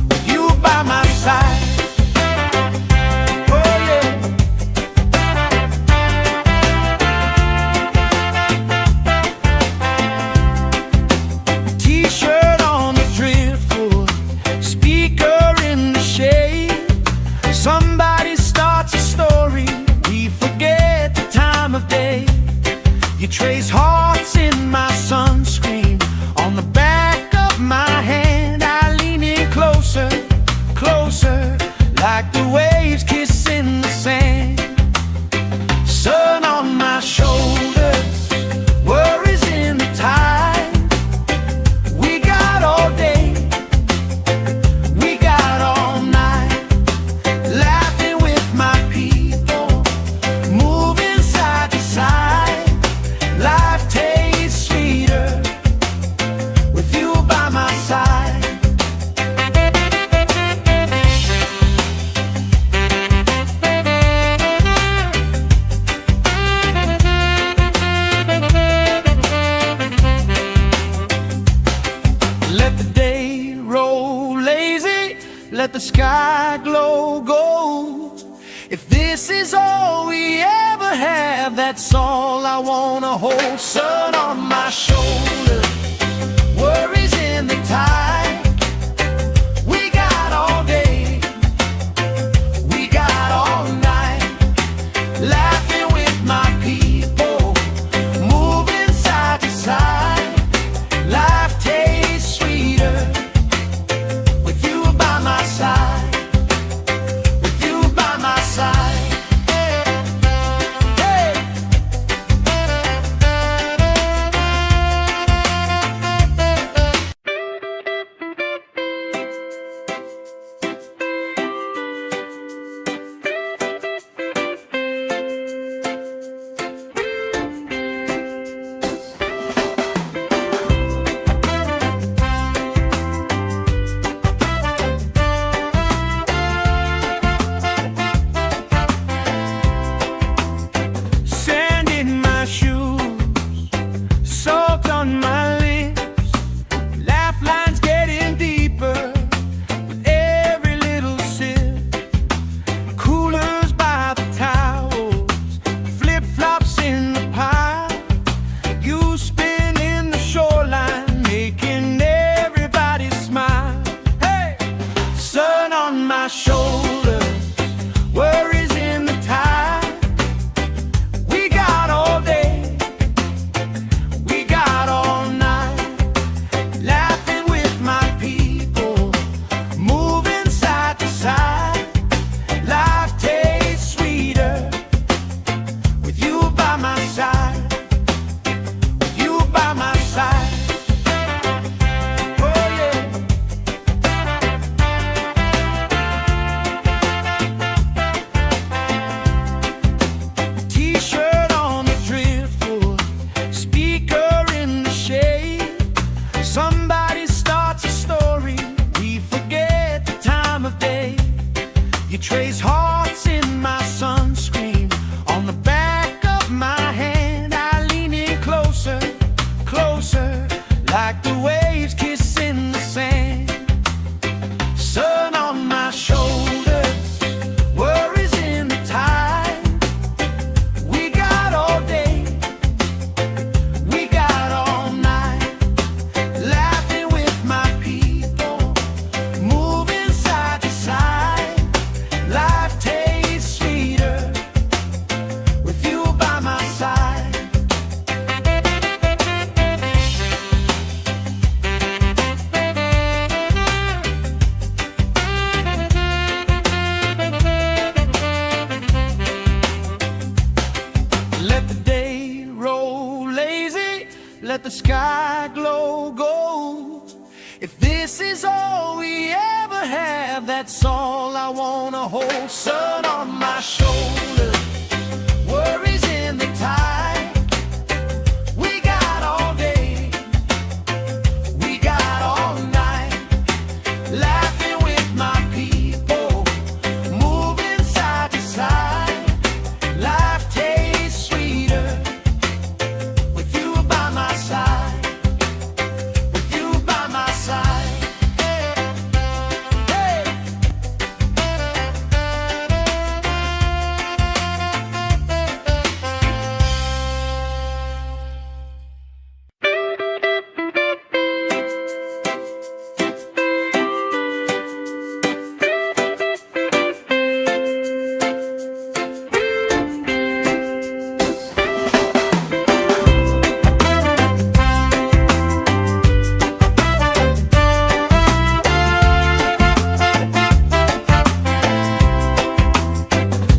with you by my side. Oh yeah. T-shirt on the driftwood, speaker in the shade. Somebody starts a story, we forget the time of day. You trace hearts in my sunscreen. On the back of my hand, I lean in closer, closer, like the waves kissing the sand. Sun on my shoulders, worries in the tide. We got all day, we got all night, laughing with my people, moving side to side. Life tastes sweeter with you by my side. Let the day roll lazy, let the sky glow gold. If this is all we ever have, that's all I wanna hold. Sun on my shoulders, worries in the tide. We got all day, we got all night, laughing with my people, moving side to side. Life tastes sweeter with you by my side, with you by my side. Hey! the sky glow gold. If this is all we ever have, that's all I wanna hold. Sun on my shoulder, worries in the tide. We got all day, we got all night, laughing with my people, moving side to side. Life tastes sweeter with you by my side, with you by my side. Hey.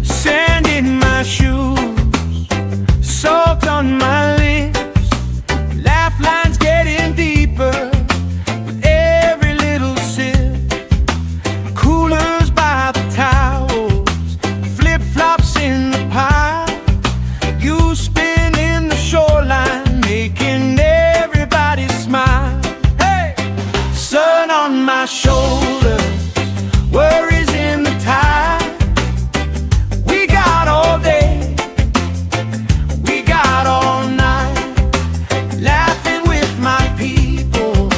Sand in my shoes, salt on my lips, laugh lines getting deeper with every little sip. Coolers by the towels, flip-flops in the pile, you spinning the shoreline, making everybody smile. Hey! Sun on my shoulders, worries in the tide. We got all day, we got all night, laughing with my people,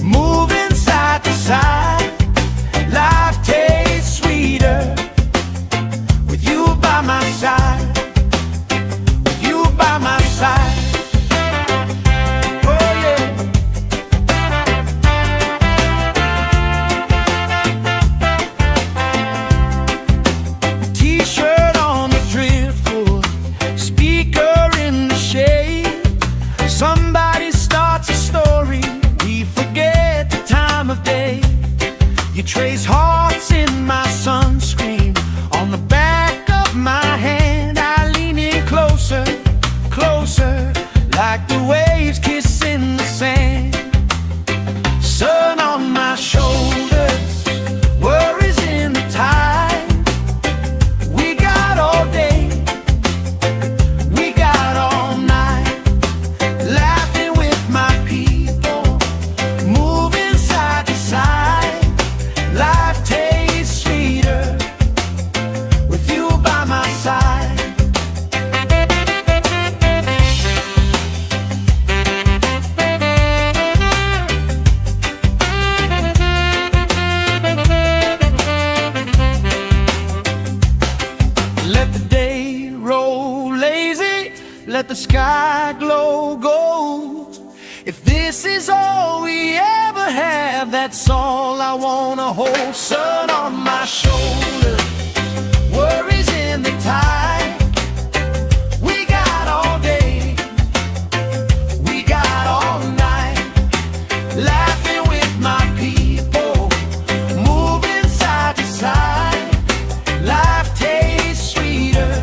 moving side to side. Life tastes sweeter with you by my side, with you by my side. Oh yeah. T-shirt on the driftwood, speaker in the shade. Somebody starts a story, we forget the time of day. You trace hearts in my sunscreen, on the back of my hand. I lean in closer, closer, like the waves kissing the sand. Sun on my shoulders, worries in the tide. We got all day, we got all night, laughing with my people, moving side to side. Life tastes sweeter with you by my side. Let the day roll lazy, let the sky glow gold. If this is all we ever have, that's all I wanna hold. Sun on my shoulder, worries in the tide. We got all day, we got all night, laughing with my people, moving side to side. Life tastes sweeter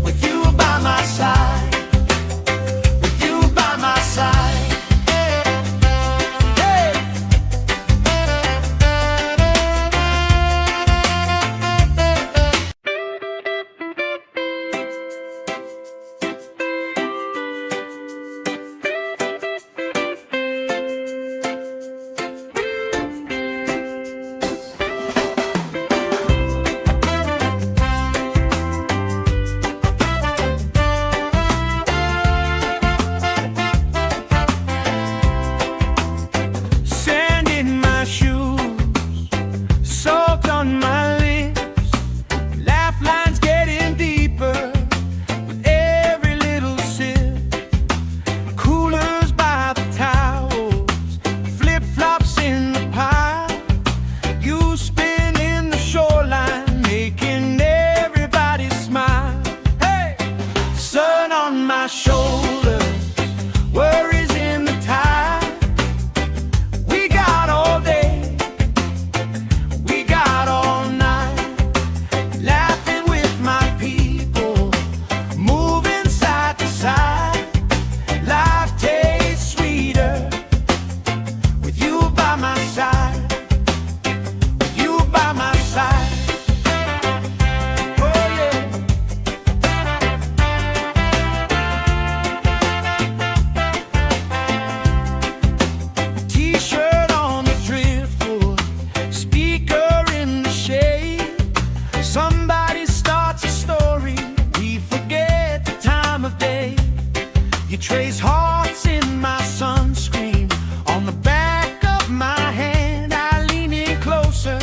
with you by my side, with you by my side. Hey. trace hearts in my sunscreen. On the back of my hand I lean in closer,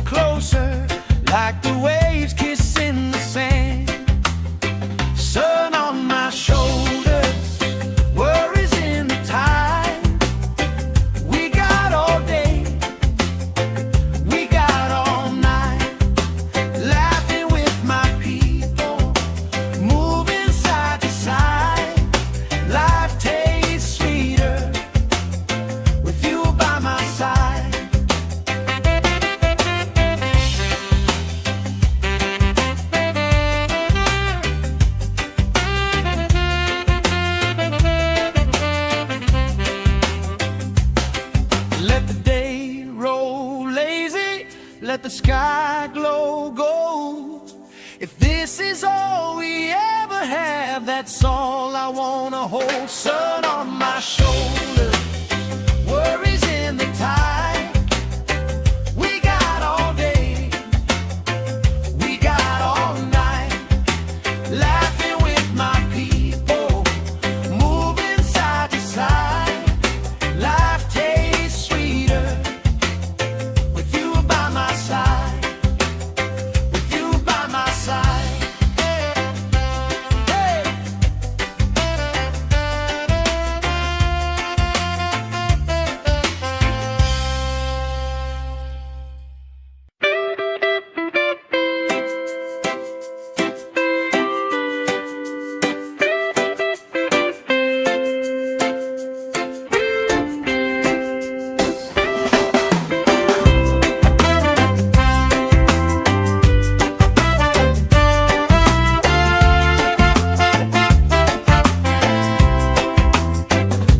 closer, like the waves kissing the sand. Sun on my shoulders, worries in the tide. We got all day, we got all night, laughing with my people, moving side to side. Life tastes sweeter with you by my side. Let the day roll lazy, let the sky glow gold. If this is all we ever have, that's all I wanna hold. Sun on my shoulders, worries in the tide. We got all day, we got all night, laughing with my people, moving side to side. Life tastes sweeter with you by my side, with you by my side. Hey.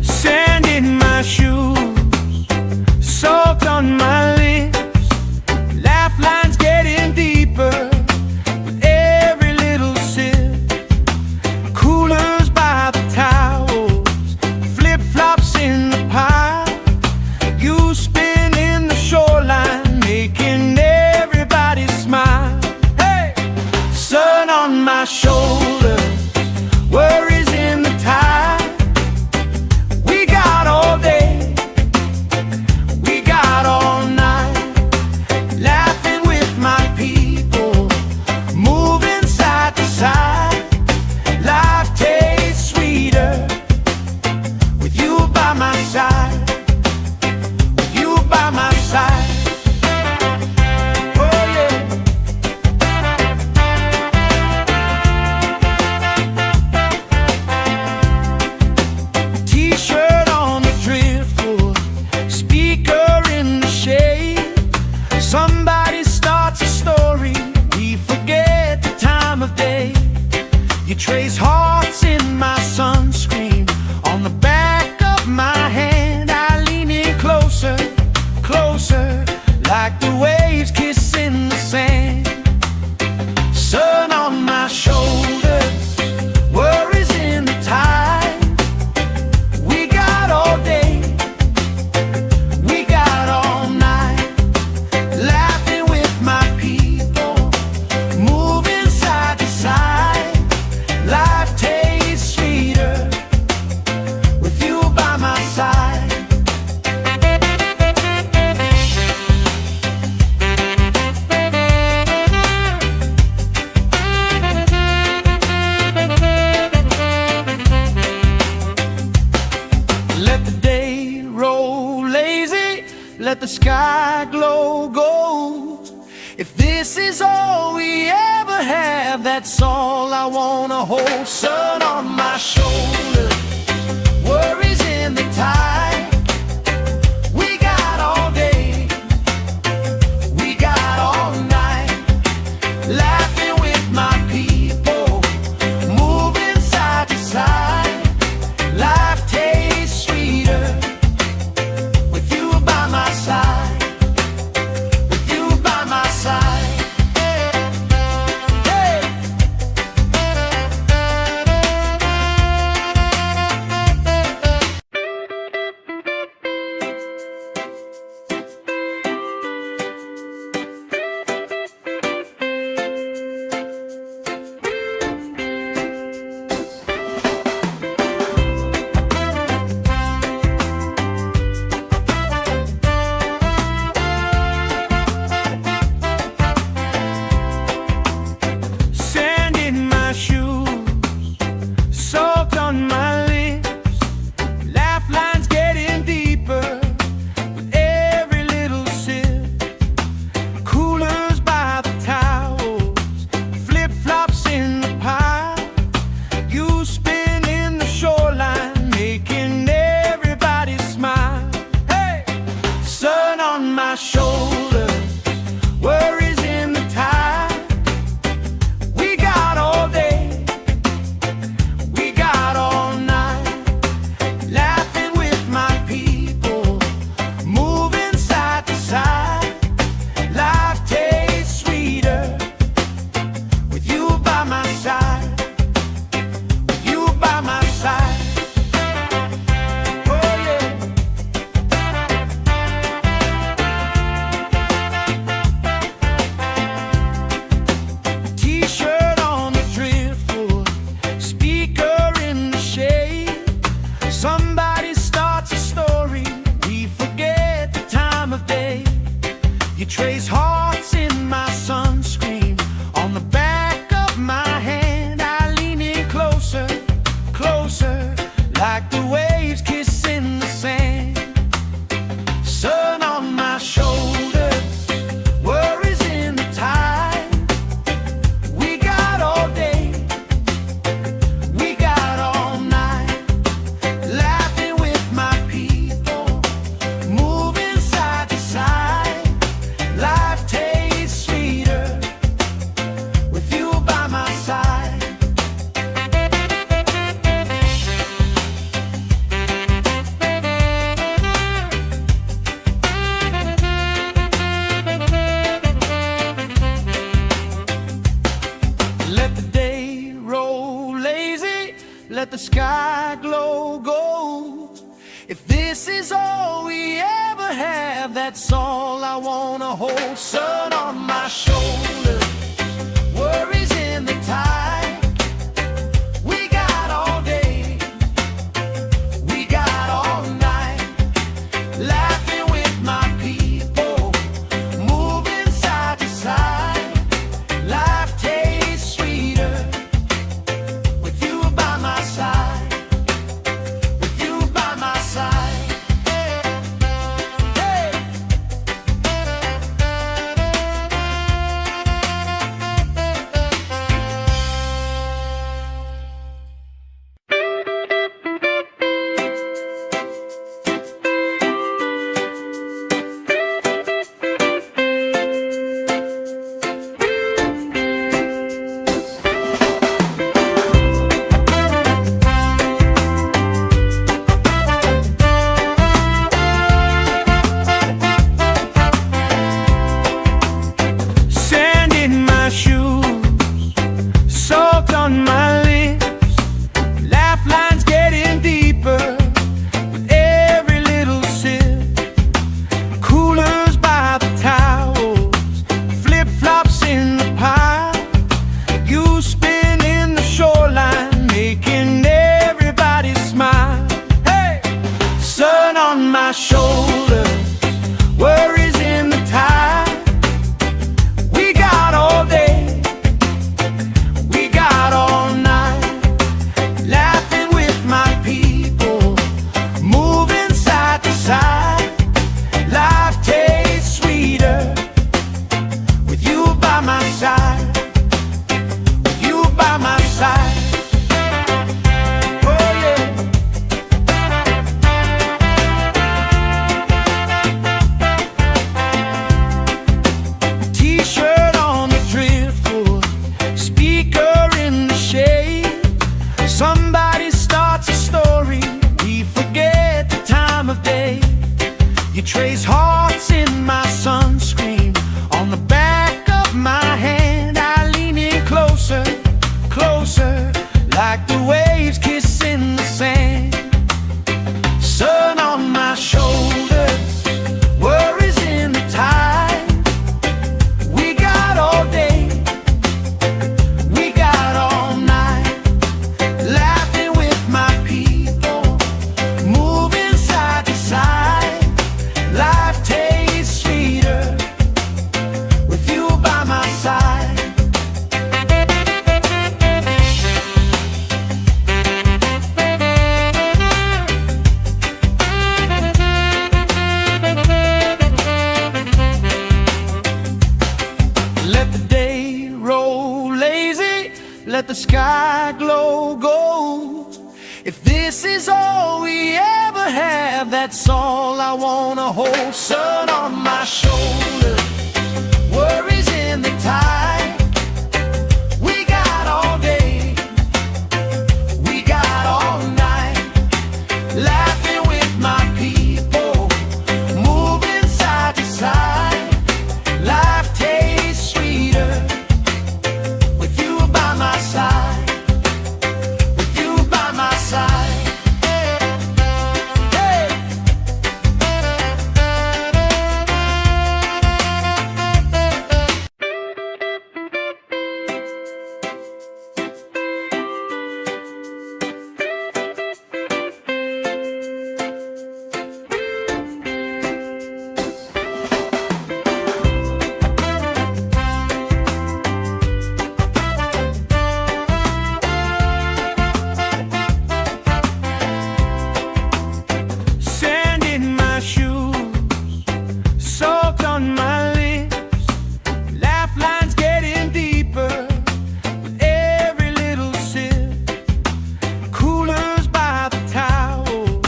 Sand in my shoes, salt on my lips, laugh lines getting deeper with every little sip. Coolers by the towels, flip-flops in the pile. You spin in the shoreline, making everybody smile. Hey! Sun on my shoulders, worries in the tide. We got all day, we got all night, laughing with my people, moving side to side. Life tastes sweeter with you by my side, with you by my side. Oh yeah. T-shirt on the driftwood, speaker in the shade. Somebody starts a story, we forget the time of day. You trace hearts in my sunscreen. On the back of my hand I lean in closer, closer, like the waves kissing the sand. Sun on my shoulders, worries in the tide. We got all day, we got all night, laughing with my people, moving side to side. Life tastes sweeter with you by my side. Let the day roll lazy, let the sky glow gold. If this is all we ever have, that's all I wanna hold. Sun on my shoulders, worries in the tide. We got all day, we got all night, laughing with my people, moving side to side. Life tastes sweeter with you by my side, with you by my side. Hey. roll lazy, let the sky glow gold. If this is all we ever have, that's all I wanna hold. Sun on my shoulder, worries in the tide. We got all day, we got all night, laughing with my people, moving side to side. Life tastes sweeter with you by my side, with you by my side. Hey! Sand in my shoes, salt on my lips, laugh lines getting deeper with every little sip. Coolers by the towels, flip-flops in the pile. You spin in the shoreline, making everybody smile. Hey! Sun on my shoulder, worries in the tide. We got all day, we got all night, laughing with my people, moving side to side. Life tastes sweeter with you by my side, with you by my side. Oh yeah. T-shirt on the driftwood, speaker in the shade. Somebody starts a story, we forget the time of day. You trace hearts in my sunscreen, on the back of my hand. I lean in closer, closer, like the waves kissing the sand. Sun on my shoulders, worries in the tide. We got all day, we got all night, laughing with my people, moving side to side. Life tastes sweeter with you by my side. Let the day roll lazy, let the sky glow gold. If this is all we ever have, that's all I wanna hold. Sun on my shoulder, worries in the tide. We got all day, we got all night, laughing with my people, moving side to side. Life tastes sweeter with you by my side, with you by my side. Hey! Sand in my shoes, salt on my lips, laugh lines getting deeper with every little sip. Coolers by the towels,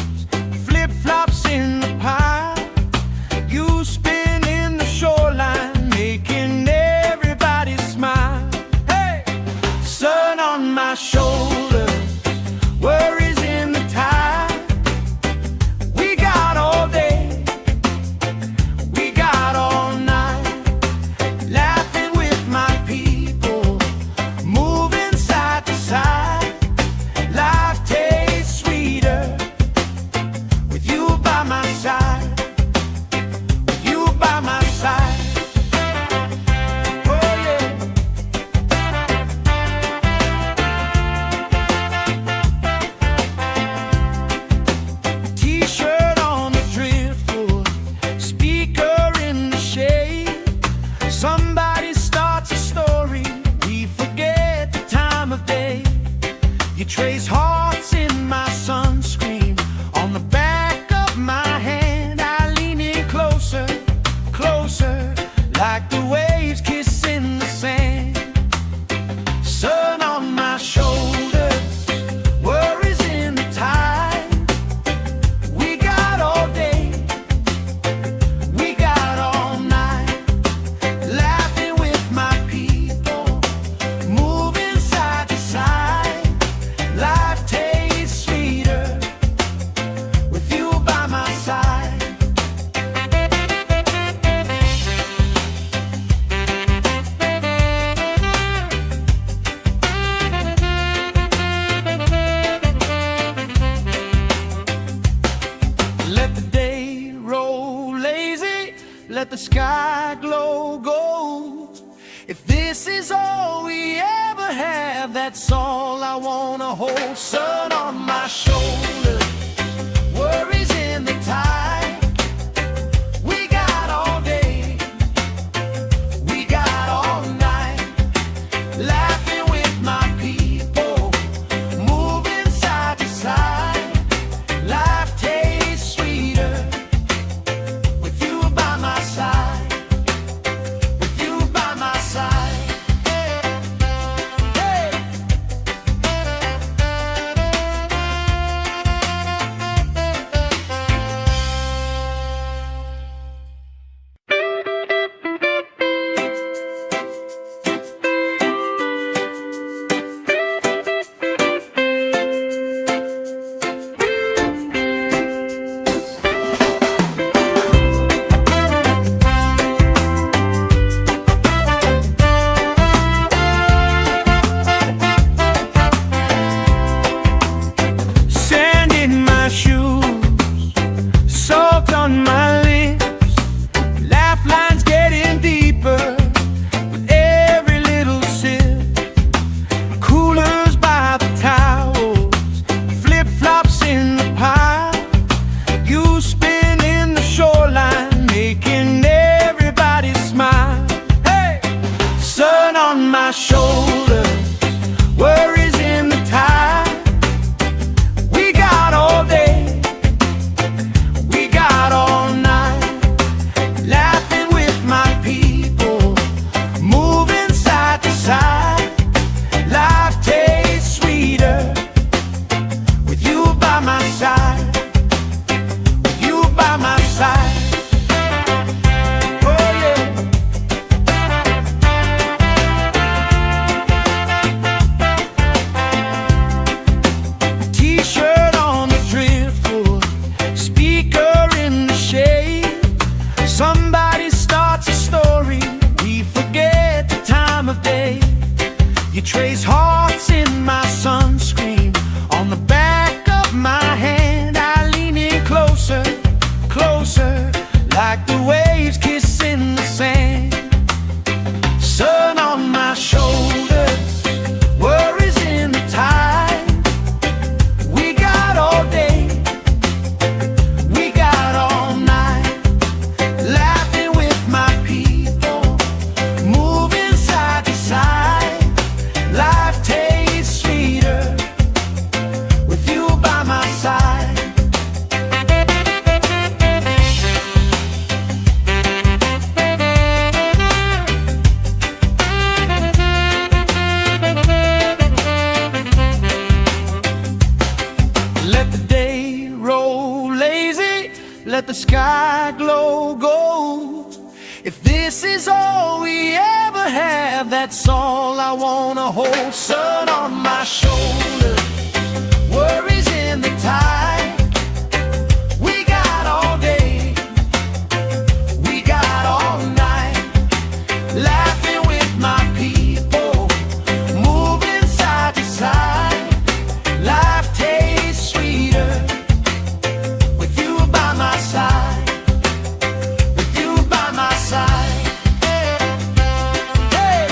flip-flops in the pile. You spin in the shoreline, making everybody smile. Hey! Sun on my shoulder, worries in the tide. We got all day, we got all night, laughing with my people, moving side to side. trace hearts in my sunscreen. On the back of my hand, I lean in closer, closer, like the waves kissing the sand. Sun on my shoulders, worries in the tide. We got all day, we got all night, laughing with my people, moving side to side. Life tastes sweeter with you by my side. Let the day roll lazy, let the sky glow gold. If this is all we ever have, that's all I wanna hold. Sun on my shoulders, worries in the tide. We got all day, we got all night, laughing with my people, moving side to side. Life tastes sweeter with you by my side, with you by my side. Hey. Sand in my shoes, salt on my lips, laugh lines getting deeper with every little sip. Coolers by the towels, flip-flops in the pile. You spin in the shoreline, making everybody smile. Hey! Sun on my shoulders, worries in the tide. We got all day, we got all night, laughing with my people, moving side to side. Life tastes sweeter with you by my side, with you by my side. Oh yeah. T-shirt on the driftwood, speaker in the shade. Somebody starts a story, we forget the time of day. You trace hearts in my sunscreen. On the back of my hand, I lean in closer, closer, like the waves kissing the sand. Sun on my shoulders, worries in the tide. We got all day, we got all night, laughing with my people, moving side to side. Life tastes sweeter with you by my side. Let the day roll lazy, let the sky glow gold. If this is all we ever have, that's all I wanna hold. Sun on my shoulders, worries in the tide. We got all day, we got all night, laughing with my people, moving side to side. Life tastes sweeter with you by my side, with you by my side. Hey.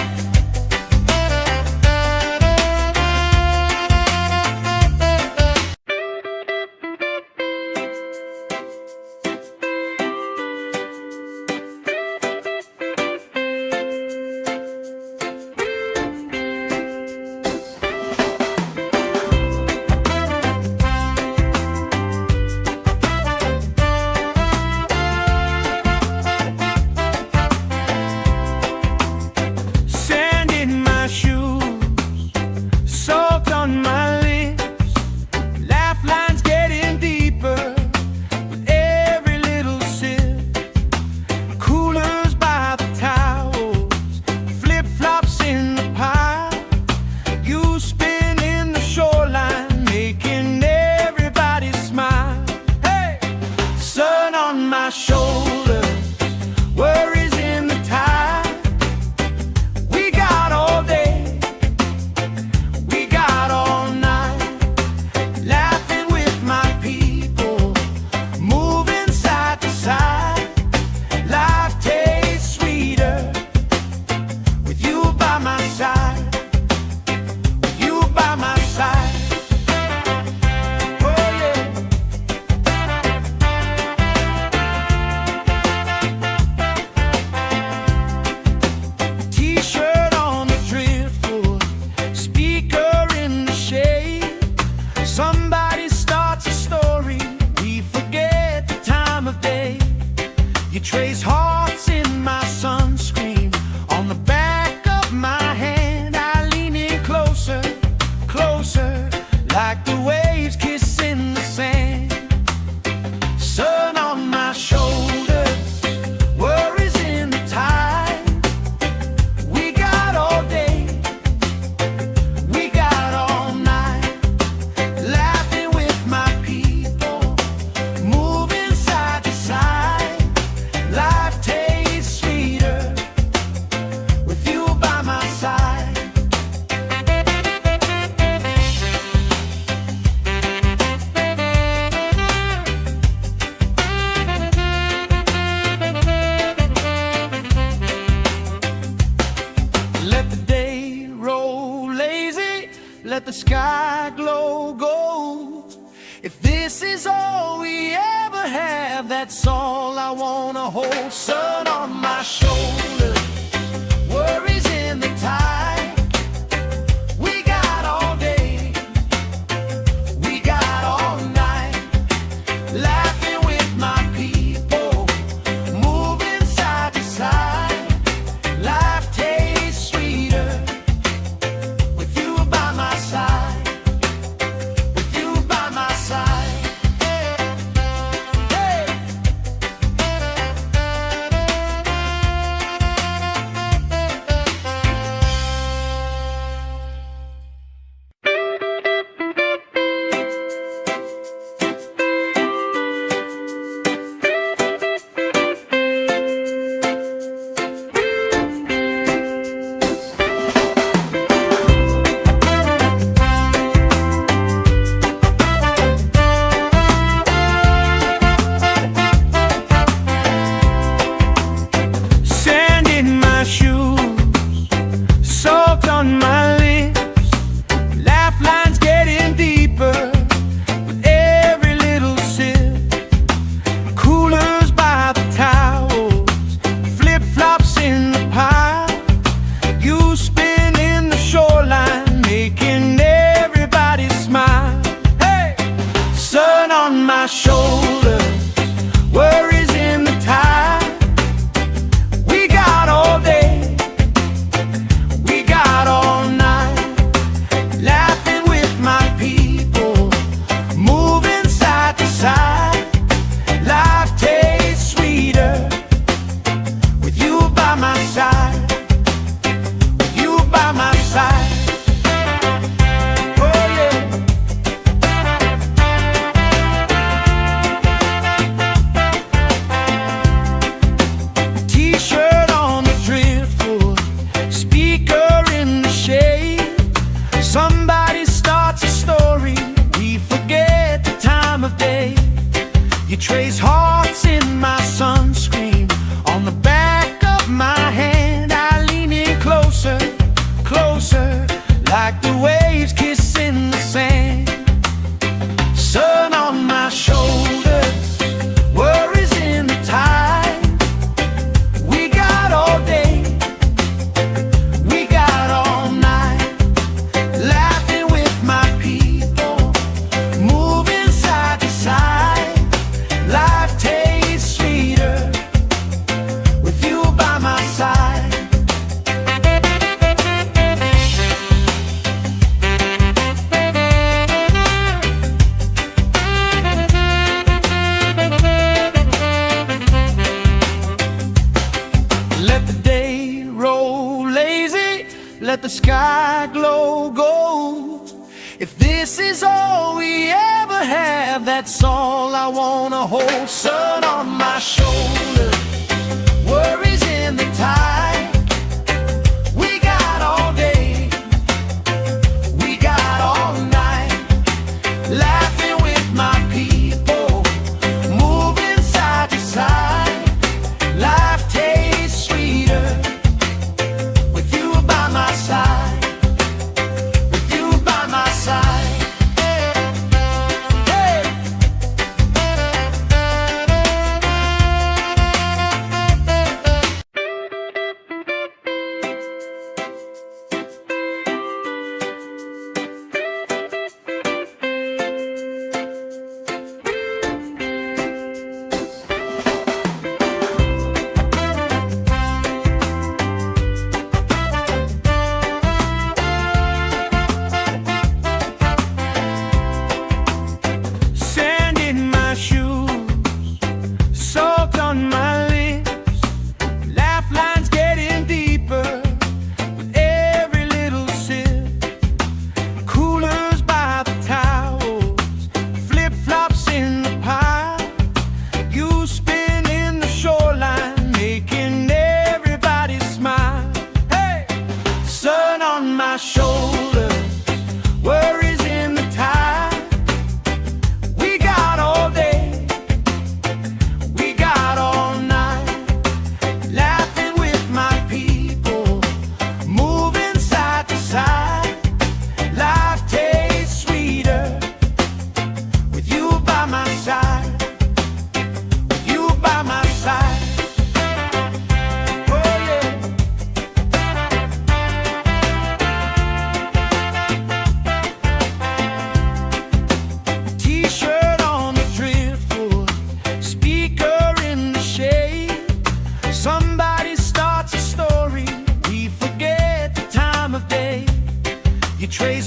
like the waves kissing the sand. Sun on my shoulders, worries in the tide. We got all day, we got all night, laughing with my people, moving side to side. Life tastes sweeter with you by my side. Let the day roll lazy, let the sky glow gold. If this is all we ever have, that's all I wanna hold. Sun on my shoulders, worries in the tide. We got all day, we got all night, laughing with my people, moving side to side. Life tastes sweeter with you by my side, with you by my side. Hey. Sand in my shoes, salt on my lips, laugh lines getting deeper with every little sip. Coolers by the towels, flip-flops in the pile. You spinning the shoreline, making everybody smile. Hey! Sun on my shoulders, worries in the tide. We got all day, we got all night, laughing with my people, moving side to side. Life tastes sweeter with you by my side, with you by my side. Oh yeah. T-shirt on the driftwood, speaker in the shade. Somebody starts a story, we forget the time of day. You trace hearts in my sunscreen, on the back of my hand. I lean in closer, closer, like the waves kissing the sand. Sun on my shoulders, worries in the tide. We got all day, we got all night, laughing with my people, moving side to side. Life tastes sweeter with you by my side. Let the day roll lazy, let the sky glow gold. If this is all we ever have, that's all I wanna hold. Sun on my shoulders, worries in the tide. We got all day, we got all night, laughing with my people, moving side to side. Life tastes sweeter with you by my side, with you by my side. Hey.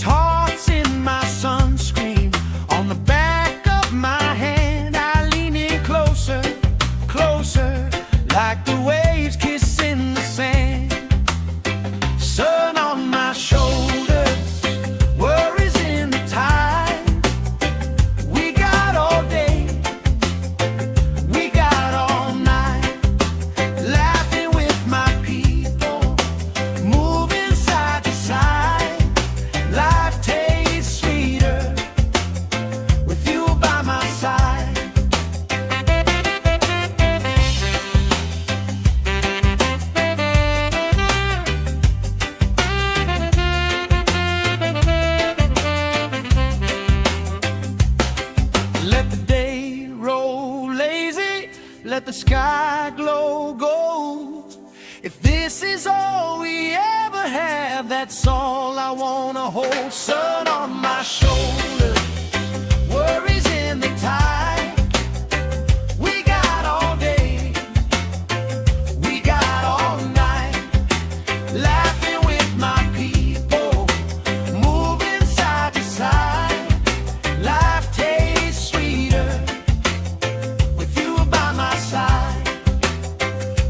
trace hearts in my sunscreen. On the back of my hand I lean in closer, closer, like the waves kissing the sand. Sun on my shoulders, worries in the tide. We got all day, we got all night, laughing with my people, moving side to side. Life tastes sweeter with you by my side. Let the day roll lazy, let the sky glow gold. If this is all we ever have, that's all I wanna hold. Sun on my shoulders, worries in the tide. We got all day, we got all night, laughing with my people, moving side to side. Life tastes sweeter with you by my side,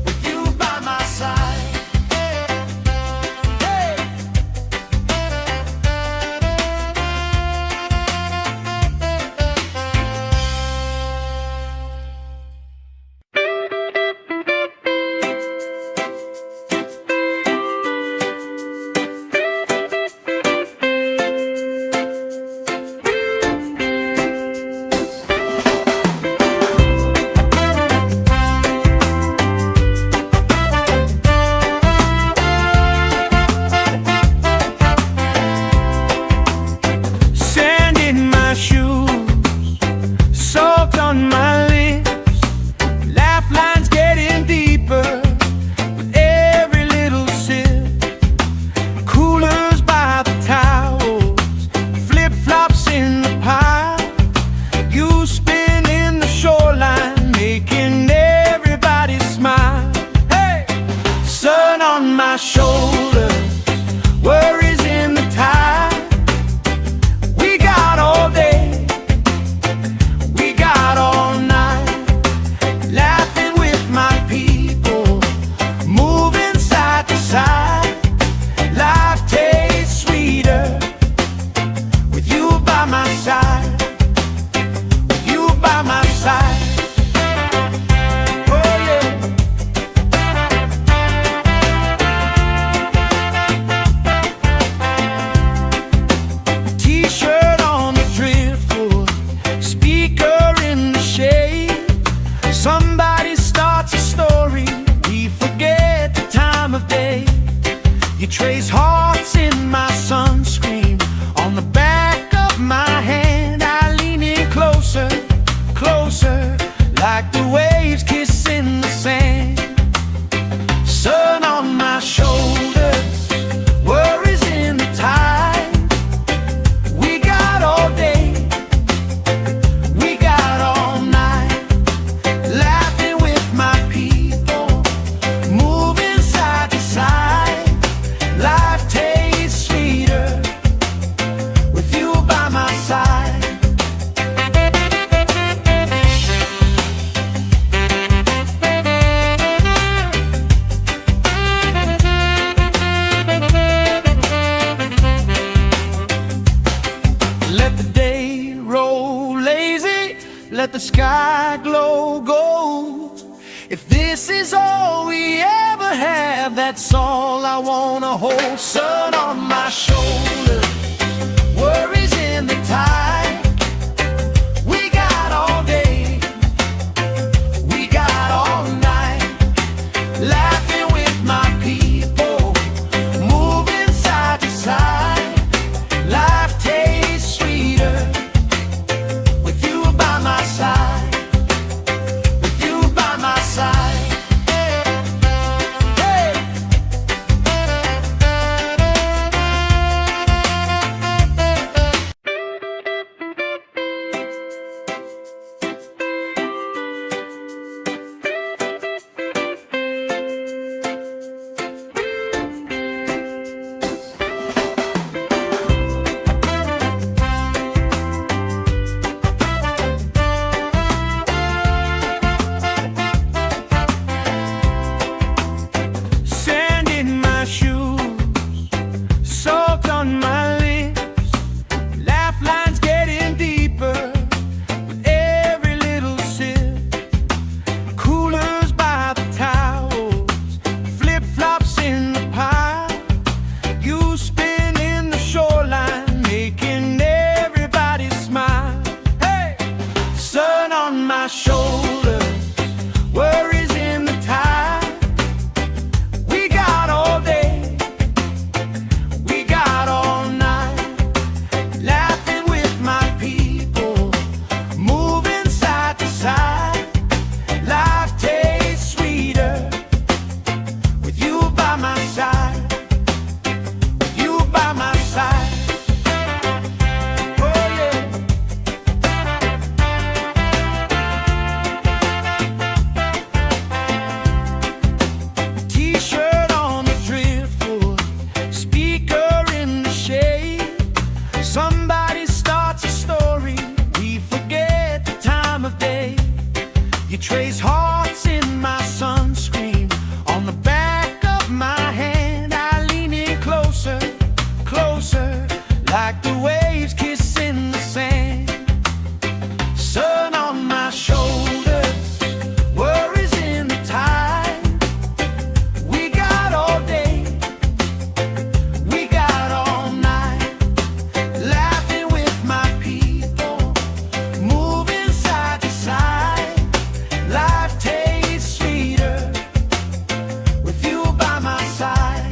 with you by my side. Hey. Sand in my shoes, salt on my lips, laugh lines getting deeper with every little sip. Coolers by the towels, flip-flops in the pile. You spin in the shoreline, making everybody smile. Hey! Sun on my shoulders, worries in the tide. We got all day, we got all night, laughing with my people, moving side to side. Life tastes sweeter with you by my side, with you by my side. Oh yeah. T-shirt on the driftwood, speaker in the shade. Somebody starts a story, we forget the time of day. You trace hearts in my sunscreen. On the back of my hand I lean in closer, closer, like the waves kissing the sand. Sun on my shoulders, worries in the tide. We got all day, we got all night, laughing with my people, moving side to side. Life tastes sweeter with you by my side. Let the day roll lazy, let the sky glow gold. If this is all we ever have, that's all I wanna hold. Sun on my shoulders, worries in the tide. We got all day, we got all night, laughing with my people, moving side to side. Life tastes sweeter with you by my side, with you by my side. Hey. trace hearts in my sunscreen. On the back of my hand, I lean in closer, closer, like the waves kissing the sand. Sun on my shoulders, worries in the tide. We got all day, we got all night, laughing with my people, moving side to side. Life tastes sweeter with you by my side.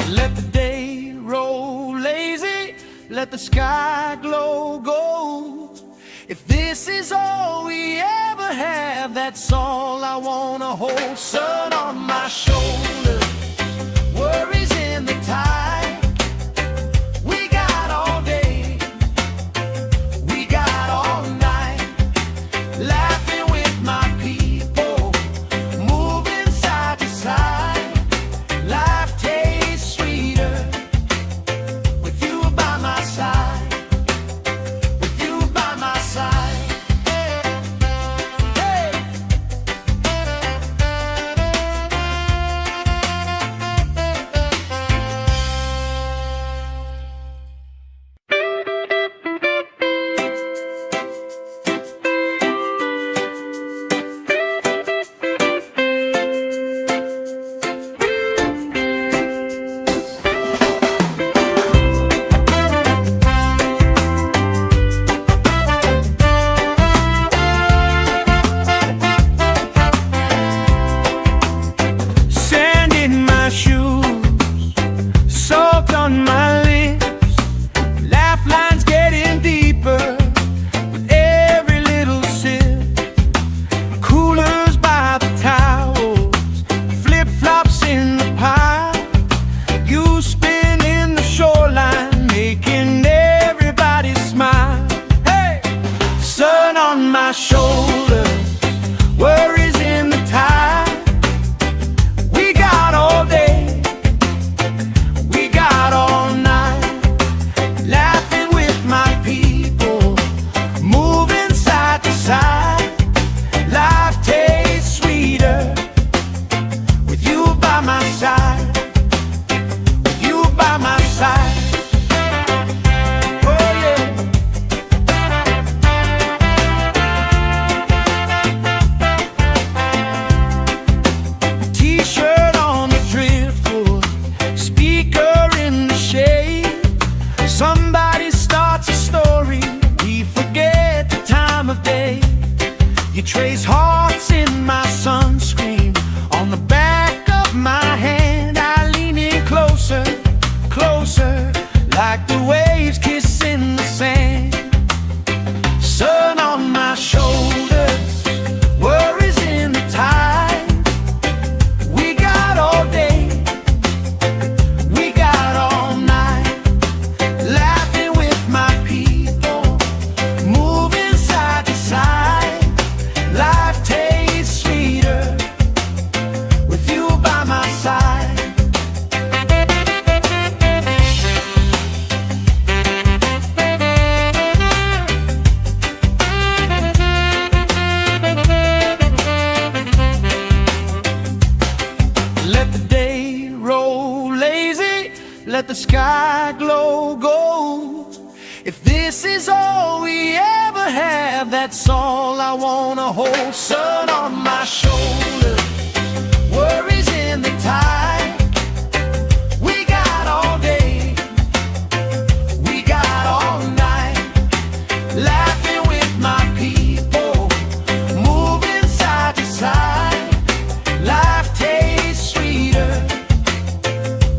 Let the day roll lazy, let the sky glow gold. If this is all we ever have, that's all I wanna hold. Sun on my shoulders, worries in the tide. We got all day, we got all night, laughing with my people, moving side to side. Life tastes sweeter with you by my side, with you by my side. Hey! Sand in my shoes, salt on my lips, laugh lines getting deeper with every little sip. Coolers by the towels, flip-flops in the pile. You spin in the shoreline, making everybody smile. Hey! Sun on my shoulders, worries in the tide. We got all day, we got all night, laughing with my people, moving side to side. Life tastes sweeter with you by my side, with you by my side. Oh yeah. T-shirt on the driftwood, speaker in the shade. Somebody starts a story, we forget the time of day. You trace hearts in my sunscreen. On the back of my hand, I lean in closer, closer, like the waves kissing the sand. Sun on my shoulders, worries in the tide. We got all day, we got all night, laughing with my people, moving side to side. Life tastes sweeter with you by my side. Let the day roll lazy, let the sky glow gold. If this is all we ever have, that's all I wanna hold. Sun on my shoulders, worries in the tide. We got all day, we got all night, laughing with my people, moving side to side. Life tastes sweeter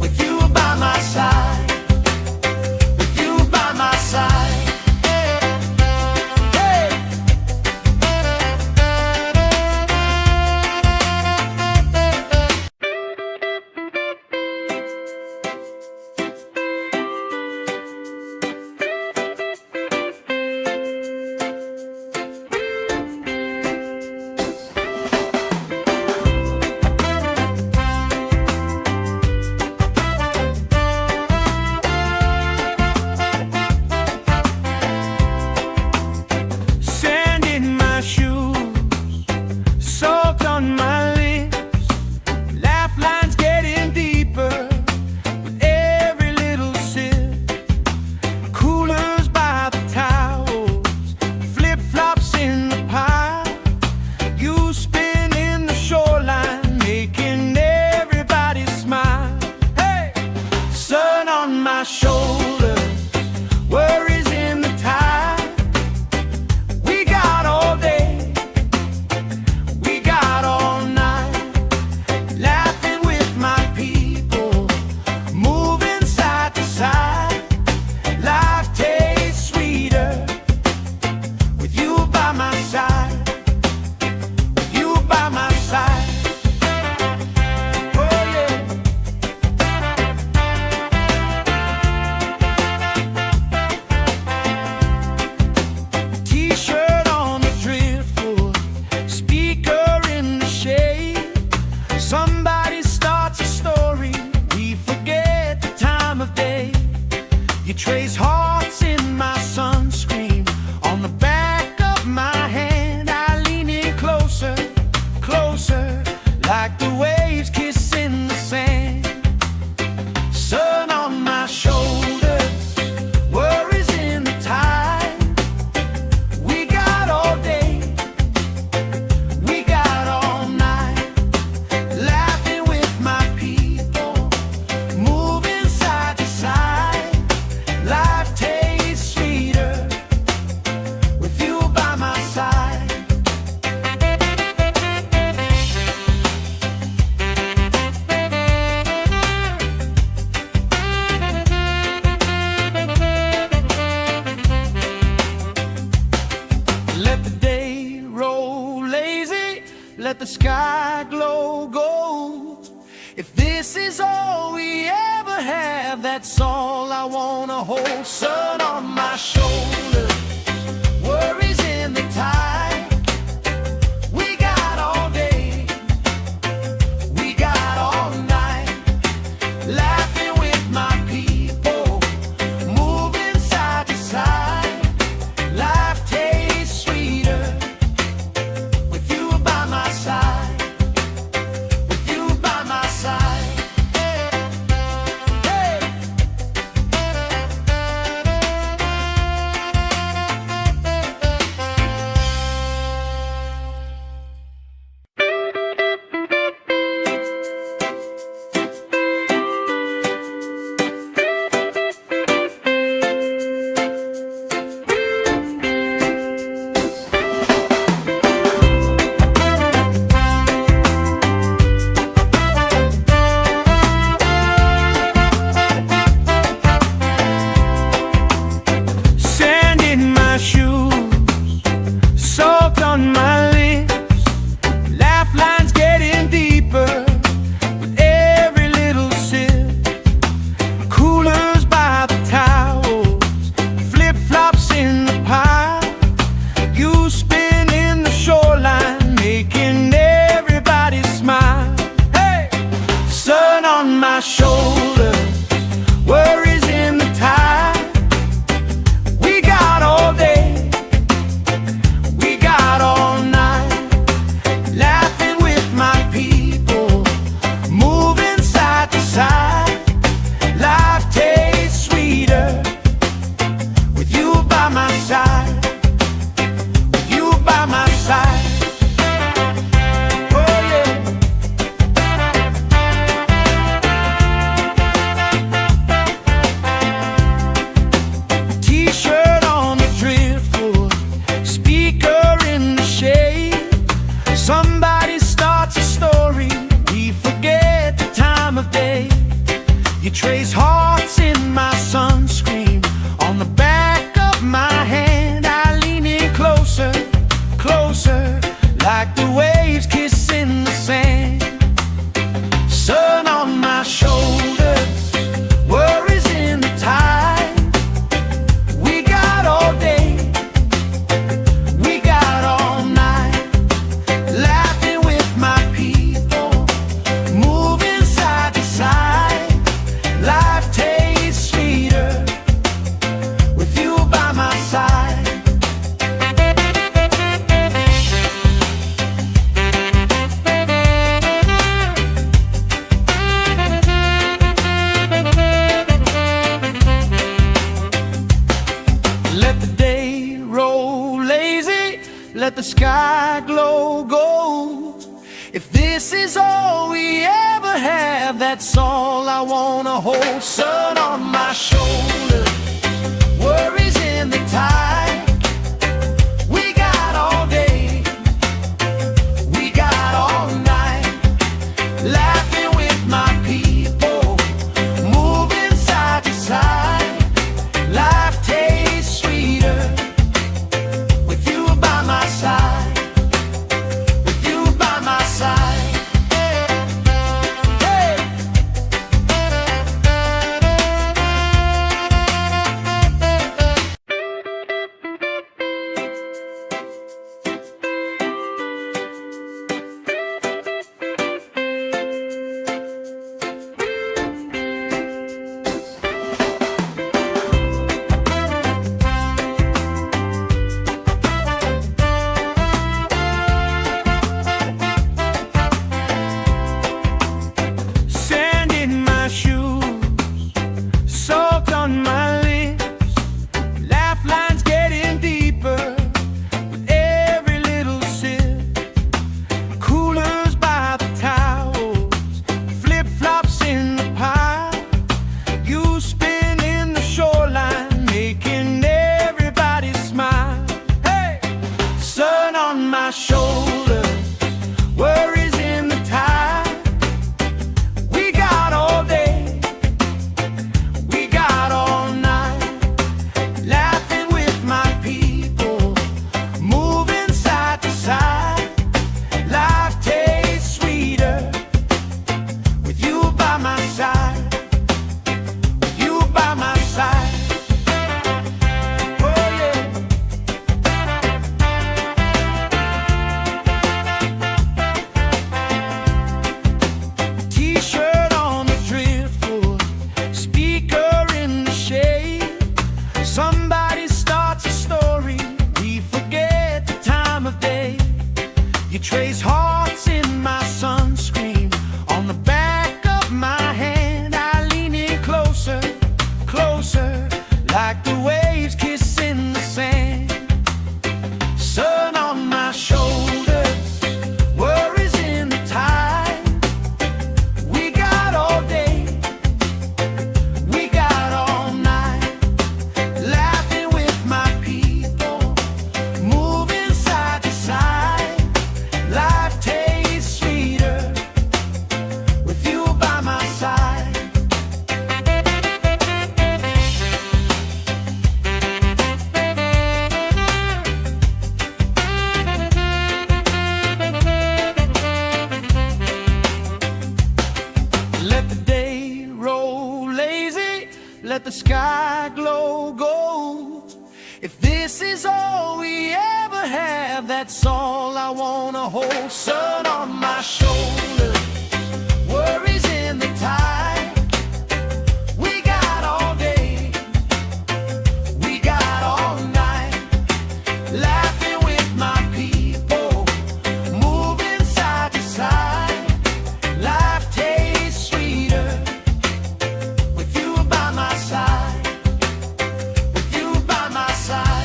with you by my side, with you by my side. Hey! let the sky glow gold. If this is all we ever have, that's all I wanna hold. Sun on my shoulder, worries in the tide. We got all day, we got all night, laughing with my people, moving side to side. Life tastes sweeter with you by my side, with you by my side. Hey. Sand in my shoes, salt on my lips, laugh lines getting deeper with every little sip. Coolers by the towels, flip-flops in the pile. You spin in the shoreline, making everybody smile. Hey! Sun on my shoulders, worries in the tide. We got all day, we got all night, laughing with my people, moving side to side. Life tastes sweeter with you by my side, with you by my side. Oh yeah. T-shirt on the driftwood, speaker in the shade. Somebody starts a story, we forget the time of day. You trace hearts in my sunscreen, on the back of my hand. I lean in closer, closer, like the waves kissing the sand. Sun on my shoulders, worries in the tide. We got all day, we got all night, laughing with my people, moving side to side. Life tastes sweeter with you by my side. Let the day roll lazy, let the sky glow gold. If this is all we ever have, that's all I wanna hold. Sun on my shoulder, worries in the tide. We got all day, we got all night, laughing with my people, moving side to side. Life tastes sweeter with you by my side, with you by my side. Hey. Sand in my shoes, salt on my lips, laugh lines getting deeper with every little sip. Coolers by the towels, flip-flops in the pile. You spin in the shoreline, making everybody smile. Hey! Sun on my shoulders, worries in the tide. We got all day, we got all night, laughing with my people, moving side to side. Life that's all I wanna hold. Sun on my shoulder, worries in the tide. We got all day, we got all night, laughing with my people, moving side to side. Life tastes sweeter with you by my side, with you by my side.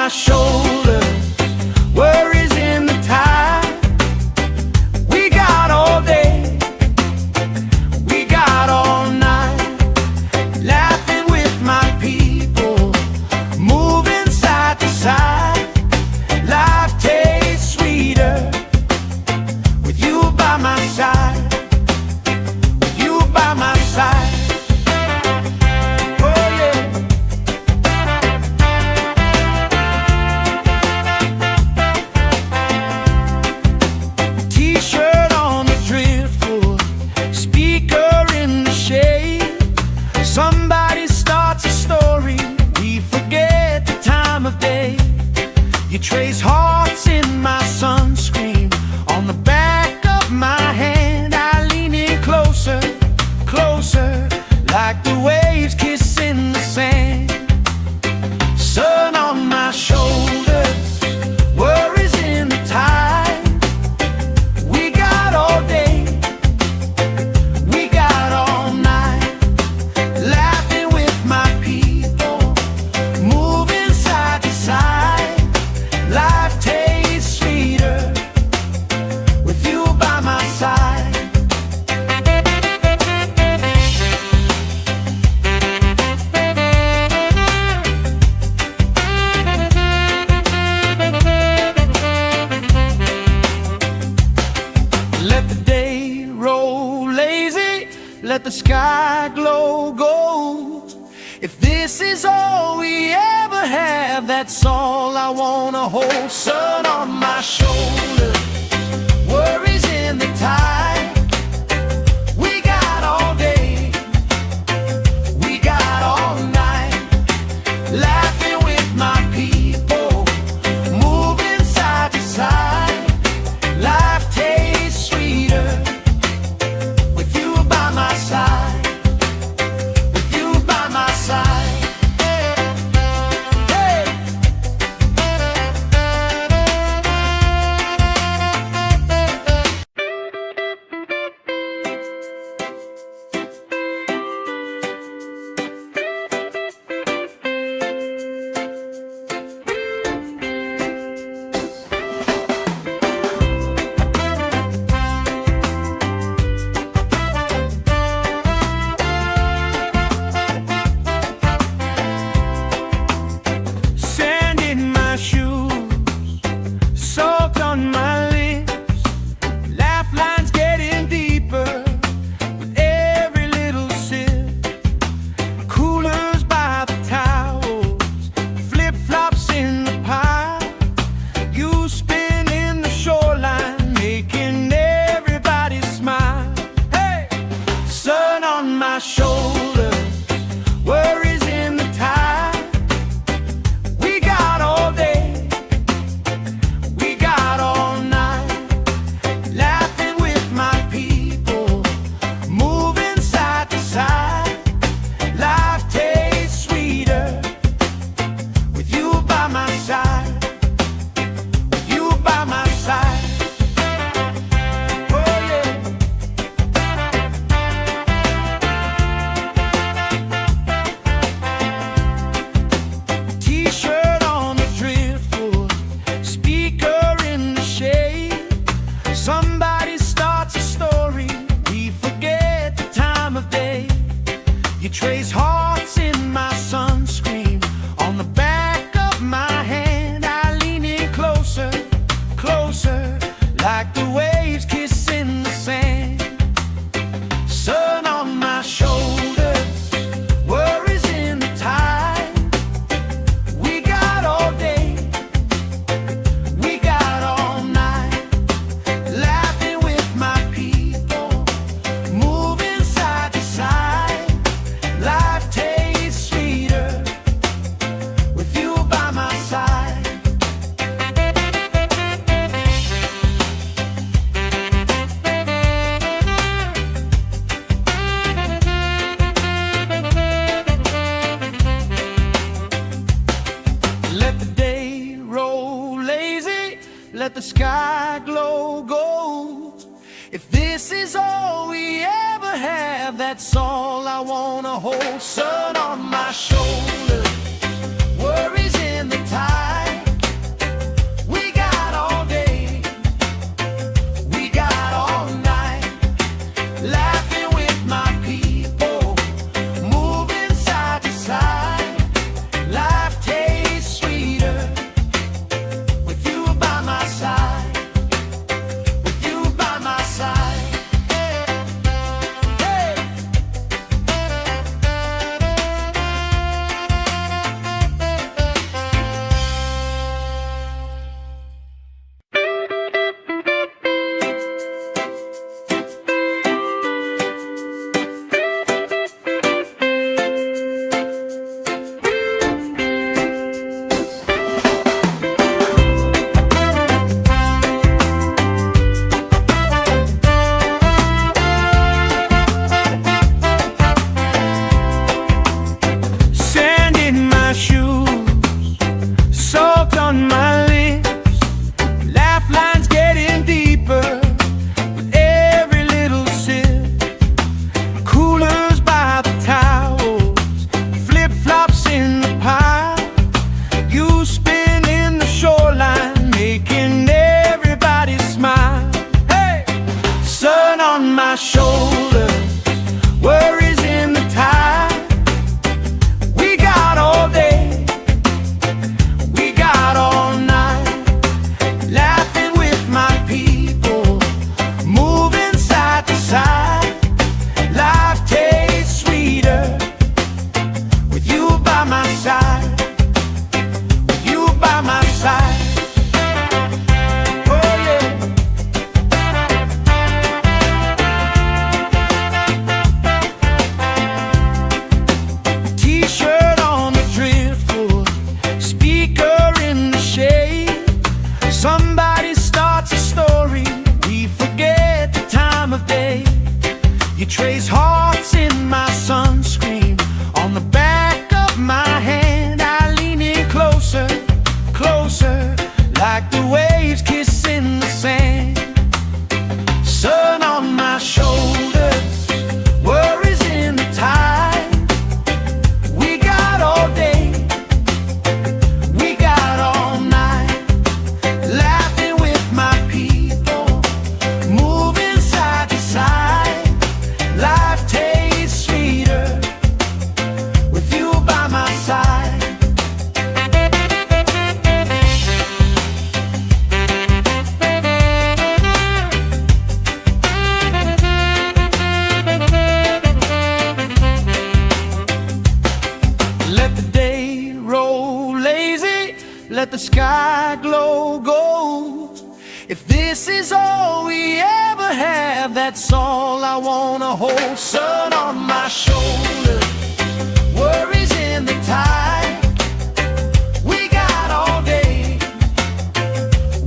My shoulder, worries in the tide. We got all day, we got all night, laughing with my people, moving side to side. Life tastes sweeter with you by my side, with you by my side. Somebody starts a story, we forget the time of day. You trace hearts in my sunscreen, on the back of my hand. I lean in closer, closer, like the waves kissing the sand. Sun on my shoulders, worries in the tide. We got all day, we got all night, laughing with my people, moving side to side. Life tastes sweeter with you by my side. Let the day roll lazy, let the sky glow gold. If this is all we ever have, that's all I wanna hold. Sun on my shoulder, worries in the tide. We got all day, we got all night, laughing with my people, moving side to side. Life tastes sweeter with you by my side, with you by my side. Hey. let the sky glow gold. If this is all we ever have, that's all I wanna hold. Sun on my shoulder, worries in the tide. We got all day, we got all night, laughing with my people, moving side to side. Life tastes sweeter with you by my side, with you by my side. Hey! Sand in my shoes, salt on my lips, laugh lines getting deeper with every little sip. Coolers by the towels, flip-flops in the pile. You spin in the shoreline, making everybody smile. Hey! Sun on my shoulders, worries in the tide. We got all day, we got all night, laughing with my people, moving side to side. Life tastes sweeter with you by my side, with you by my side. Oh yeah. T-shirt on the driftwood, speaker in the shade. Somebody starts a story, we forget the time of day. You trace hearts in my sunscreen, on the back of my hand. I lean in closer, closer, like the waves kissing the sand. Sun on my shoulders, worries in the tide. We got all day, we got all night, laughing with my people, moving side to side. Life tastes sweeter with you by my side. Let the day roll lazy, let the sky glow gold. If this is all we ever have, that's all I wanna hold. Sun on my shoulder, worries in the tide. We got all day,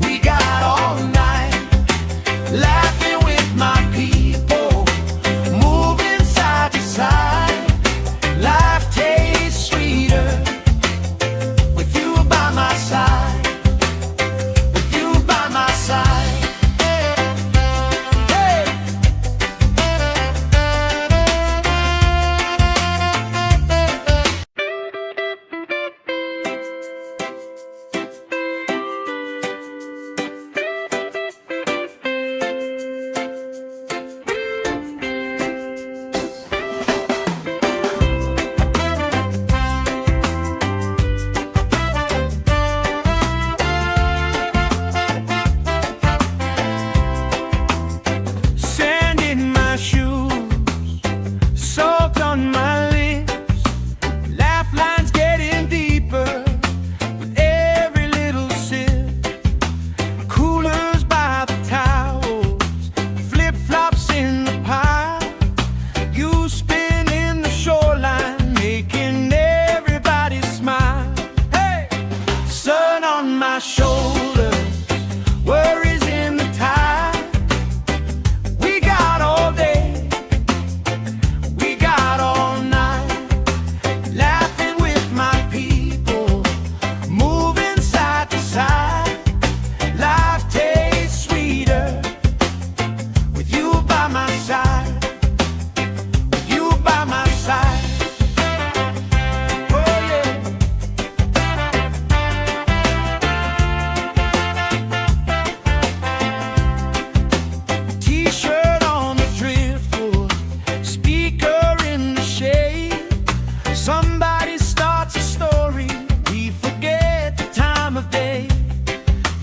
we got all night, laughing with my people, moving side to side. Life tastes sweeter with you by my side, with you by my side. Hey! Sand in my shoes, salt on my lips, laugh lines getting deeper with every little sip. Coolers by the towels, flip-flops in the pile. You spin in the shoreline, making everybody smile. Hey! Sun on my shoulders, worries in the tide. We got all day, we got all night, laughing with my people, moving side to side. Life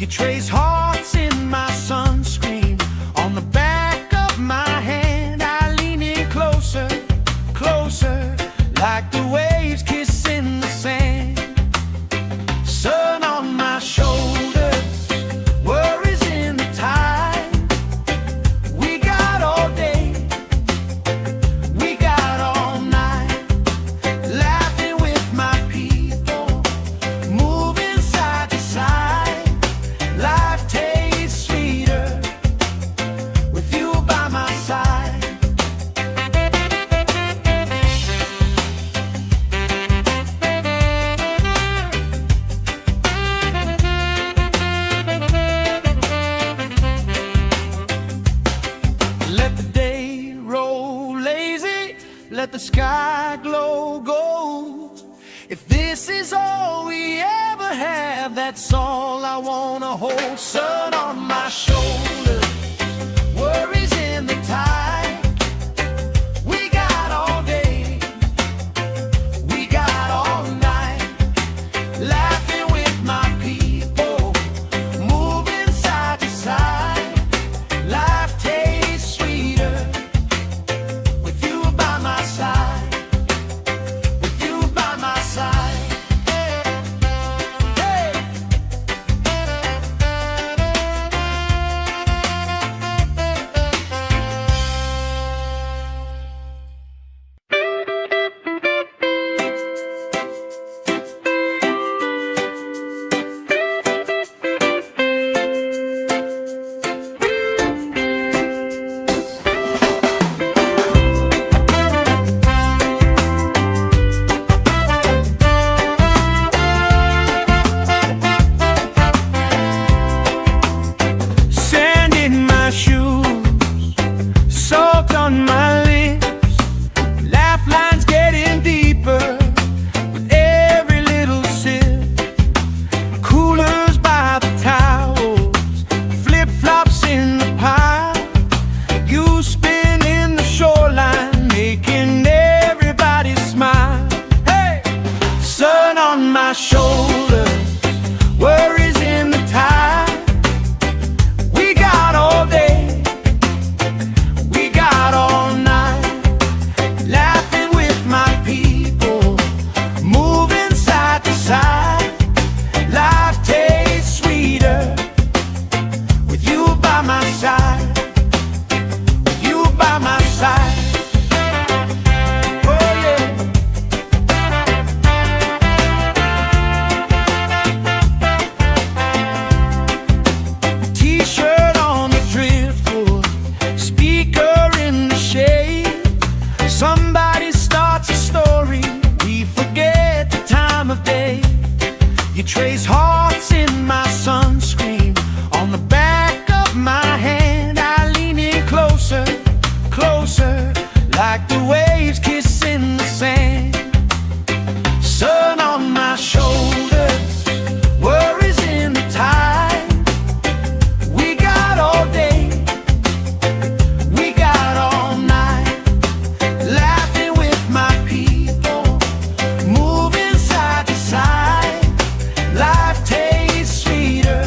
You trace hearts in my sunscreen on the back of my hand. I lean in closer, closer, like the waves kissing the sand. Sun on my shoulders, worries in the tide. We got all day, we got all night, laughing with my people, moving side to side. Life tastes sweeter with you by my side. Let the day roll lazy, let the sky glow gold. If this is all we ever have, that's all I wanna hold. Sun on my shoulders, worries in the tide. We got all day, we got all night, laughing with my people, moving side to side. Life tastes sweeter with you by my side, with you by my side. Hey. Sand in my shoes, salt on my lips, laugh lines getting deeper with every little sip. Coolers by the towels, flip-flops in the pile. You spinning the shoreline, making everybody smile. Hey! Sun on my shoulders, worries in the tide. We got all day, we got all night, laughing with my people, moving side to side. Life tastes sweeter with you by my side, with you by my side. Oh yeah. T-shirt on the driftwood, speaker in the shade. Somebody starts a story, we forget the time of day. You trace hearts in my sunscreen on the back of my hand. I lean in closer, closer, like the waves kissing the sand. Sun on my shoulders, worries in the tide. We got all day, we got all night, laughing with my people, moving side to side. Life tastes sweeter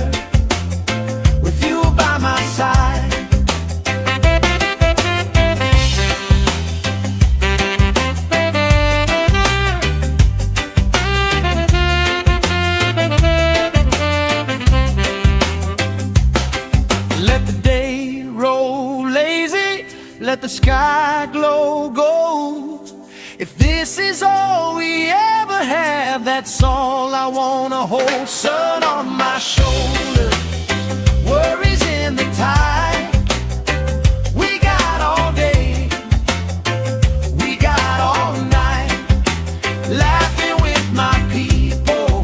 with you by my side. Let the day roll lazy, let the sky glow gold. If this is all we ever have, that's all I wanna hold. Sun on my shoulders, worries in the tide. We got all day, we got all night, laughing with my people,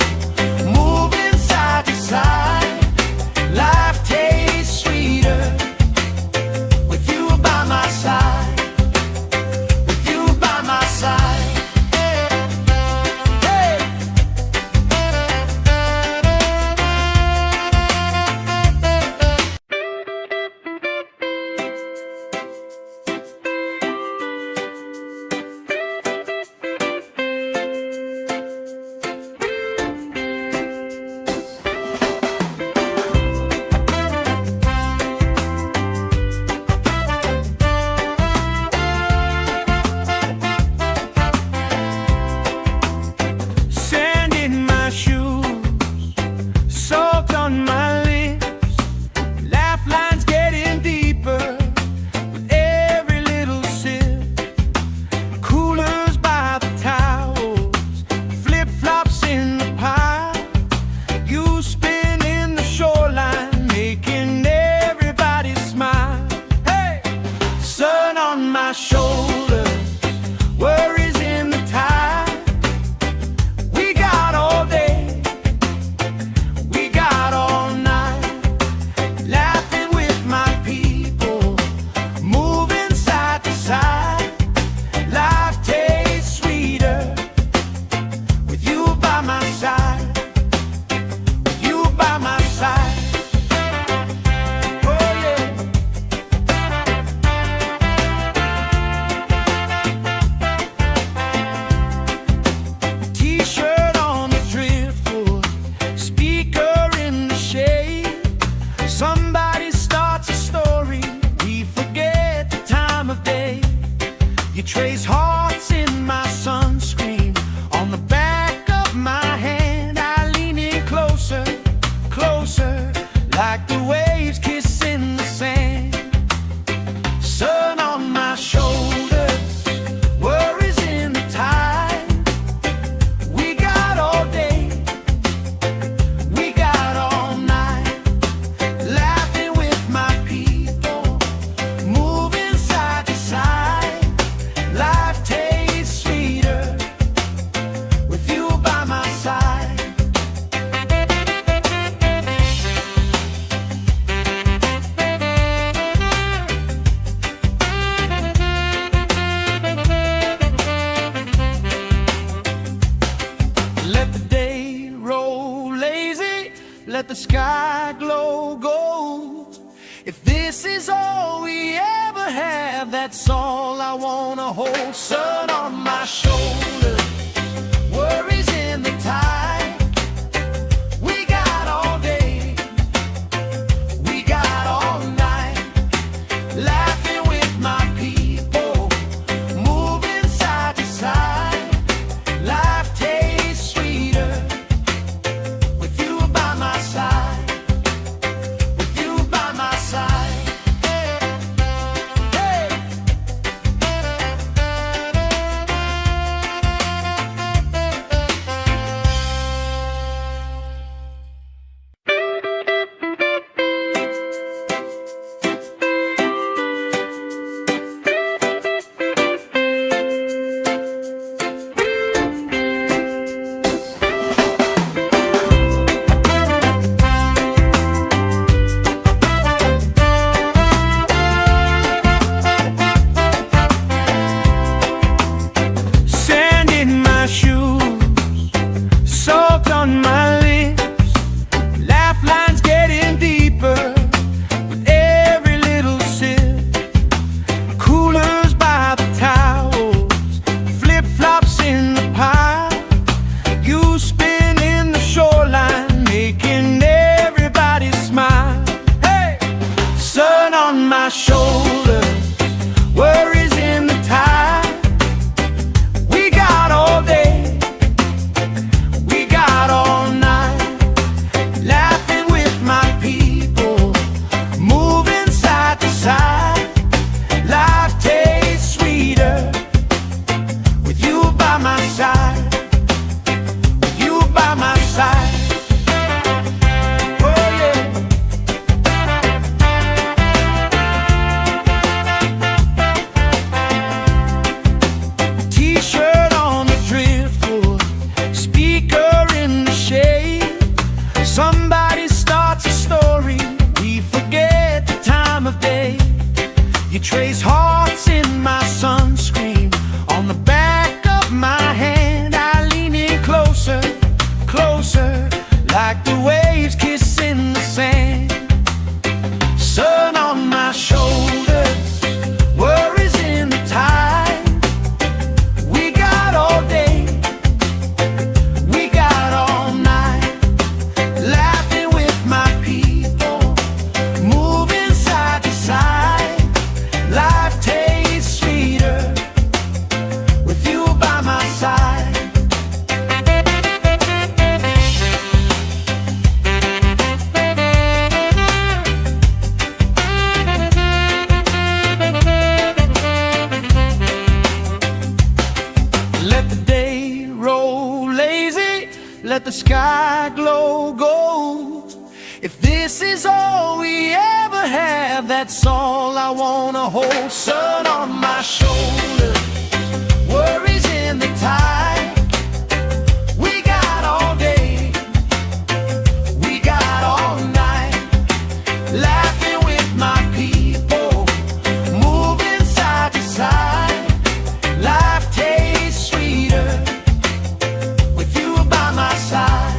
moving side to side. Life tastes sweeter with you by my side, with you by my side. Hey. on my lips, laugh lines getting deeper with every little sip. Coolers by the towels, flip-flops in the pile. You spin in the shoreline, making everybody smile. Hey! Sun on my shoulders, worries in the tide. We got all day, we got all night, laughing with my people, moving side to side. Life tastes sweeter with you by my side, with you by my side. Oh yeah. T-shirt on the driftwood, speaker in the shade. Somebody starts a story, we forget the time of day. You trace hearts in my sunscreen, on the back of my hand. I lean in closer, closer, like the waves kissing the sand. Sun on my shoulders, worries in the tide. We got all day, we got all night, laughing with my people, moving side to side. Life tastes sweeter with you by my side. Let the day roll lazy, let the sky glow gold. If this is all we ever have, that's all I wanna hold. Sun on my shoulders, worries in the tide. We got all day, we got all night, laughing with my people, moving side to side. Life tastes sweeter with you by my side, with you by my side. Hey! this is all we ever have, that's all I wanna hold. Sun on my shoulder, worries in the tide. We got all day, we got all night, laughing with my people, moving side to side. Life tastes sweeter with you by my side.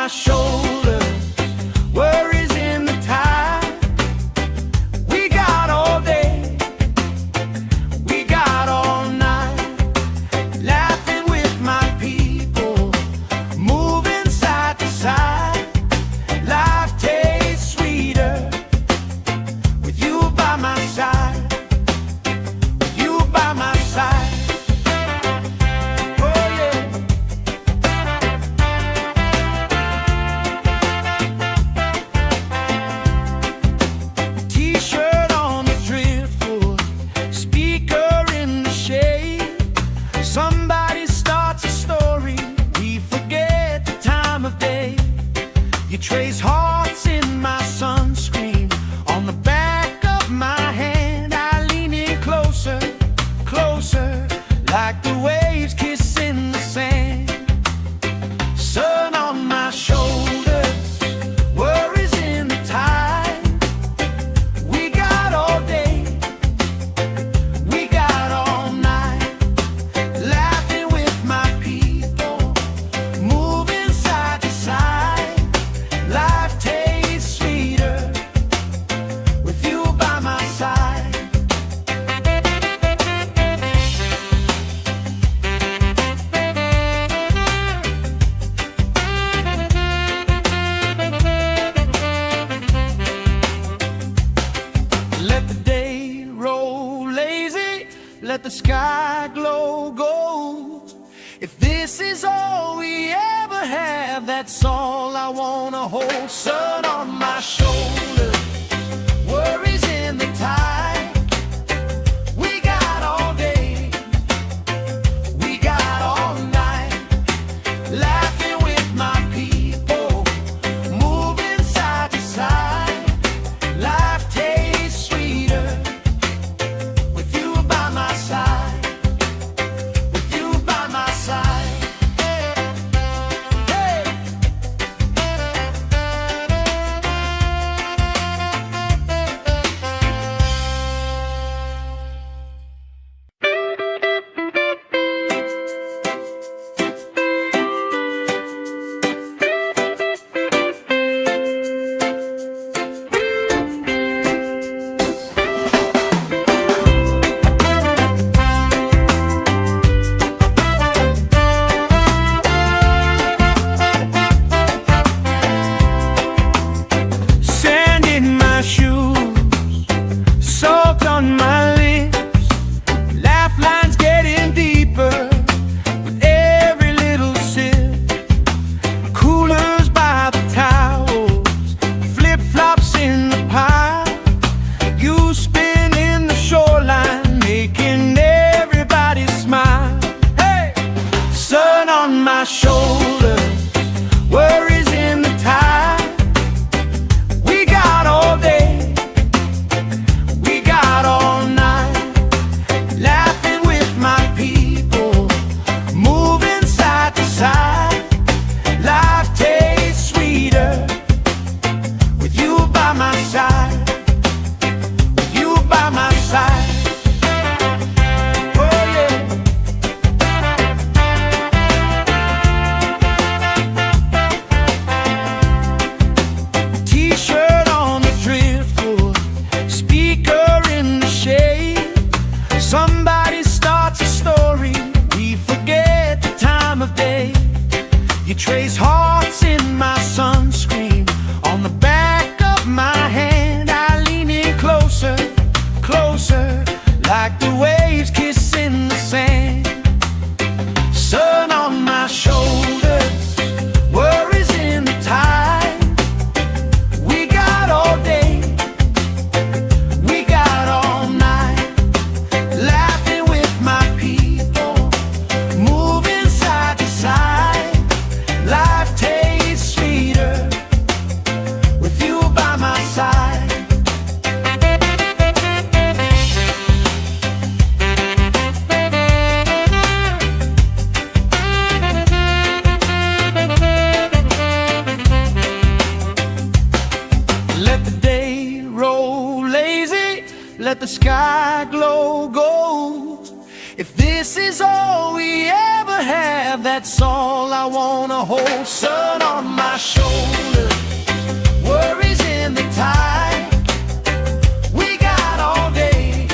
Shoulder, worries in the tide. We got all day, we got all night, laughing with my people, moving side to side. Life tastes sweeter with you by my side, with you by my side. Somebody starts a story, we forget the time of day. You trace hearts in my sunscreen, on the back of my hand. I lean in closer, closer, like the waves kissing the sand. Sun on my shoulders, worries in the tide. We got all day, we got all night, laughing with my people, moving side to side. Life tastes sweeter with you by my side. Let the day roll lazy, let the sky glow gold. If this is all we ever have, that's all I wanna hold. Sun on my shoulder, worries in the tide. We got all day, we got all night, laughing with my people, moving side to side. Life tastes sweeter with you by my side. like the waves kissing the sand. Sun on my shoulders, worries in the tide. We got all day, we got all night, laughing with my people, moving side to side. Life tastes sweeter with you by my side. Let the day roll lazy, let the sky glow gold. If this is all we ever have, that's all I wanna hold. Sun on my shoulders, worries in the tide. We got all day,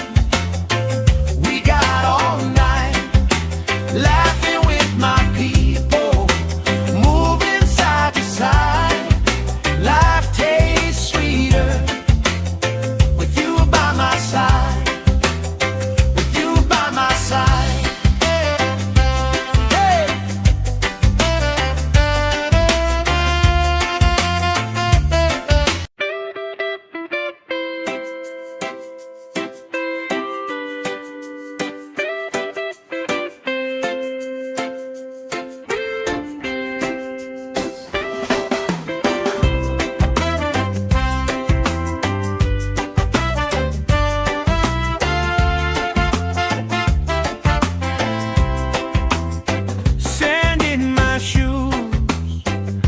we got all night, laughing with my people, moving side to side. Life tastes sweeter with you by my side, with you by my side. Hey! Sand in my shoes,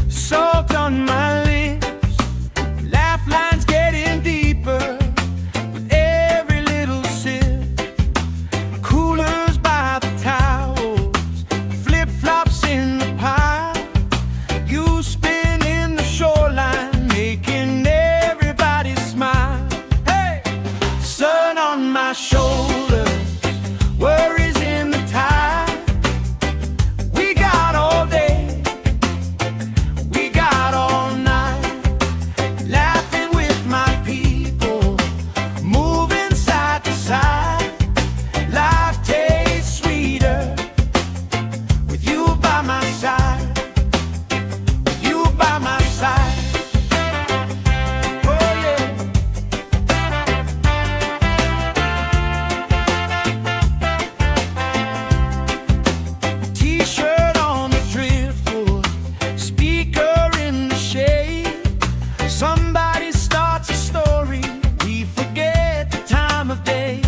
salt on my lips, laugh lines getting deeper with every little sip. Coolers by the towels, flip-flops in the pile. You spin in the shoreline, making everybody smile. Hey! Sun on my shoulders, worries in the tide. We got all day, we got all night, laughing with my people, moving side to side. Life tastes sweeter with you by my side, with you by my side. Oh yeah. T-shirt on the driftwood, speaker in the shade. Somebody starts a story, we forget the time of day.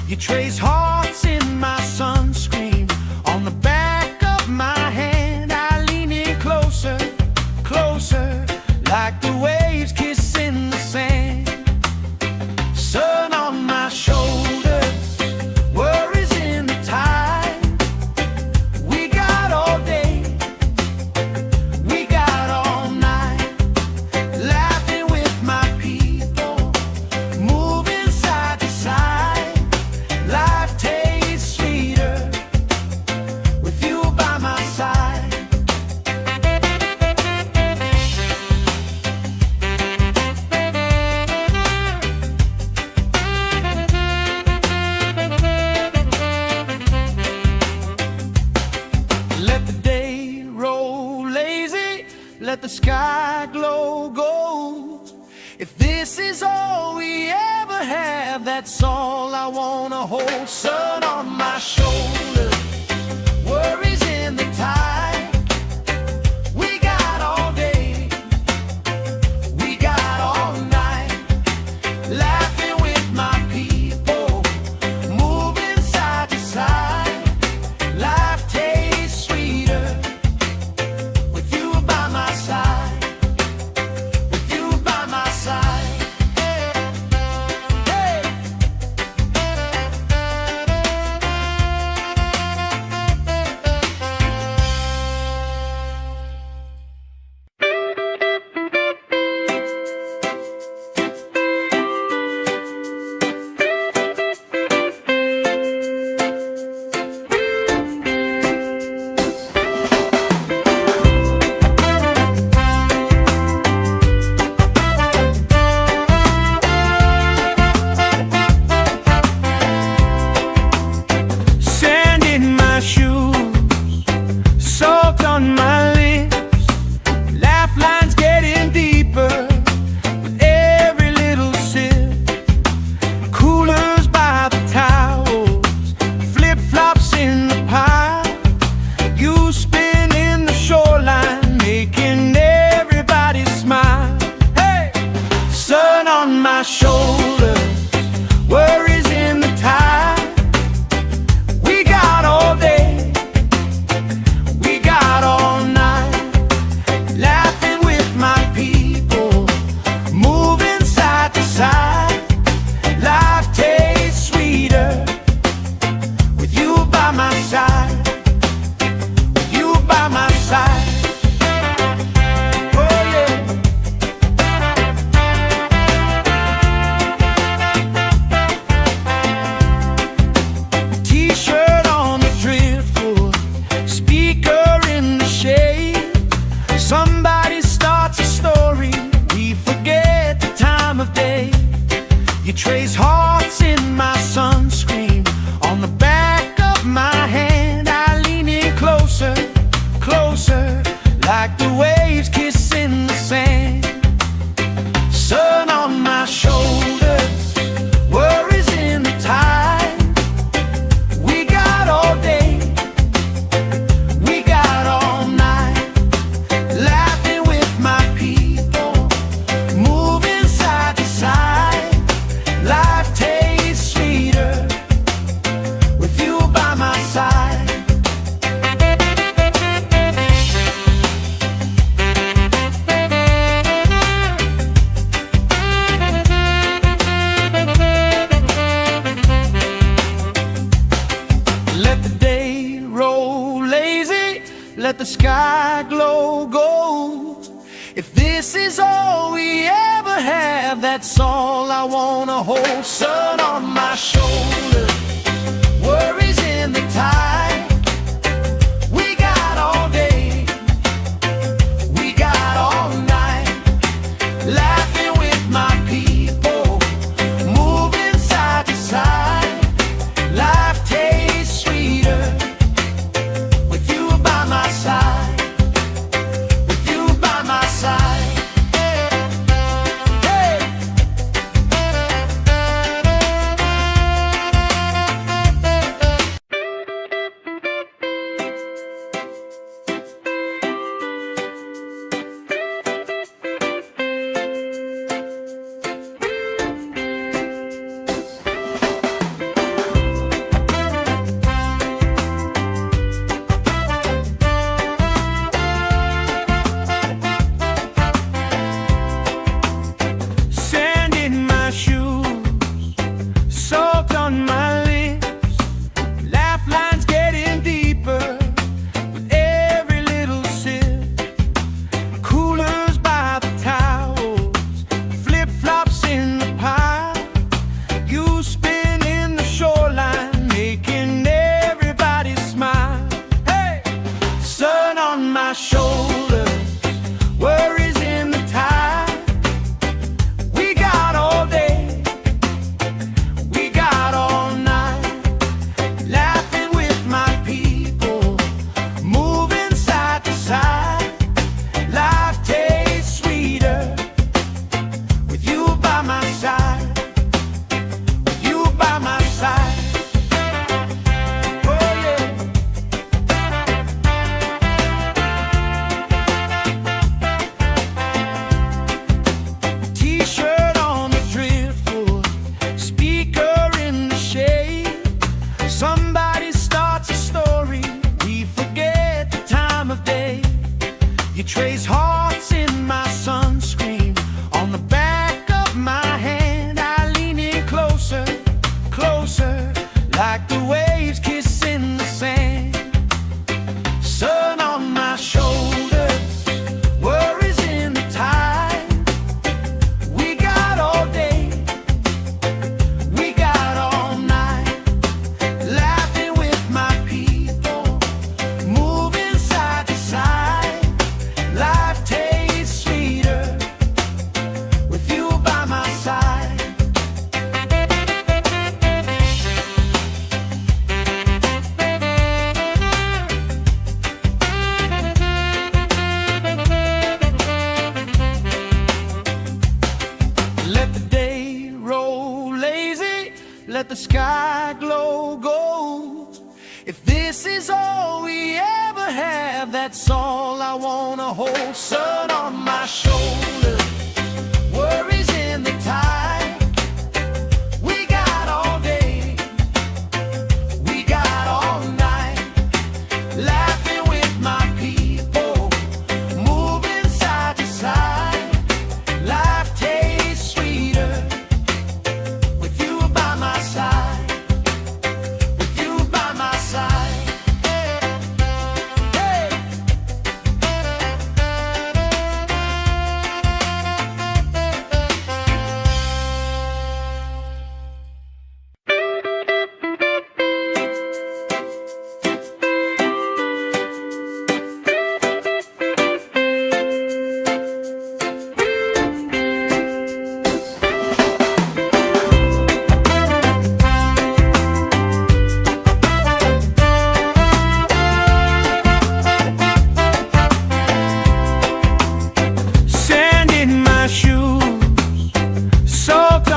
You trace hearts in my sunscreen, on the back of my hand. I lean in closer, closer, like the waves kissing the sand. Sun on my shoulders, worries in the tide. We got all day, we got all night, laughing with my people, moving side to side. Life tastes sweeter with you by my side. Let the day roll lazy, let the sky glow gold. If this is all we ever have, that's all I wanna hold. Sun on my shoulders, worries in the tide. We got all day, we got all night, laughing with my people, moving side to side. Life tastes sweeter with you by my side, with you by my side. Hey! on my shoulders, worries in the tide. We got all day, we got all night, laughing with my people, moving side to side. Life tastes sweeter with you by my side, with you by my side. Somebody starts a story, we forget the time of day. You trace hearts in my sunscreen, on the back of my hand. I lean in closer, closer, like the waves kissing the sand. Sun on my shoulders, worries in the tide. We got all day, we got all night, laughing with my people, moving side to side. Life tastes sweeter with you by my side. Let the day roll lazy, let the sky glow gold. If this is all we ever have, that's all I wanna hold. Sun on my shoulders, worries in the tide. We got all day, we got all night, laughing with my people, moving side to side. Life tastes sweeter with you by my side, with you by my side. Hey! Sand in my shoes, salt on my lips, laugh lines getting deeper with every little sip. Coolers by the towels, flip-flops in the pile. You spin in the shoreline, making everybody smile. Hey! Sun on my shoulders, worries in the tide. We got all day, we got all night, laughing with my people, moving side to side. Life tastes sweeter with you by my side, with you by my side. Oh yeah. T-shirt on the driftwood, speaker in the shade. Somebody starts a story, we forget the time of day. You trace hearts in my sunscreen, on the back of my hand. I lean in closer, closer, like the waves kissing the sand. Sun on my shoulders, worries in the tide. We got all day, we got all night, laughing with my people, moving side to side. Life tastes sweeter with you by my side. Let the day roll lazy, let the sky glow gold. If this is all we ever have, that's all I wanna hold. Sun on my shoulders, worries in the tide.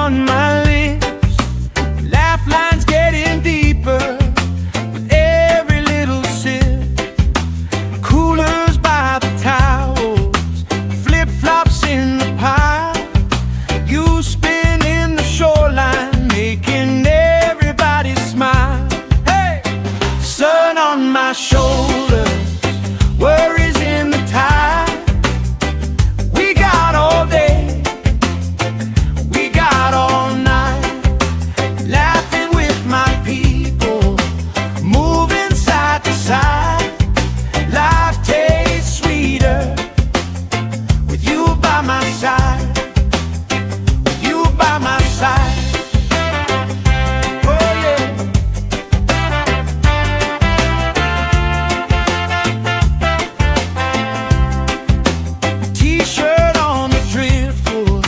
on my lips, laugh lines getting deeper with every little sip. Coolers by the towels, flip-flops in the pile. You spinning the shoreline, making everybody smile. Hey! Sun on my shoulders, worries in the tide. We got all day, we got all night, laughing with my people, moving side to side. Life tastes sweeter with you by my side, with you by my side. Oh yeah. T-shirt on the driftwood,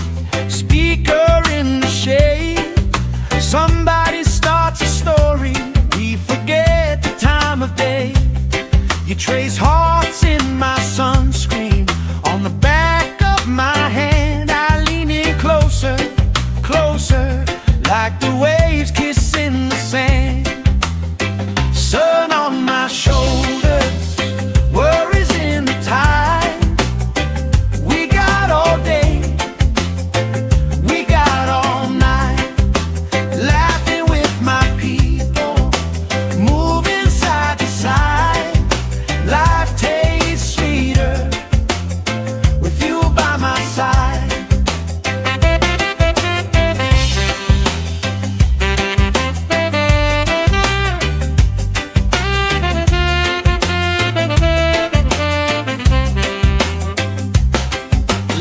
speaker in the shade. Somebody starts a story, we forget the time of day. You trace hearts in my sunscreen, on the back of my hand. I lean in closer, closer, like the waves kissing the sand. Sun on my shoulders, worries in the tide. We got all day, we got all night, laughing with my people, moving side to side. Life tastes sweeter with you by my side.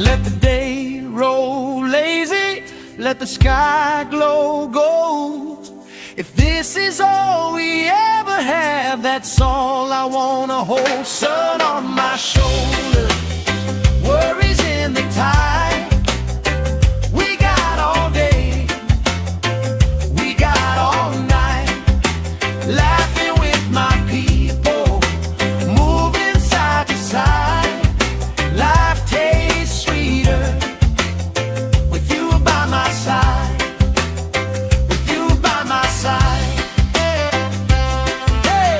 Let the day roll lazy, let the sky glow gold. If this is all we ever have, that's all I wanna hold. Sun on my shoulders, worries in the tide. We got all day, we got all night, laughing with my people, moving side to side. Life tastes sweeter with you by my side, with you by my side. Hey!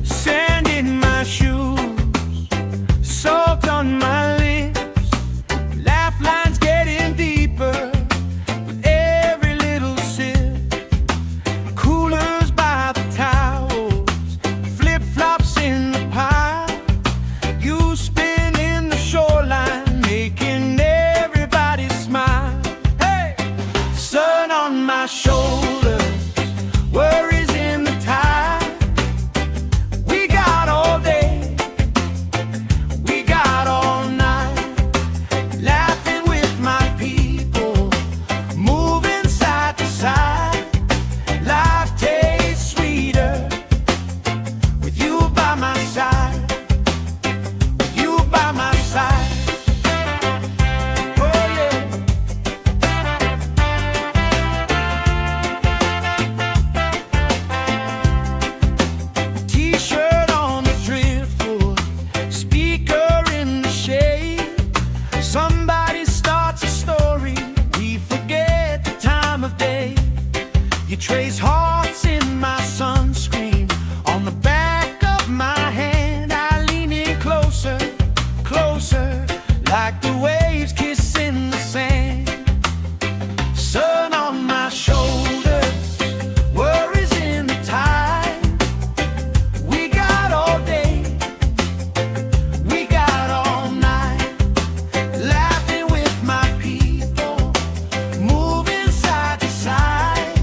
Sand in my shoes, salt on my lips, laugh lines getting deeper with every little sip. Coolers by the towels, flip-flops in the pile. You spinning the shoreline, making everybody smile. Hey! Sun on my shoulders, worries in the tide. We got all day, we got all night, laughing with my people, moving side to side. Life tastes sweeter with you by my side, with you by my side. Oh yeah. T-shirt on the driftwood, speaker in the shade. Somebody starts a story, we forget the time of day. You trace hearts in my sunscreen, on the back of my hand. I lean in closer, closer, like the waves kissing the sand. Sun on my shoulders, worries in the tide. We got all day, we got all night, laughing with my people, moving side to side.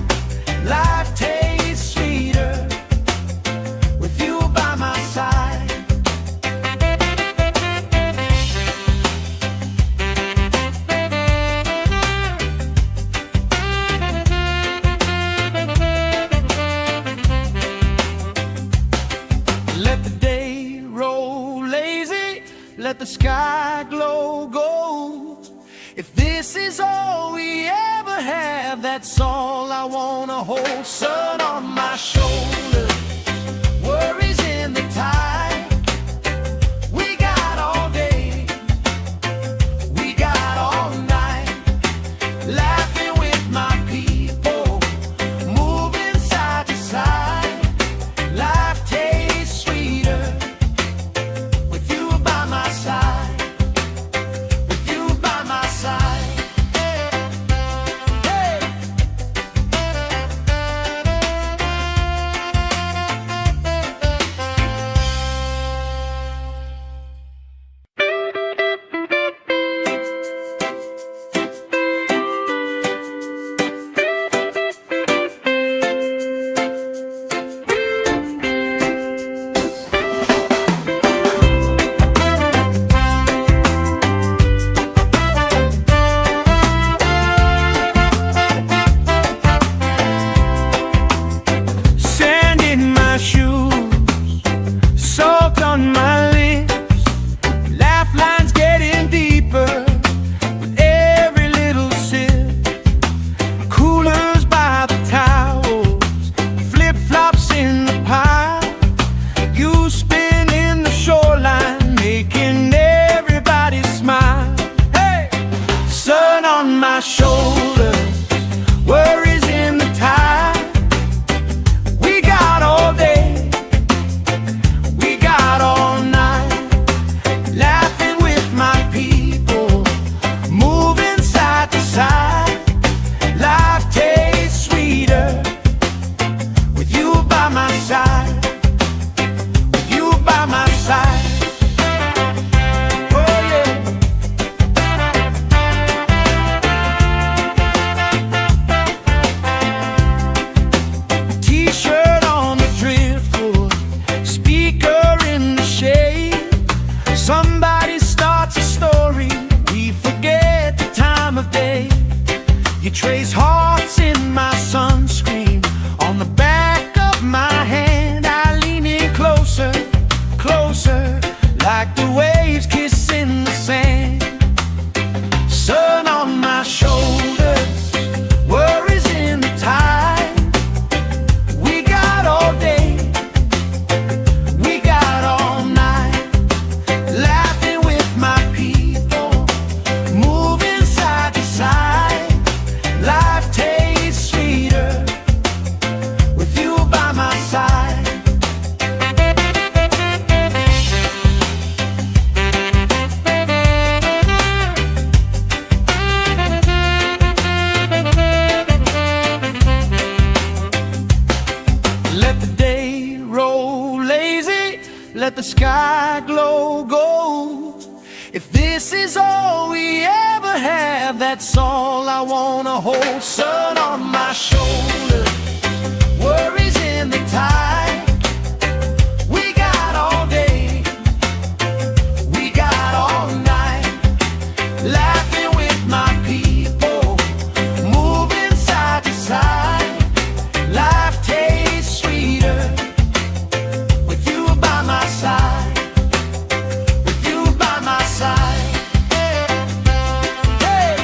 Life the sky glow gold. If this is all we ever have, that's all I wanna hold. Sun on my shoulder, worries in the tide. We got all day, we got all night, laughing with my people, moving side to side. Life tastes sweeter with you by my side, with you by my side. Hey. Sand in my shoes, salt on my lips, laugh lines getting deeper with every little sip. Coolers by the towels, flip-flops in the pile, you spin in the shoreline, making everybody smile. Hey! Sun on my shoulder, worries in the tide. We got all day, we got all night, laughing with my people, moving side to side. Life tastes sweeter with you by my side, with you by my side. Oh yeah. T-shirt on the driftwood, speaker in the shade. Somebody starts a story, we forget the time of day. You trace hearts in my sunscreen, on the back of my hand. I lean in closer, closer, like the waves kissing the sand. Sun on my shoulders, worries in the tide. We got all day, we got all night, laughing with my people, moving side to side. Life tastes sweeter with you by my side. Let the day roll lazy, let the sky glow gold. If this is all we ever have, that's all I wanna hold. Sun on my shoulder, worries in the tide. We got all day, we got all night, laughing with my people, moving side to side. Life tastes sweeter with you by my side, with you by my side. Hey.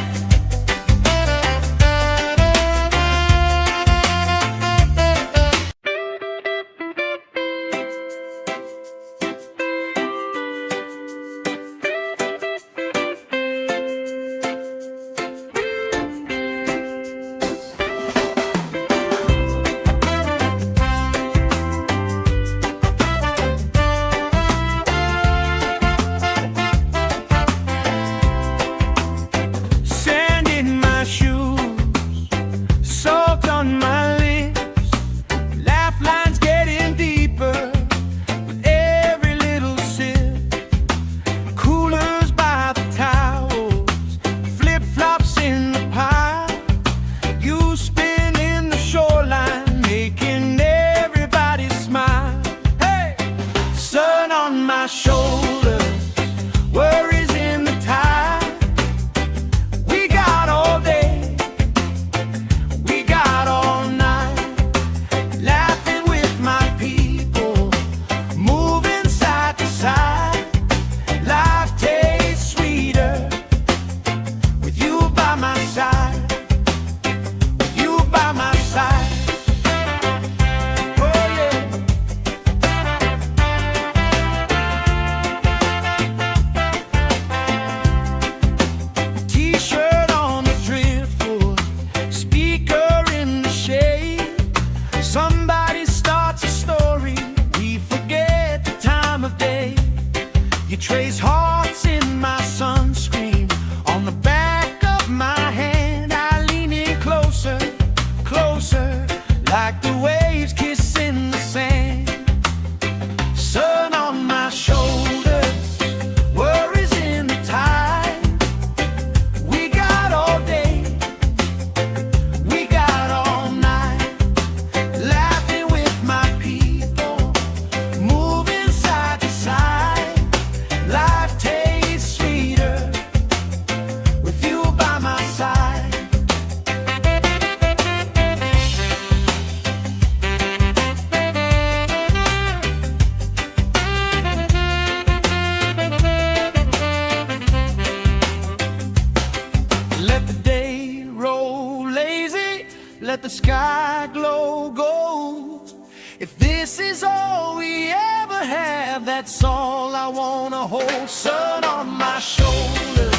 let the sky glow gold. If this is all we ever have, that's all I wanna hold. Sun on my shoulder,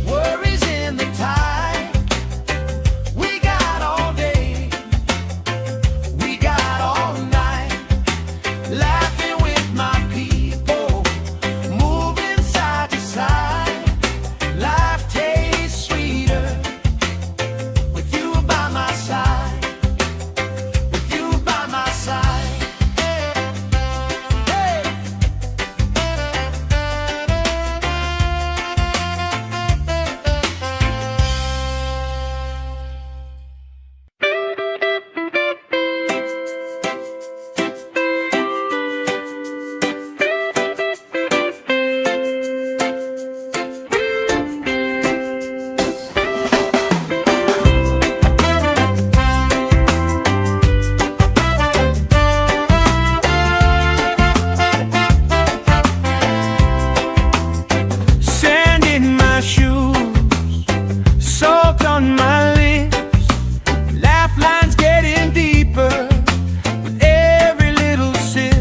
worries in the tide. We got all day, we got all night, laughing with my people, moving side to side. Life tastes sweeter with you by my side, with you by my side. Hey! Sand in my shoes, salt on my lips, laugh lines getting deeper with every little sip.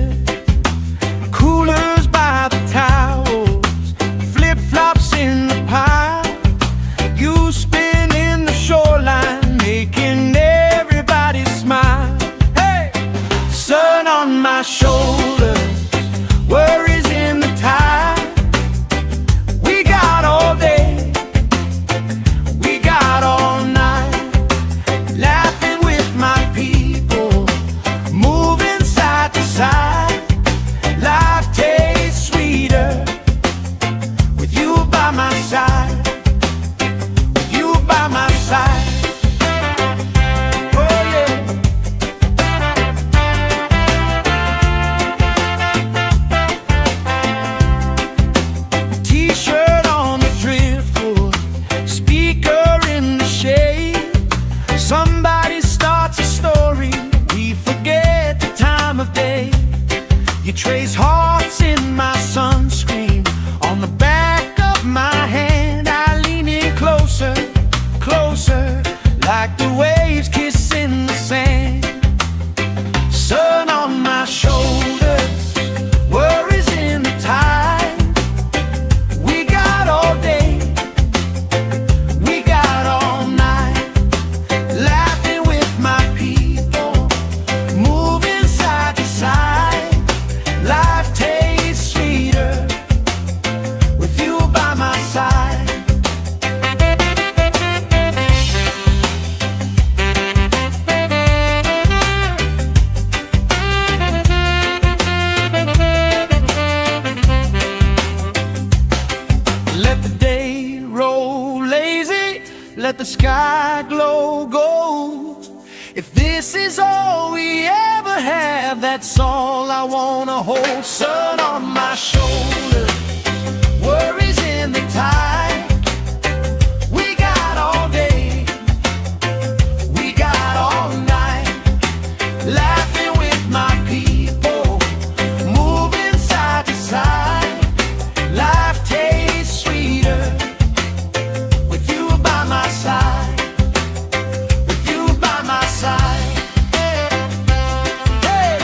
Coolers by the towels, flip-flops in the pile. You spin in the shoreline, making everybody smile. Hey! Sun on my shoulders, worries in the tide. We got all day, we got all night, laughing with my people, moving side to side. Life tastes sweeter with you by my side, with you by my side. Oh yeah. T-shirt on the driftwood, speaker in the shade. Somebody starts a story, we forget the time of day. You trace hearts in my sunscreen, on the back of my hand. I lean in closer, closer, like the waves kissing the sand. Sun on my shoulders, worries in the tide. We got all day, we got all night, laughing with my people, moving side to side. Life tastes sweeter with you by my side. Let the day roll lazy, let the sky glow gold. If this is all we ever have, that's all I wanna hold. Sun on my shoulder, worries in the tide. We got all day, we got all night, laughing with my people, moving side to side. Life tastes sweeter with you by my side, with you by my side. Hey!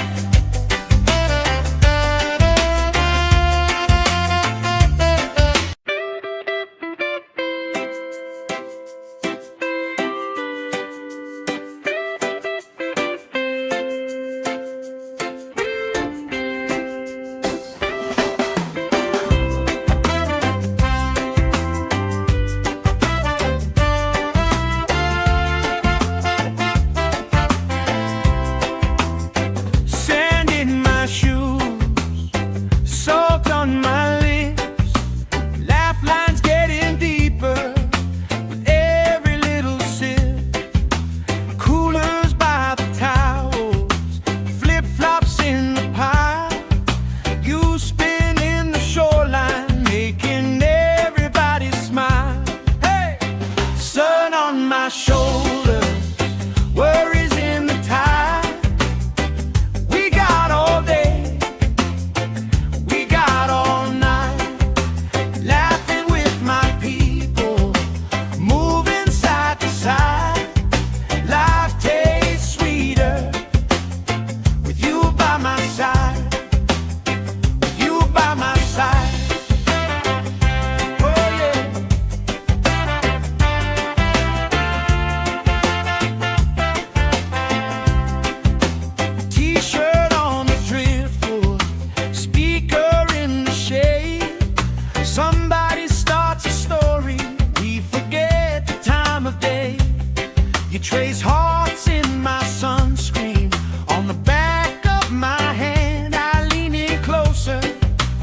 hearts in my sunscreen. On the back of my hand, I lean in closer,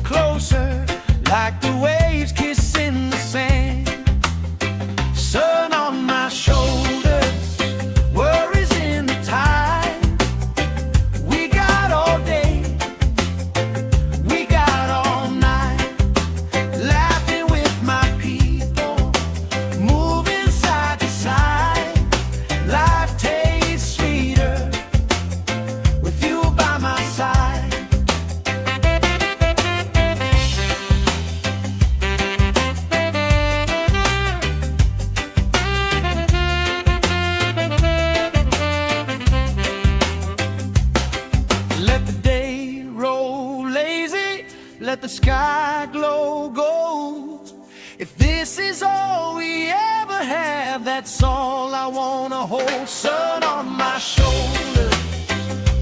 closer, like the waves kissing the sand. Sun on my shoulders, worries in the tide. We got all day, we got all night, laughing with my people, moving side to side. Life tastes sweeter with you by my side. Let the day roll lazy, let the sky glow gold. If this is all we ever have, that's all I wanna hold. Sun on my shoulders,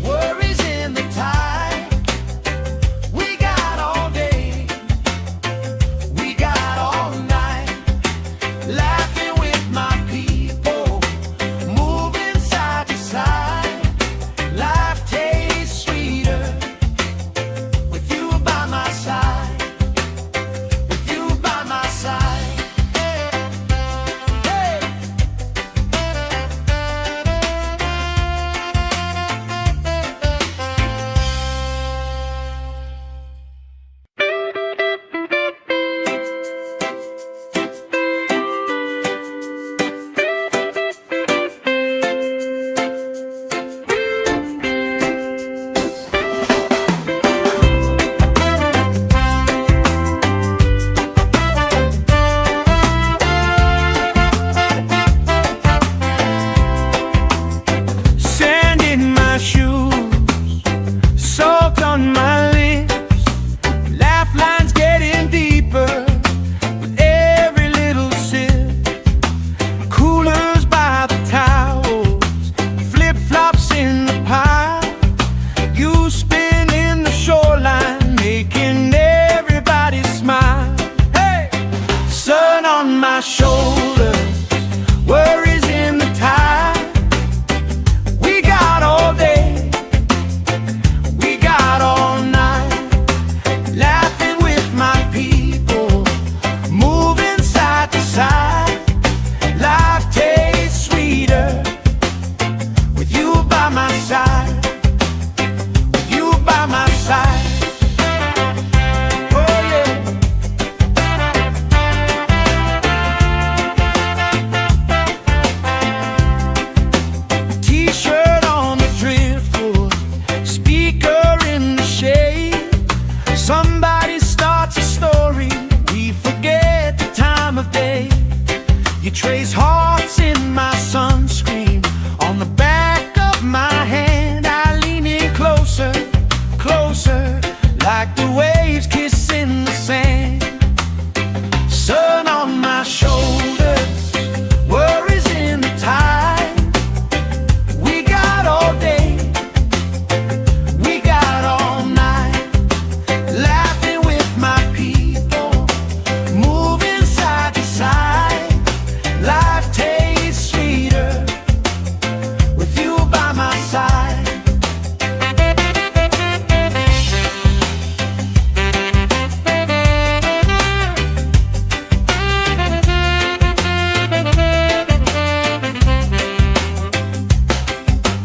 worries in the tide. We got all day, we got all night, laughing with my people, moving side to side. Life tastes sweeter with you by my side, with you by my side. Hey. Sand in my shoes, salt on my lips, laugh lines getting deeper with every little sip. Coolers by the towels, flip-flops in the pile. You spinning the shoreline, making everybody smile. Hey! Sun on my shoulders, worries in the tide. We got all day, we got all night, laughing with my people, moving side to side. Life tastes sweeter with you by my side, with you by my side. Oh yeah. T-shirt on the driftwood, speaker in the shade. Somebody starts a story, we forget the time of day. You trace hearts in my sunscreen. On the back of my hand, I lean in closer, closer, like the waves kissing the sand. Sun on my shoulders, worries in the tide. We got all day, we got all night, laughing with my people, moving side to side. Life tastes sweeter with you by my side.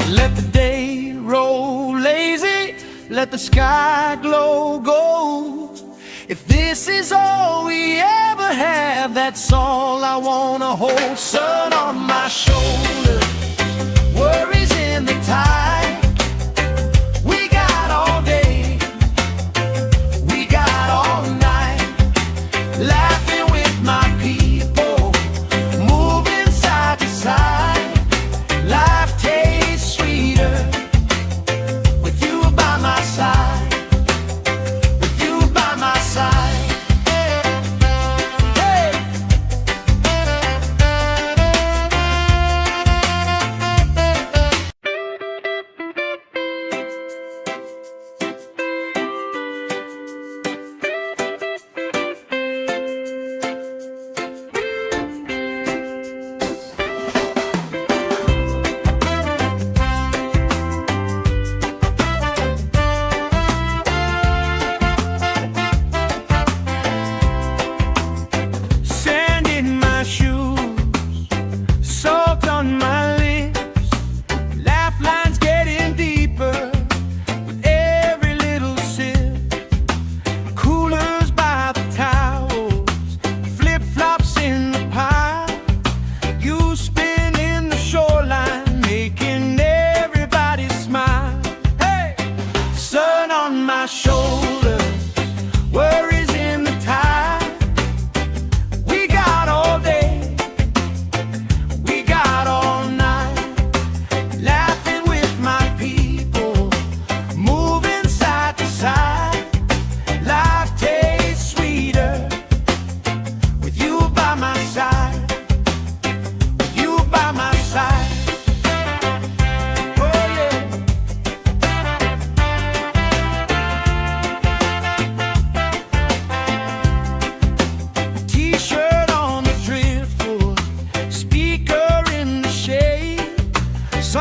Let the day roll lazy, let the sky glow gold. If this is all we ever have, that's all I wanna hold. Sun on my shoulders, worries in the tide. We got all day, we got all night, laughing with my people, moving side to side. Life tastes sweeter with you by my side, with you by my side. Hey.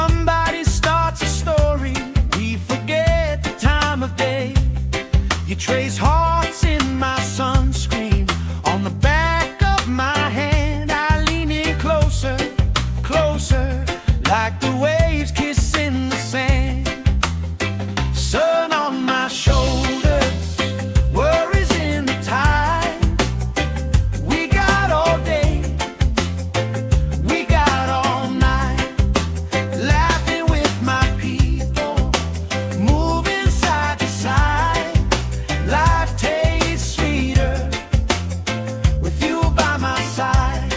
Somebody starts a story, we forget the time of day. You trace hearts in my sunscreen, on the back of my hand. I lean in closer, closer, like the waves kissing the sand. Sun on my shoulders, worries in the tide. We got all day, we got all night, laughing with my people, moving side to side. Life tastes sweeter with you by my side.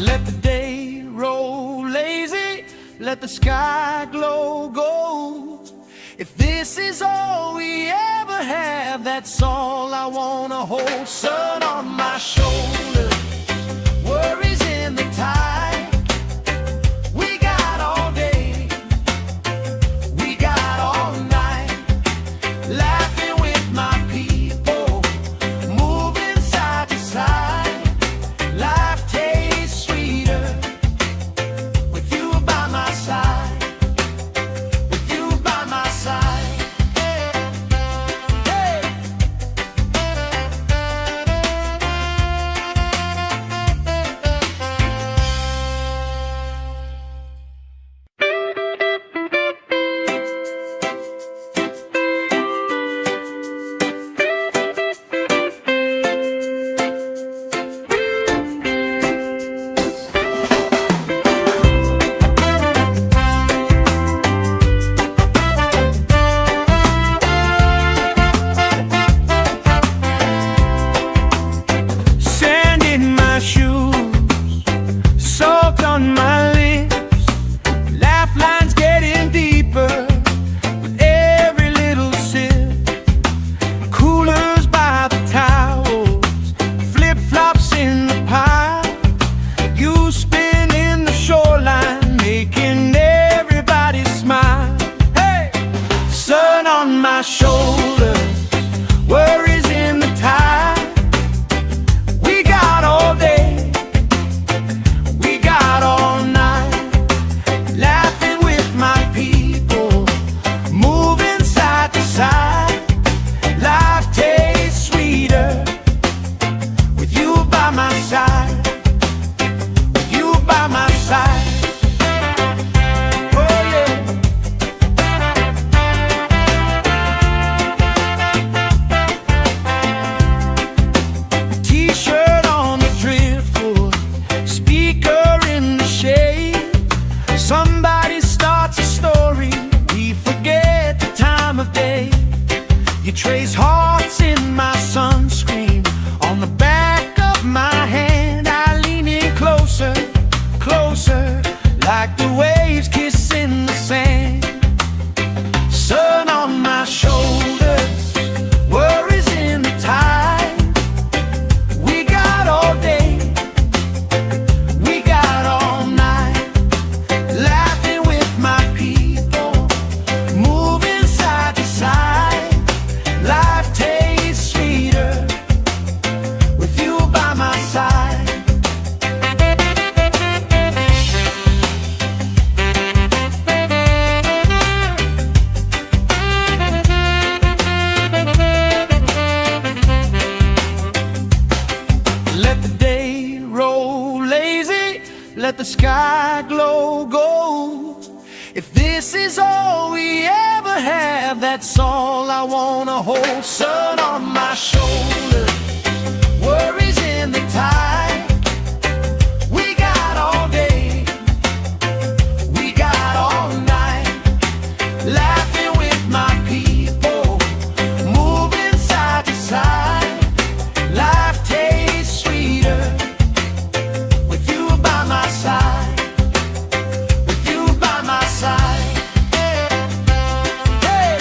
Let the day roll lazy, let the sky glow gold. If this is all we ever have, that's all I wanna hold. Sun on my shoulder, worries in the tide. We got all day, we got all night, laughing with my people, moving side to side. Life tastes sweeter with you by my side, with you by my side. Hey. Sand in my shoes, salt on my lips, laugh lines getting deeper with every little sip. Coolers by the towels, flip-flops in the pile. You spin in the shoreline, making everybody smile. Hey! Sun on my shoulder, worries in the tide. We got all day, we got all night, laughing with my people, moving side to side. Life tastes sweeter with you by my side, with you by my side. Oh yeah. T-shirt on the driftwood, speaker in the shade. Somebody starts a story, we forget the time of day. You trace hearts in my sunscreen, on the back of my hand. I lean in closer, closer, like the waves kissing the sand. Sun on my shoulders, worries in the tide. We got all day, we got all night, laughing with my people, moving side to side. Life tastes sweeter with you by my side. Let the day roll lazy, let the sky glow gold. If this is all we ever have, that's all I wanna hold. Sun on my shoulder, worries in the tide. We got all day, we got all night, laughing with my people, moving side to side. Life tastes sweeter with you by my side, with you by my side. Hey.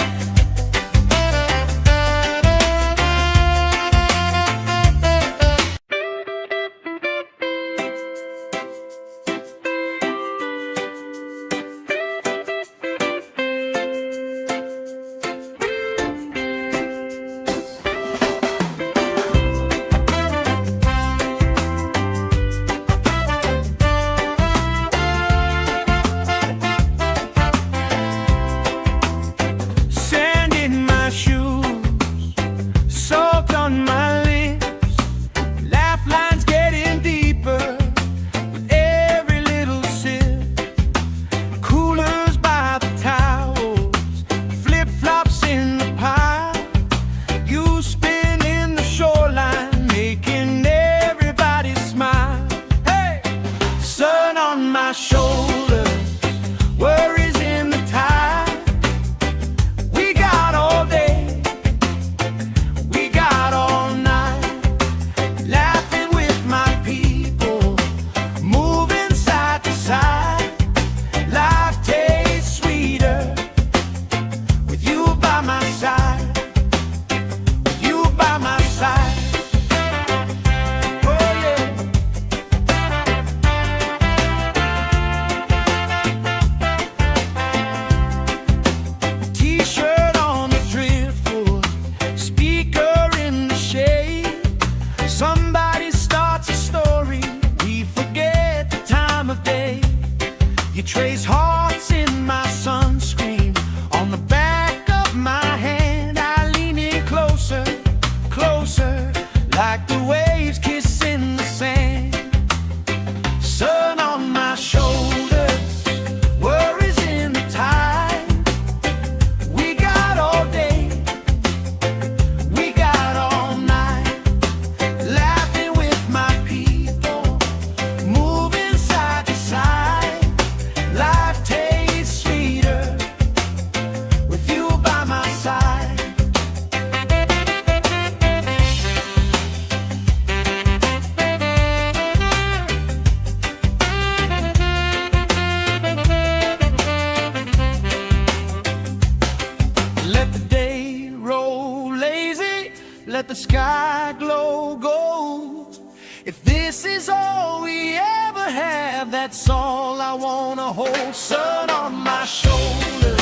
let the sky glow gold. If this is all we ever have, that's all I wanna hold. Sun on my shoulder,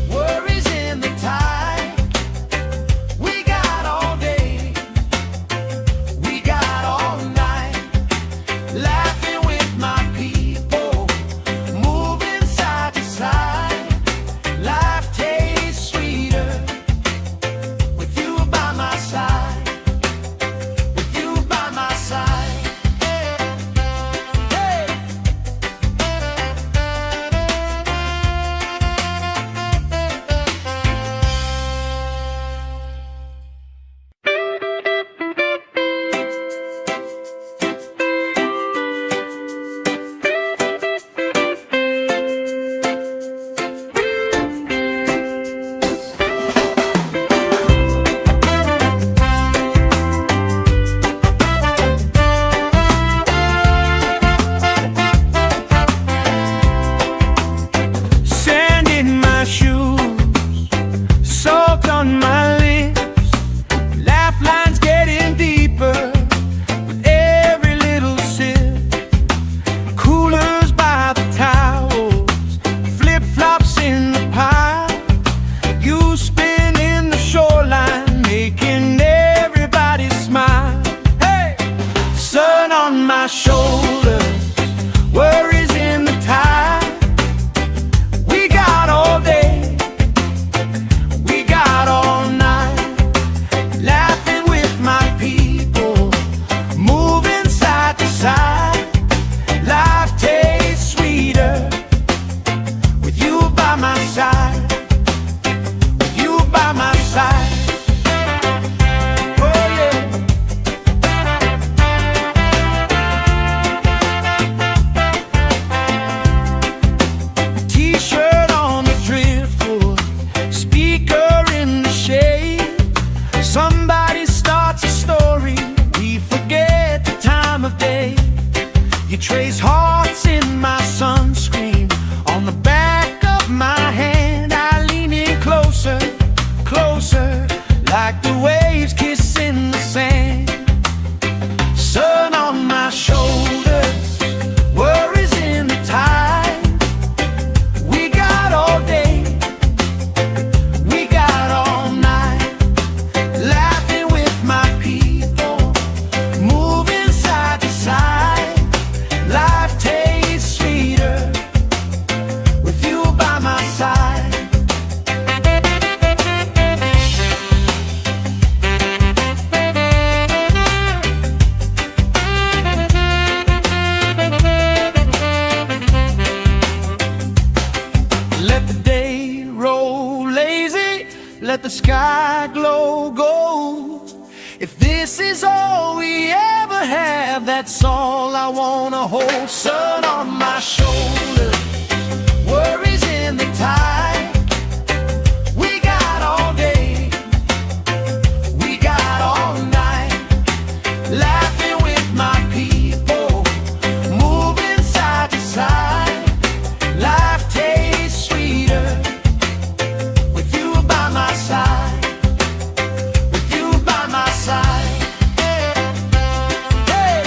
worries in the tide. We got all day, we got all night, laughing with my people, moving side to side. Life tastes sweeter with you by my side, with you by my side. Hey. Sand in my shoes, salt on my lips, laugh lines getting deeper with every little sip. Coolers by the towels, flip-flops in the pile. You spin in the shoreline, making everybody smile. Hey! Sun on my shoulder, worries in the tide. We got all day, we got all night, laughing with my people, moving side to side. Life tastes sweeter with you by my side, with you by my side. Oh yeah. T-shirt on the driftwood, speaker in the shade. Somebody starts a story, we forget the time of day. You trace hearts in my sunscreen, on the back of my hand. I lean in closer, closer, like the waves kissing the sand. Sun on my shoulders, worries in the tide. We got all day, we got all night, laughing with my people, moving side to side. Life tastes sweeter with you by my side. Let the day roll lazy, let the sky glow gold. If this is all we ever have, that's all I wanna hold. Sun on my shoulder, worries in the tide. We got all day, we got all night, laughing with my people, moving side to side. Life tastes sweeter with you by my side, with you by my side. Hey.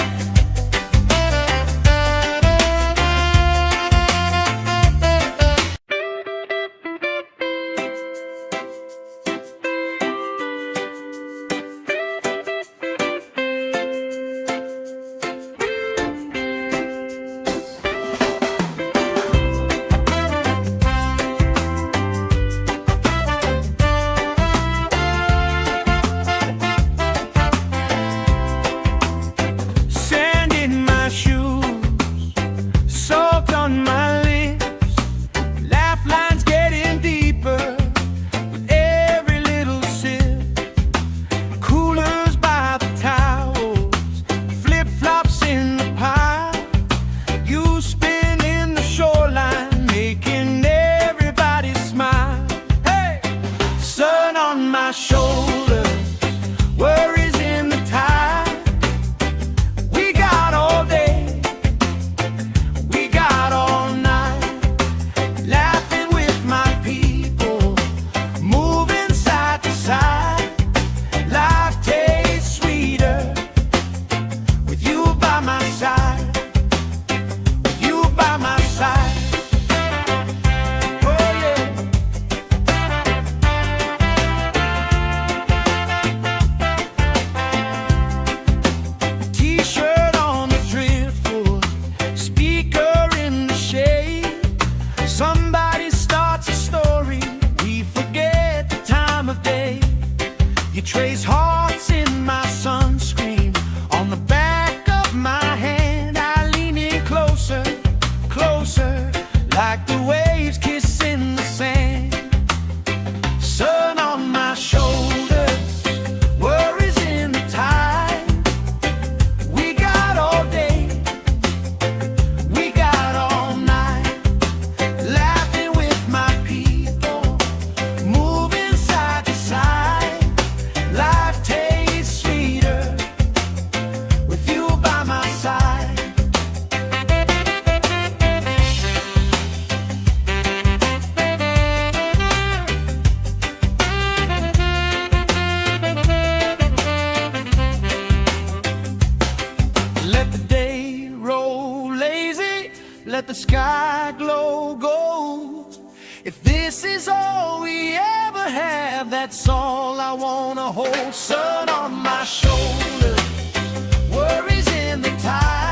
If this is all we ever have, that's all I wanna hold. Sun on my shoulder, worries in the tide.